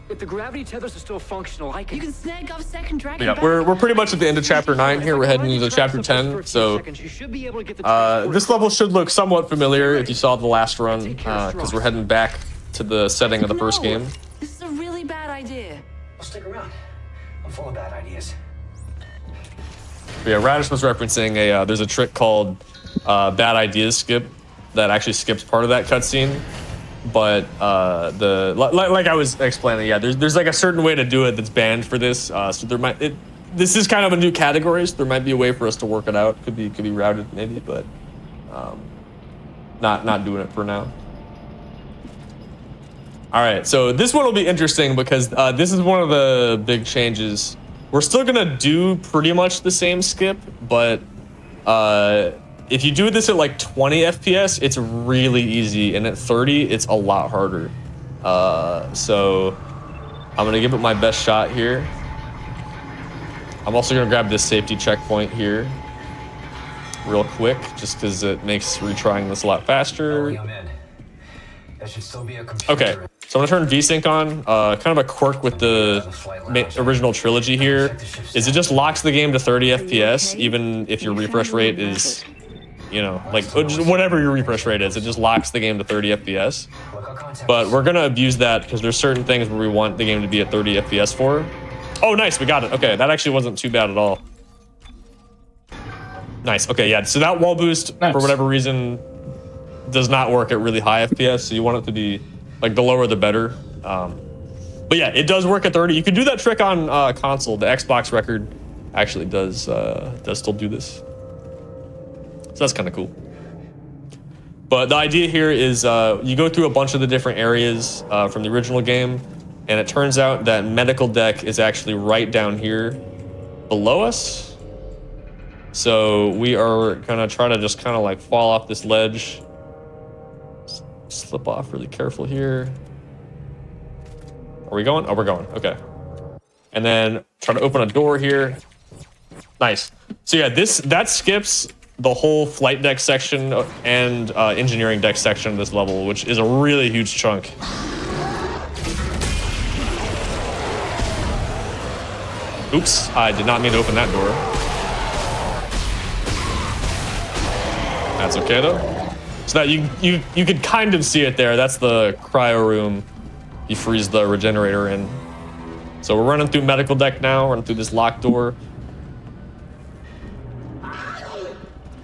If the gravity tethers are still functional, I can... You can snag off second dragon. Yeah, we're pretty much at the end of chapter 9 here. We're heading into chapter 10. So this level should look somewhat familiar if you saw the last run, because we're heading back to the setting of the first game. This is a really bad idea. I'll stick around. I'm full of bad ideas. But yeah, Radish was referencing there's a trick called bad ideas skip that actually skips part of that cutscene. But like I was explaining, yeah, there's like a certain way to do it that's banned for this. So this is kind of a new category, so there might be a way for us to work it out. Could be routed maybe, but not doing it for now. All right, so this one will be interesting because this is one of the big changes. We're still gonna do pretty much the same skip, but if you do this at like 20 FPS, it's really easy, and at 30, it's a lot harder. So I'm gonna give it my best shot here. I'm also gonna grab this safety checkpoint here real quick, just because it makes retrying this a lot faster. I'm in. That should still be a computer. Okay, so I'm gonna turn VSync on. Kind of a quirk with the original trilogy here is it just locks the game to 30 FPS, even if your refresh rate is, you know, like whatever your refresh rate is, it just locks the game to 30 FPS. But we're gonna abuse that because there's certain things where we want the game to be at 30 FPS for. Oh, nice, we got it. Okay, that actually wasn't too bad at all. Nice, okay, yeah, so that wall boost, for whatever reason, does not work at really high FPS, so you want it to be, like, the lower the better. But yeah, it does work at 30. You can do that trick on console. The Xbox record actually does still do this. So that's kind of cool. But the idea here is you go through a bunch of the different areas from the original game, and it turns out that medical deck is actually right down here below us. So we are gonna try to just kind of like fall off this ledge. Slip off really careful here. Are we going? Oh, we're going. Okay. And then try to open a door here. Nice. So yeah, that skips the whole flight deck section and engineering deck section of this level, which is a really huge chunk. Oops, I did not mean to open that door. That's okay though. So that you could kind of see it there. That's the cryo room. You freeze the regenerator in. So we're running through medical deck now, running through this locked door.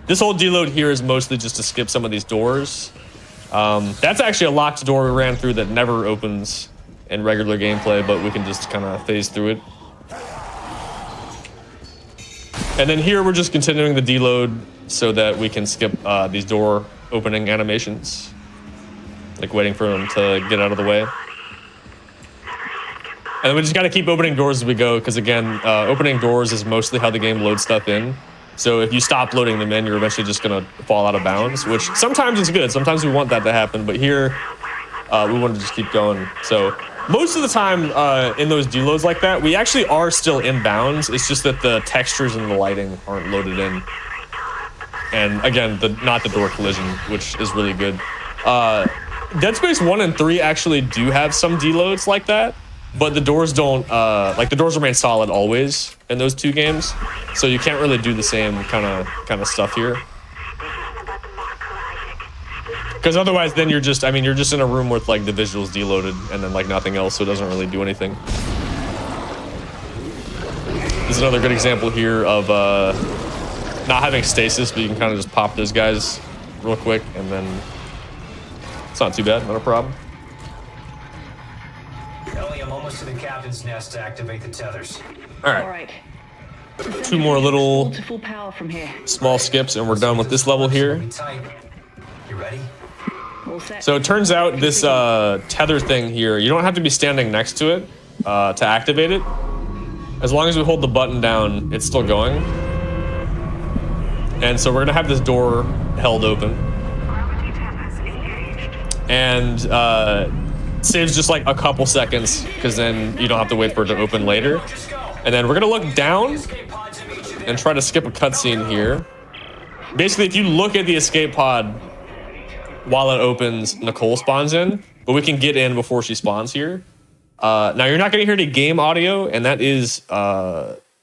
This whole deload here is mostly just to skip some of these doors. That's actually a locked door we ran through that never opens in regular gameplay, but we can just kind of phase through it. And then here we're just continuing the deload so that we can skip these door opening animations. Like waiting for them to get out of the way. And then we just gotta keep opening doors as we go, because again, opening doors is mostly how the game loads stuff in. So if you stop loading them in, you're eventually just gonna fall out of bounds, which sometimes is good. Sometimes we want that to happen, but here, we want to just keep going. So most of the time in those deloads like that, we actually are still in bounds. It's just that the textures and the lighting aren't loaded in. And again, not the door collision, which is really good. Dead Space 1 and 3 actually do have some deloads like that, but the doors don't, like the doors remain solid always in those two games. So you can't really do the same kind of stuff here. Because otherwise then you're just in a room with like the visuals deloaded and then like nothing else, so it doesn't really do anything. This is another good example here of not having stasis, but you can kind of just pop those guys real quick and then it's not too bad, not a problem. Ellie, I'm almost to the captain's nest to activate the tethers. All right. Two more little from here. small skips and we're done with this level here. You ready? So it turns out this tether thing here, you don't have to be standing next to it to activate it. As long as we hold the button down, it's still going. And so we're gonna have this door held open. And saves just like a couple seconds, because then you don't have to wait for it to open later. And then we're gonna look down and try to skip a cutscene here. Basically, if you look at the escape pod while it opens, Nicole spawns in, but we can get in before she spawns here. Now you're not gonna hear any game audio, and that is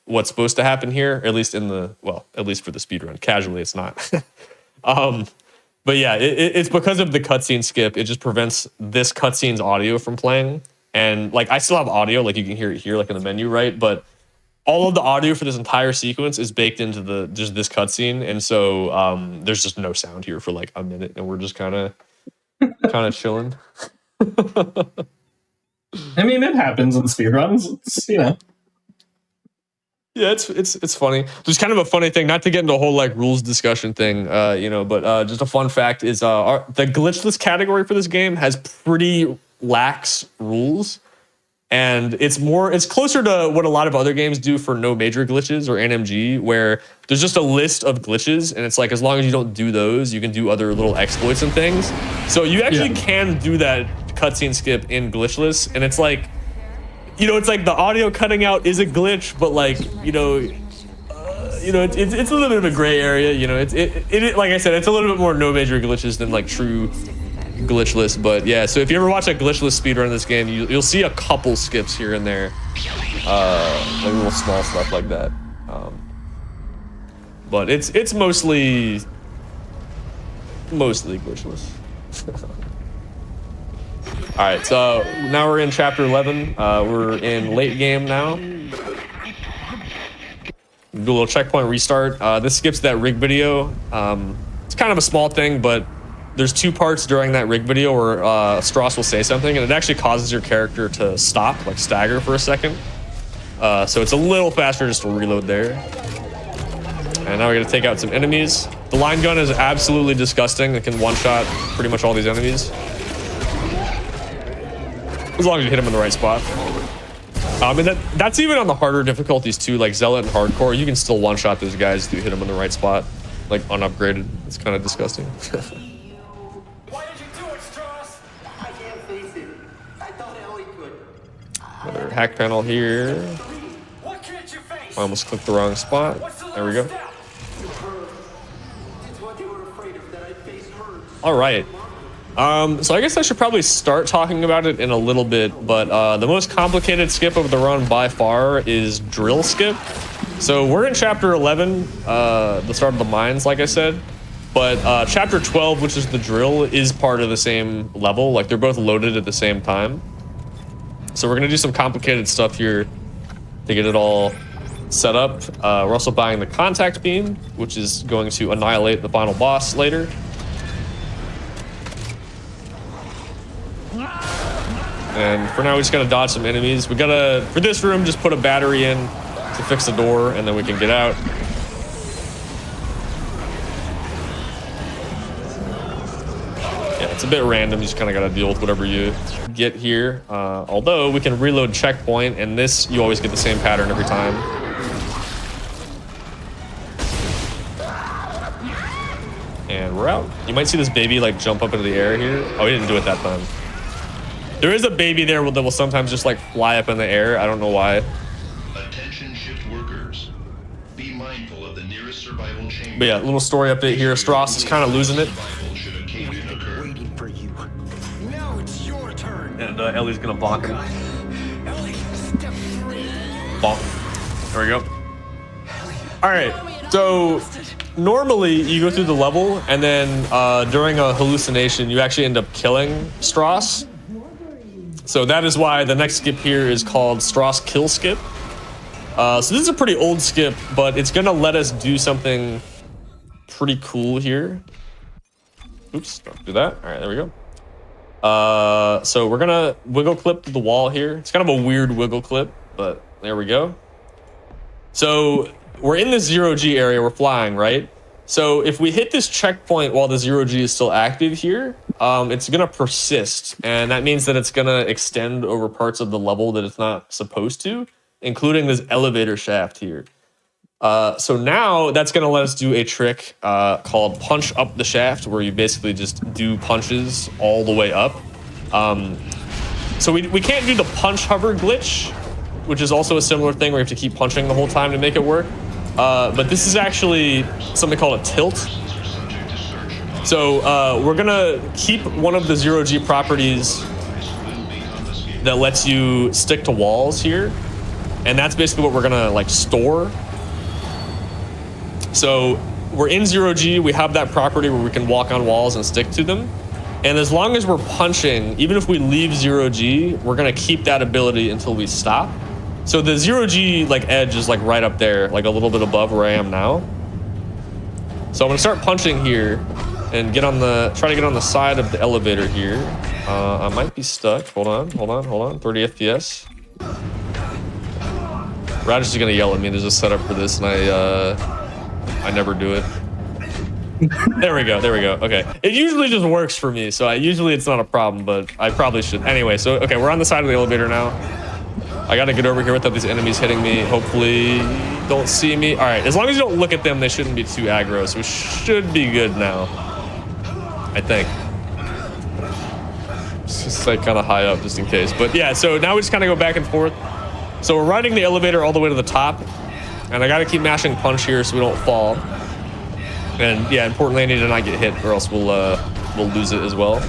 what's supposed to happen here, at least at least for the speedrun. Casually, it's not. But yeah, it's because of the cutscene skip. It just prevents this cutscene's audio from playing. And like, I still have audio, like you can hear it here, like in the menu, right? But all of the audio for this entire sequence is baked into just this cutscene, and so there's just no sound here for like a minute, and we're just kind of chilling. I mean, it happens in speedruns. It's, you know. Yeah, it's funny. There's kind of a funny thing, not to get into a whole like rules discussion thing, but just a fun fact is the glitchless category for this game has pretty lax rules, and it's closer to what a lot of other games do for no major glitches or NMG, where there's just a list of glitches, and it's like as long as you don't do those, you can do other little exploits and things. So you actually can do that cutscene skip in glitchless, and it's like you know, it's like the audio cutting out is a glitch, but like, you know, it's a little bit of a gray area. You know, it like I said, it's a little bit more no major glitches than like true glitchless. But yeah, so if you ever watch a glitchless speedrun of this game, you'll see a couple skips here and there, like little small stuff like that. But it's mostly glitchless. All right, so now we're in chapter 11. We're in late game now. Do a little checkpoint restart. This skips that rig video. It's kind of a small thing, but there's 2 parts during that rig video where Strauss will say something, and it actually causes your character to stop, like stagger for a second. So it's a little faster just to reload there. And now we're gonna take out some enemies. The line gun is absolutely disgusting. It can one-shot pretty much all these enemies. As long as you hit them in the right spot. And that's even on the harder difficulties too, like Zealot and Hardcore. You can still one-shot those guys if you hit them in the right spot, like unupgraded. It's kind of disgusting. Why did you do it, Strauss? I can't face it. I thought Ellie could. Another hack panel here. What can't you face? I almost clicked the wrong spot. There we go. It's what they were afraid of, that I'd face her. All right. So I guess I should probably start talking about it in a little bit, but the most complicated skip of the run by far is drill skip. So we're in chapter 11, the start of the mines, like I said, but chapter 12, which is the drill, is part of the same level. Like they're both loaded at the same time. So we're gonna do some complicated stuff here to get it all set up. We're also buying the contact beam, which is going to annihilate the final boss later. And for now, we just gotta dodge some enemies. We gotta, for this room, just put a battery in to fix the door, and then we can get out. Yeah, it's a bit random. You just kind of gotta deal with whatever you get here. Although we can reload checkpoint, and this, you always get the same pattern every time. And we're out. You might see this baby like jump up into the air here. Oh, he didn't do it that time. There is a baby there that will sometimes just like fly up in the air. I don't know why. Attention shift workers. Be mindful of the nearest survival chamber. But yeah, little story update here. Strauss is kind of losing it. Waiting for you. Now it's your turn. And Ellie's gonna bonk him. Ellie, step 3. Bonk. There we go. All right, so normally you go through the level and then during a hallucination, you actually end up killing Strauss. So that is why the next skip here is called Strauss Kill Skip. So this is a pretty old skip, but it's gonna let us do something pretty cool here. Oops, don't do that. All right, there we go. So we're gonna wiggle clip to the wall here. It's kind of a weird wiggle clip, but there we go. So we're in the 0G area, we're flying, right? So if we hit this checkpoint while the 0G is still active here, it's gonna persist. And that means that it's gonna extend over parts of the level that it's not supposed to, including this elevator shaft here. So now that's gonna let us do a trick called punch up the shaft, where you basically just do punches all the way up. So we can't do the punch hover glitch, which is also a similar thing where you have to keep punching the whole time to make it work. But this is actually something called a tilt. So we're gonna keep one of the 0G properties that lets you stick to walls here. And that's basically what we're gonna like store. So we're in 0G, we have that property where we can walk on walls and stick to them. And as long as we're punching, even if we leave 0G, we're gonna keep that ability until we stop. So the 0G like edge is like right up there, like a little bit above where I am now. So I'm gonna start punching here and try to get on the side of the elevator here. I might be stuck. Hold on. 30 FPS. Raj is gonna yell at me. There's a setup for this, and I never do it. There we go. Okay. It usually just works for me, so usually it's not a problem, but I probably should. Anyway, so okay, we're on the side of the elevator now. I gotta get over here without these enemies hitting me. Hopefully don't see me. All right, as long as you don't look at them, they shouldn't be too aggro, so we should be good now, I think. It's just like kind of high up just in case. But yeah, so now we just kind of go back and forth. So we're riding the elevator all the way to the top. And I got to keep mashing punch here so we don't fall. And yeah, importantly, I need to not get hit or else we'll lose it as well.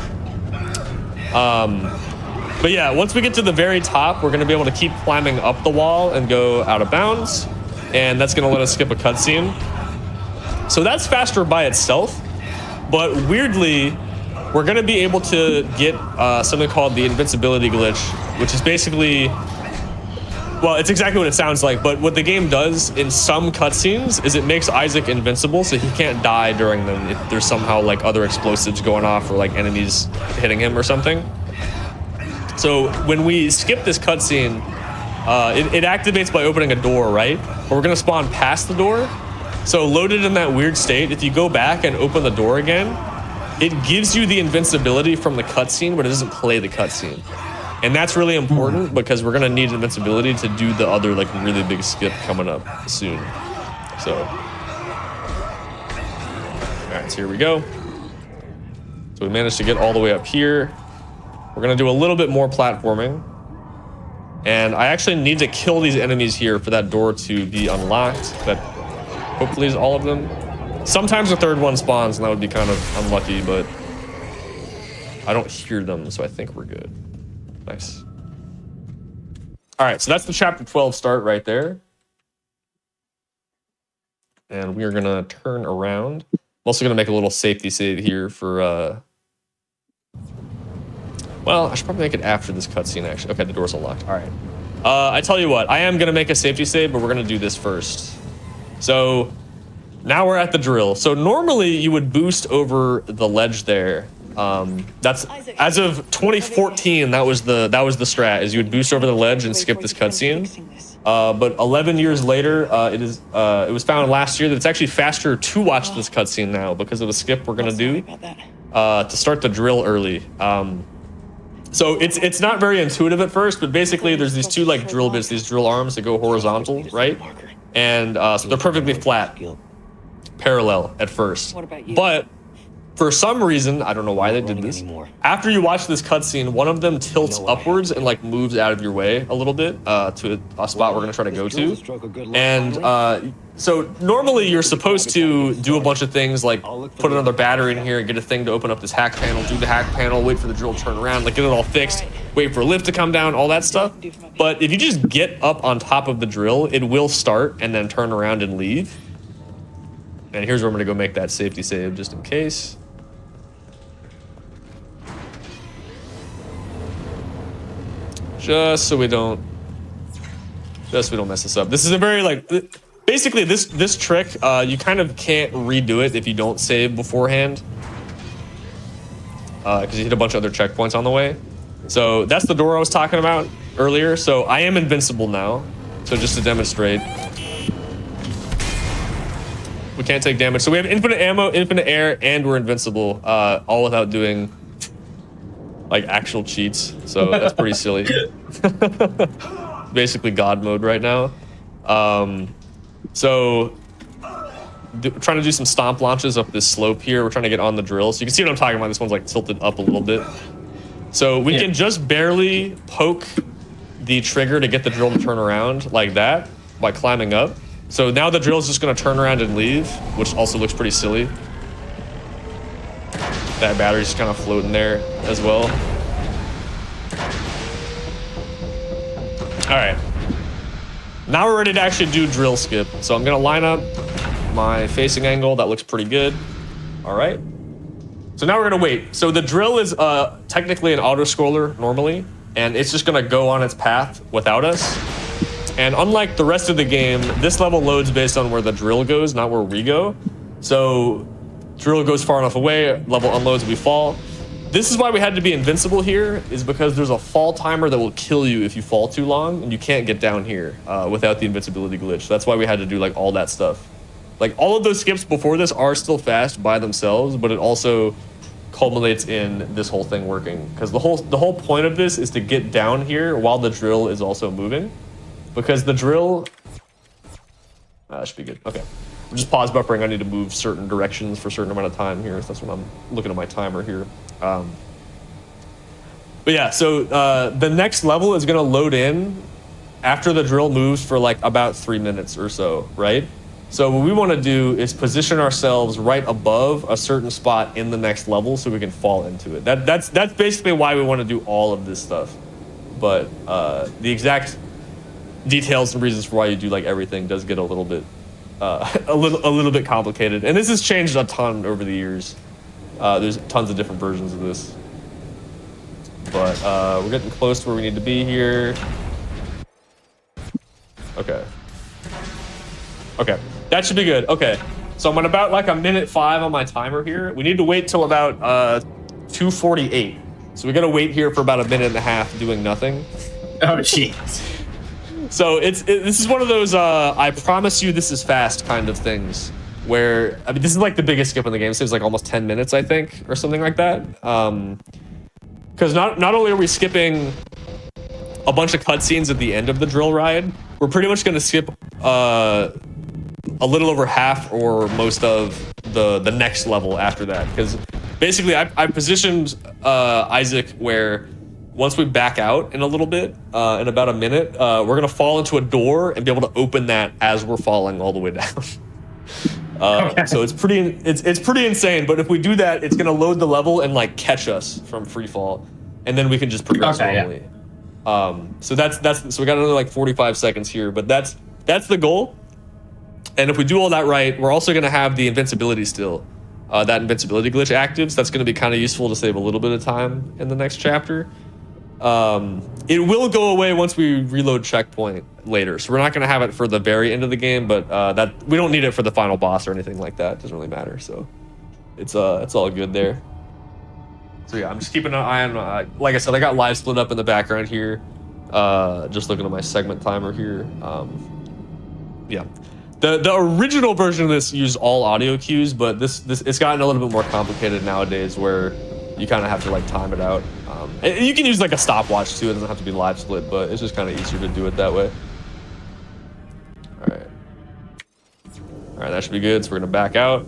But yeah, once we get to the very top, we're going to be able to keep climbing up the wall and go out of bounds. And that's going to let us skip a cutscene. So that's faster by itself. But weirdly, we're going to be able to get something called the invincibility glitch, which is basically, well, it's exactly what it sounds like. But what the game does in some cutscenes is it makes Isaac invincible, so he can't die during them if there's somehow like other explosives going off or like enemies hitting him or something. So when we skip this cutscene, it activates by opening a door, right? But we're gonna spawn past the door. So loaded in that weird state, if you go back and open the door again, it gives you the invincibility from the cutscene, but it doesn't play the cutscene. And that's really important because we're gonna need invincibility to do the other like really big skip coming up soon. So, all right, so here we go. So we managed to get all the way up here. We're gonna do a little bit more platforming. And I actually need to kill these enemies here for that door to be unlocked. That hopefully is all of them. Sometimes the third one spawns and that would be kind of unlucky, but I don't hear them, so I think we're good. Nice. All right, so that's the chapter 12 start right there. And we are gonna turn around. I'm also gonna make a little safety save here for well, I should probably make it after this cutscene, actually. Okay, the door's unlocked. All right. I tell you what, I am going to make a safety save, but we're going to do this first. So now we're at the drill. So normally you would boost over the ledge there. That's as of 2014. That was the strat. Is you would boost over the ledge and skip this cutscene. But 11 years later, it was found last year that it's actually faster to watch this cutscene now because of the skip we're going to do to start the drill early. So it's not very intuitive at first, but basically there's these two like drill bits, these drill arms that go horizontal, right? And so they're perfectly flat, parallel at first. But for some reason, I don't know why they did this. After you watch this cutscene, one of them tilts upwards and like moves out of your way a little bit to a spot we're gonna try to go to. And so normally you're supposed to do a bunch of things like put another battery in here, get a thing to open up this hack panel, do the hack panel, wait for the drill to turn around, like get it all fixed, wait for a lift to come down, all that stuff. But if you just get up on top of the drill, it will start and then turn around and leave. And here's where I'm gonna go make that safety save just in case. Just so we don't mess this up. This is a very like, basically this trick, you kind of can't redo it if you don't save beforehand. Because you hit a bunch of other checkpoints on the way. So that's the door I was talking about earlier. So I am invincible now. So just to demonstrate. We can't take damage. So we have infinite ammo, infinite air, and we're invincible, all without doing like actual cheats. So that's pretty silly. Basically God mode right now. So trying to do some stomp launches up this slope here. We're trying to get on the drill. So you can see what I'm talking about. This one's like tilted up a little bit. So we can just barely poke the trigger to get the drill to turn around like that by climbing up. So now the drill is just going to turn around and leave, which also looks pretty silly. That battery's just kind of floating there as well. All right. Now we're ready to actually do drill skip. So I'm going to line up my facing angle. That looks pretty good. All right. So now we're going to wait. So the drill is technically an auto-scroller normally, and it's just going to go on its path without us. And unlike the rest of the game, this level loads based on where the drill goes, not where we go. So drill goes far enough away, level unloads, we fall. This is why we had to be invincible here, is because there's a fall timer that will kill you if you fall too long, and you can't get down here without the invincibility glitch. That's why we had to do like all that stuff. Like all of those skips before this are still fast by themselves, but it also culminates in this whole thing working. Because the whole point of this is to get down here while the drill is also moving. Because the drill, that should be good. Okay, just pause buffering. I need to move certain directions for a certain amount of time here. So that's when I'm looking at my timer here. But yeah, so the next level is gonna load in after the drill moves for like about 3 minutes or so, right? So what we want to do is position ourselves right above a certain spot in the next level so we can fall into it. That's basically why we want to do all of this stuff. But the exact details and reasons for why you do like everything does get a little bit a little bit complicated. And this has changed a ton over the years. There's tons of different versions of this. But we're getting close to where we need to be here. Okay. Okay, that should be good. Okay, so I'm at about like 1:05 on my timer here. We need to wait till about 2:48. So we gotta wait here for about 1.5 minutes doing nothing. Oh, jeez. So this is one of those I promise you this is fast kind of things. Where I mean, this is like the biggest skip in the game. So it's like almost 10 minutes, I think, or something like that. Because not only are we skipping a bunch of cutscenes at the end of the drill ride, we're pretty much going to skip a little over half or most of the next level after that. Because basically, I positioned Isaac where once we back out in a little bit, in about a minute, we're going to fall into a door and be able to open that as we're falling all the way down. Okay. So it's pretty insane. But if we do that, it's going to load the level and like catch us from free fall, and then we can just progress normally. Yeah. So so we got another like 45 seconds here, but that's the goal. And if we do all that right, we're also going to have the invincibility still, that invincibility glitch active. So that's going to be kind of useful to save a little bit of time in the next chapter. It will go away once we reload checkpoint later. So we're not going to have it for the very end of the game, but that we don't need it for the final boss or anything like that. It doesn't really matter. So it's all good there. So yeah, I'm just keeping an eye on, like I said, I got live split up in the background here. Just looking at my segment timer here. Yeah. The original version of this used all audio cues, but this it's gotten a little bit more complicated nowadays where you kind of have to like time it out. And you can use like a stopwatch too. It doesn't have to be live split, but it's just kind of easier to do it that way. All right, that should be good. So we're gonna back out.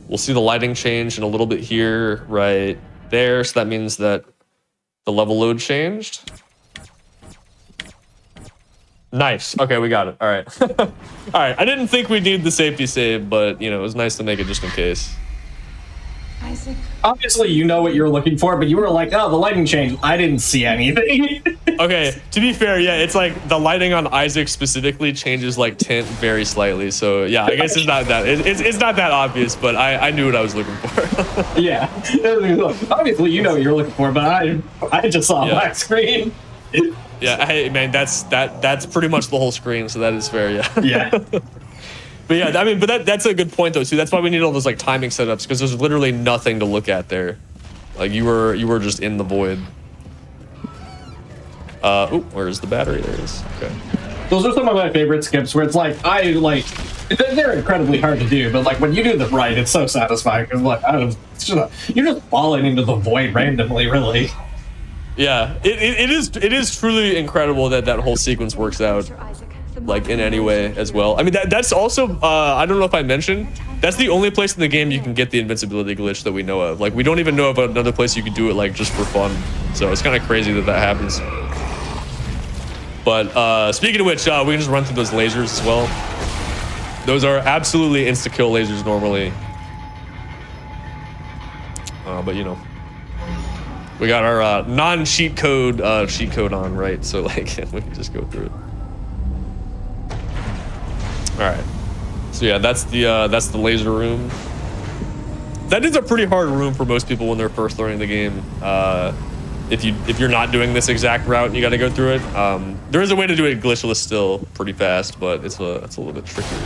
We'll see the lighting change in a little bit here, right there. So that means that the level load changed. Nice. Okay, we got it. All right. All right. I didn't think we'd need the safety save, but you know, it was nice to make it just in case. Isaac. Obviously, you know what you're looking for, but you were like, "Oh, the lighting changed." I didn't see anything. Okay, to be fair, yeah, it's like the lighting on Isaac specifically changes like tint very slightly. So yeah, I guess it's not that it's not that obvious, but I knew what I was looking for. Yeah, obviously you know what you're looking for, but I just saw a black screen. Yeah, hey man, that's pretty much the whole screen, so that is fair. Yeah. Yeah. But yeah, I mean, but that's a good point though too. That's why we need all those like timing setups, because there's literally nothing to look at there. Like you were just in the void. Where's the battery? There it is. Okay. Those are some of my favorite skips where it's like they're incredibly hard to do, but like when you do them right, it's so satisfying because like you're just falling into the void randomly, really. Yeah, it is truly incredible that whole sequence works out like in any way as well. I mean that's also I don't know if I mentioned, that's the only place in the game you can get the invincibility glitch that we know of. Like we don't even know of another place you could do it like just for fun. So it's kind of crazy that happens. But speaking of which, we can just run through those lasers as well. Those are absolutely insta-kill lasers normally. But you know, we got our non-cheat code on, right? So like we can just go through it. All right. So yeah, that's the laser room. That is a pretty hard room for most people when they're first learning the game. If you're not doing this exact route and you got to go through it, there is a way to do it glitchless still pretty fast, but it's a little bit trickier.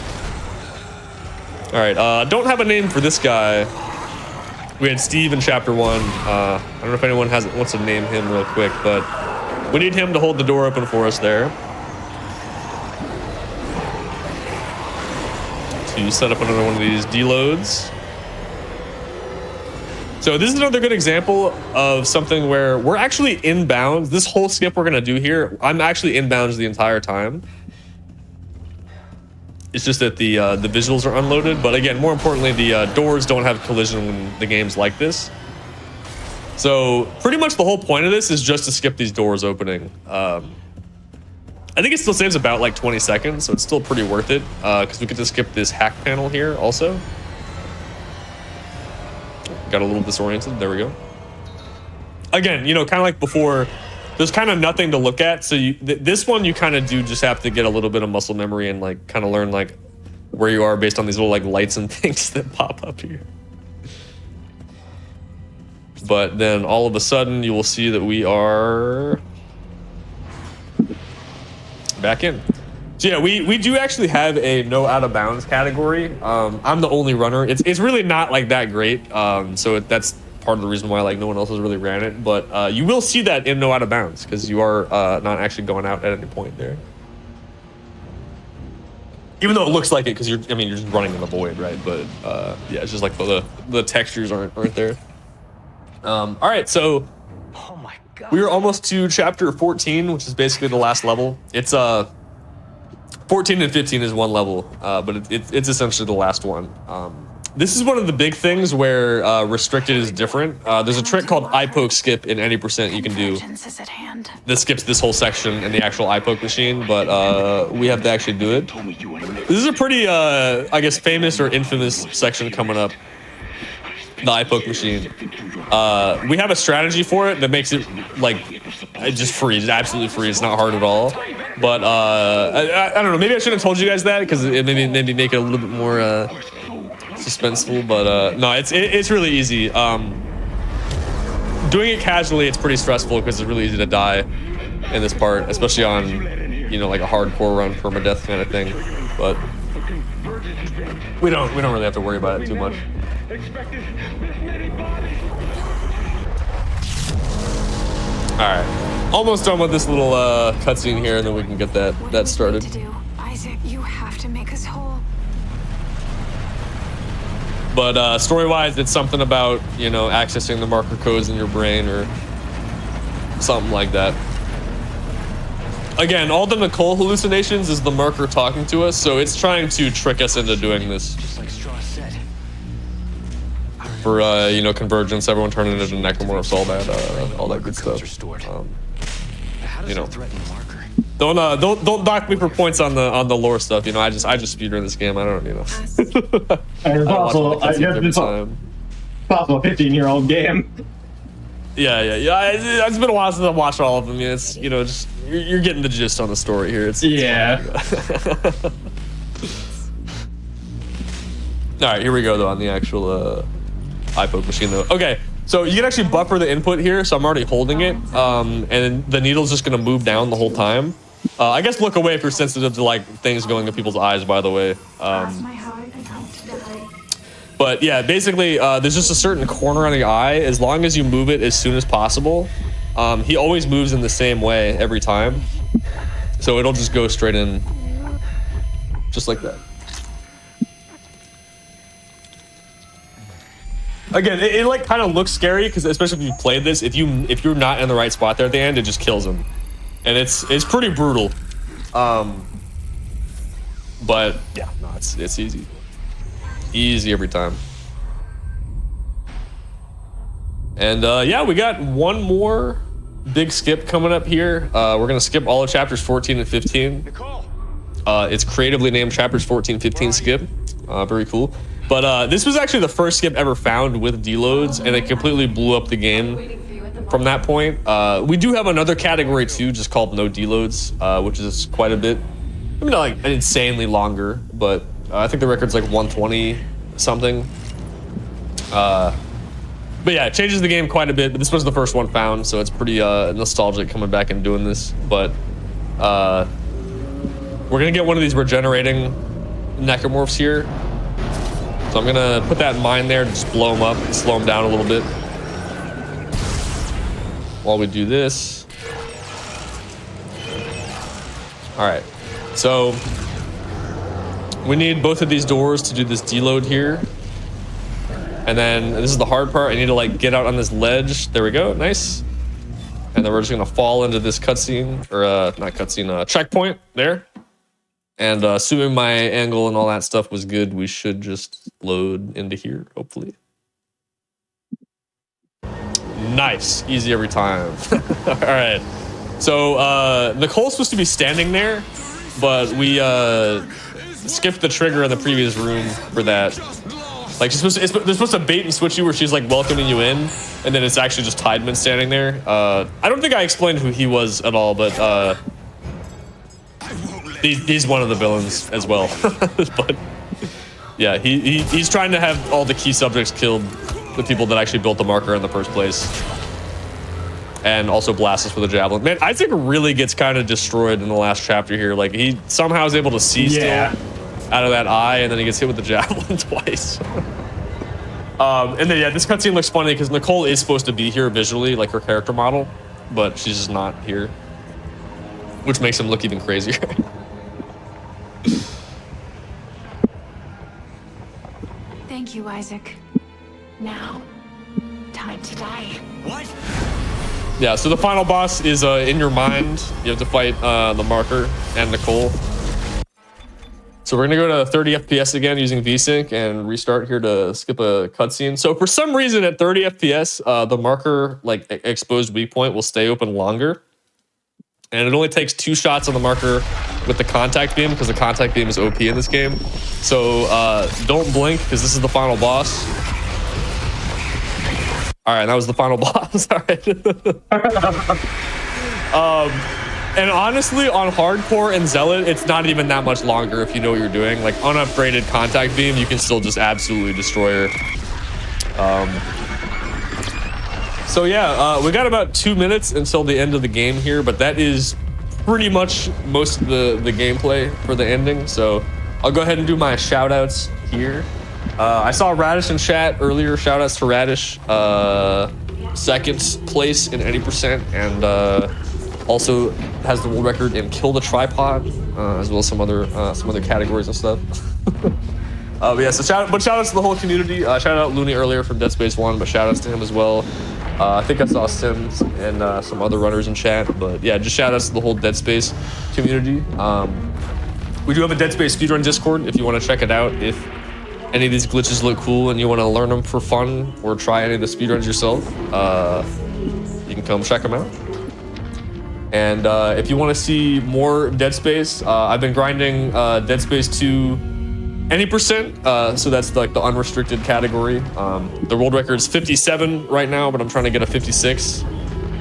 All right, don't have a name for this guy. We had Steve in chapter 1. I don't know if anyone wants to name him real quick, but we need him to hold the door open for us there. To set up another one of these deloads. So this is another good example of something where we're actually inbounds. This whole skip we're gonna do here, I'm actually inbounds the entire time. It's just that the visuals are unloaded, but again, more importantly, the doors don't have collision when the game's like this. So pretty much the whole point of this is just to skip these doors opening. I think it still saves about like 20 seconds, so it's still pretty worth it because we get to skip this hack panel here also. Got a little disoriented. There we go. Again, you know, kind of like before, there's kind of nothing to look at. So this one, you kind of do just have to get a little bit of muscle memory and like kind of learn like where you are based on these little like lights and things that pop up here. But then all of a sudden you will see that we are back in. So yeah, we do actually have a no out of bounds category. I'm the only runner. It's really not like that great. So that's part of the reason why like no one else has really ran it. But you will see that in no out of bounds because you are not actually going out at any point there. Even though it looks like it because you're just running in the void, right? But yeah, it's just like the textures aren't there. All right, so Oh my god. we are almost to chapter 14, which is basically the last level. It's 14 and 15 is one level, but it's essentially the last one. This is one of the big things where restricted is different. There's a trick called eye poke skip in any percent you can do. That skips this whole section in the actual eye poke machine, but we have to actually do it. This is a pretty, I guess, famous or infamous section coming up. The eye poke machine. We have a strategy for it that makes it like it just free. It's absolutely free. It's not hard at all. But I don't know. Maybe I shouldn't have told you guys that because it maybe make it a little bit more suspenseful. But no, it's really easy. Doing it casually, it's pretty stressful because it's really easy to die in this part, especially on like a hardcore run permadeath kind of thing. But we don't really have to worry about it too much. Alright, almost done with this little cutscene here, and then we can get that started. Isaac, you have to make us whole. But story-wise, it's something about, accessing the marker codes in your brain or something like that. Again, all the Nicole hallucinations is the marker talking to us, so it's trying to trick us into doing this. Just like Straw said. For convergence, everyone turning into necromorphs, all that good stuff. Don't knock me for points on the lore stuff. I just speedrun this game. I don't It's also a 15-year-old game. Yeah. It's been a while since I've watched all of them. It's just you're getting the gist on the story here. It's all right, here we go though on the actual eye poke machine though. Okay, so you can actually buffer the input here, so I'm already holding it, and the needle's just gonna move down the whole time. I guess look away if you're sensitive to like things going in people's eyes, by the way. But yeah, basically there's just a certain corner on the eye. As long as you move it as soon as possible, he always moves in the same way every time, so it'll just go straight in, just like that. Again, it like kind of looks scary because especially if you played this, if you're not in the right spot there at the end, it just kills him, and it's pretty brutal. But yeah, no, it's easy every time. And yeah, we got one more big skip coming up here. We're gonna skip all of chapters 14 and 15. It's creatively named chapters 14, 15 skip. Very cool. But this was actually the first skip ever found with deloads, and it completely blew up the game from that point. We do have another category too, just called no deloads, which is quite a bit. I mean, not like insanely longer, but I think the record's like 120 something. But yeah, it changes the game quite a bit. But this was the first one found, so it's pretty nostalgic coming back and doing this. But we're gonna get one of these regenerating necromorphs here. So I'm gonna put that in mind there to just blow them up and slow them down a little bit while we do this. All right, so we need both of these doors to do this deload here. And then this is the hard part. I need to like get out on this ledge. There we go, nice. And then we're just gonna fall into this cutscene, or not cutscene, checkpoint there. And assuming my angle and all that stuff was good, we should just load into here, hopefully. Nice. Easy every time. All right. So Nicole's supposed to be standing there, but we skipped the trigger in the previous room for that. Like they're supposed to bait and switch you where she's like welcoming you in, and then it's actually just Tideman standing there. I don't think I explained who he was at all, but he's one of the villains as well. But yeah, he's trying to have all the key subjects killed, the people that actually built the marker in the first place, and also blast us with a javelin. Man, Isaac really gets kind of destroyed in the last chapter here. Like he somehow is able to see still out of that eye, and then he gets hit with the javelin twice. And then yeah, this cutscene looks funny because Nicole is supposed to be here visually, like her character model, but she's just not here, which makes him look even crazier. Thank you, Isaac. Now, time to die. What? Yeah, so the final boss is in your mind. You have to fight the marker and Nicole. So we're gonna go to 30 FPS again using VSync and restart here to skip a cutscene. So for some reason at 30 FPS, the marker like exposed weak point will stay open longer. And it only takes 2 shots on the marker with the contact beam because the contact beam is OP in this game. So don't blink because this is the final boss. All right, that was the final boss. All right. And honestly, on hardcore and zealot, it's not even that much longer if you know what you're doing. Like unupgraded contact beam, you can still just absolutely destroy her. So yeah, we got about 2 minutes until the end of the game here, but that is pretty much most of the gameplay for the ending. So I'll go ahead and do my shout outs here. I saw Radish in chat earlier. Shout outs to Radish. Second place in any percent, and also has the world record in kill the tripod, as well as some other categories and stuff. But yeah, so shout outs to the whole community. Shout out Looney earlier from Dead Space 1, but shout outs to him as well. I think I saw Sims and some other runners in chat, but yeah, just shout outs to the whole Dead Space community. We do have a Dead Space speedrun Discord if you want to check it out. If any of these glitches look cool and you want to learn them for fun or try any of the speedruns yourself, you can come check them out. And if you want to see more Dead Space, I've been grinding Dead Space 2 any percent, so that's like the unrestricted category. The world record is 57 right now, but I'm trying to get a 56.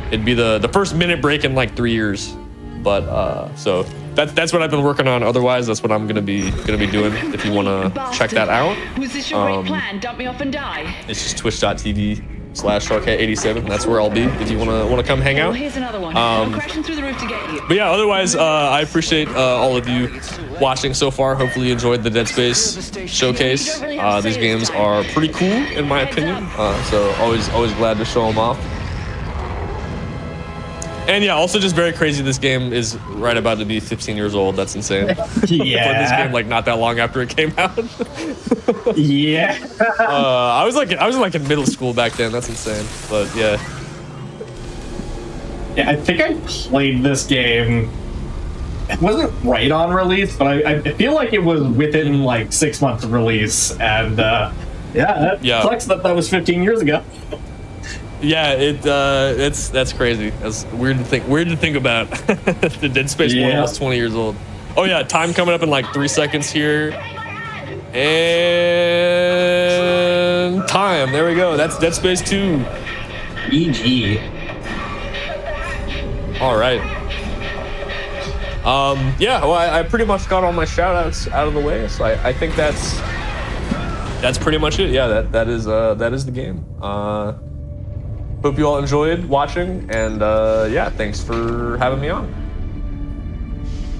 It'd be the first minute break in like 3 years, but so that's what I've been working on. Otherwise, that's what I'm gonna be doing. If you want to check that out, was this your great plan? Dump me off and die? It's just twitch.tv/sharkcat87. That's where I'll be if you want to come hang out. Well, here's another one. I'm crashing through the roof to get you. But yeah, otherwise, I appreciate all of you watching so far. Hopefully you enjoyed the Dead Space showcase. These games are pretty cool in my opinion. So always glad to show them off. And yeah, also just very crazy. This game is right about to be 15 years old. That's insane. Yeah. I played this game like not that long after it came out. Yeah. I was like in middle school back then. That's insane. But yeah. Yeah, I think I played this game. It wasn't right on release, but I feel like it was within like 6 months of release. And yeah, sucks that was 15 years ago. Yeah, that's crazy. That's weird to think about. The Dead Space 1 was 20 years old. Oh yeah, time coming up in like 3 seconds here. And time. There we go. That's Dead Space 2. EG. All right. Yeah, well, I pretty much got all my shout outs out of the way, so I think that's pretty much it. Yeah, that is the game. Hope you all enjoyed watching, and yeah, thanks for having me on.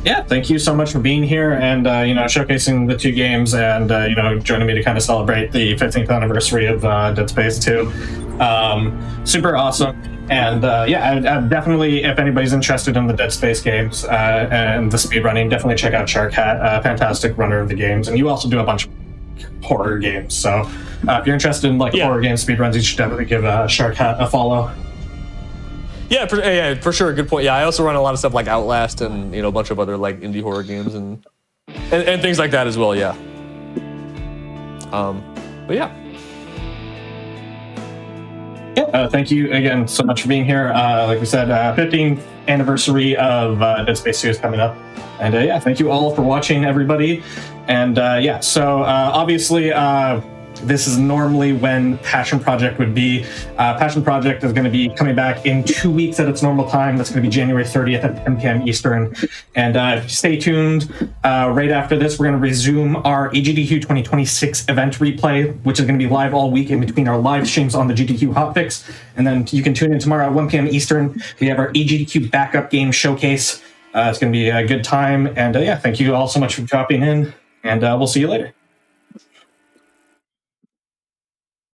Yeah, thank you so much for being here and showcasing the 2 games and joining me to kind of celebrate the 15th anniversary of Dead Space 2. Super awesome. And yeah, I definitely, if anybody's interested in the Dead Space games and the speedrunning, definitely check out Sharkcat, fantastic runner of the games. And you also do a bunch of horror games, so if you're interested in like horror game speedruns, you should definitely give Sharkcat a follow. Yeah, for sure. Good point. Yeah, I also run a lot of stuff like Outlast and a bunch of other like indie horror games and things like that as well. Yeah. But yeah. Thank you again so much for being here. Like we said, 15th anniversary of Dead Space 2 is coming up. And thank you all for watching, everybody. And so obviously, this is normally when Passion Project would be. Passion Project is going to be coming back in 2 weeks at its normal time. That's going to be January 30th at 10 p.m. Eastern. And stay tuned. Right after this, we're going to resume our GDQ 2026 event replay, which is going to be live all week in between our live streams on the GDQ Hotfix. And then you can tune in tomorrow at 1 p.m. Eastern. We have our GDQ backup game showcase. It's going to be a good time. And thank you all so much for dropping in. And we'll see you later.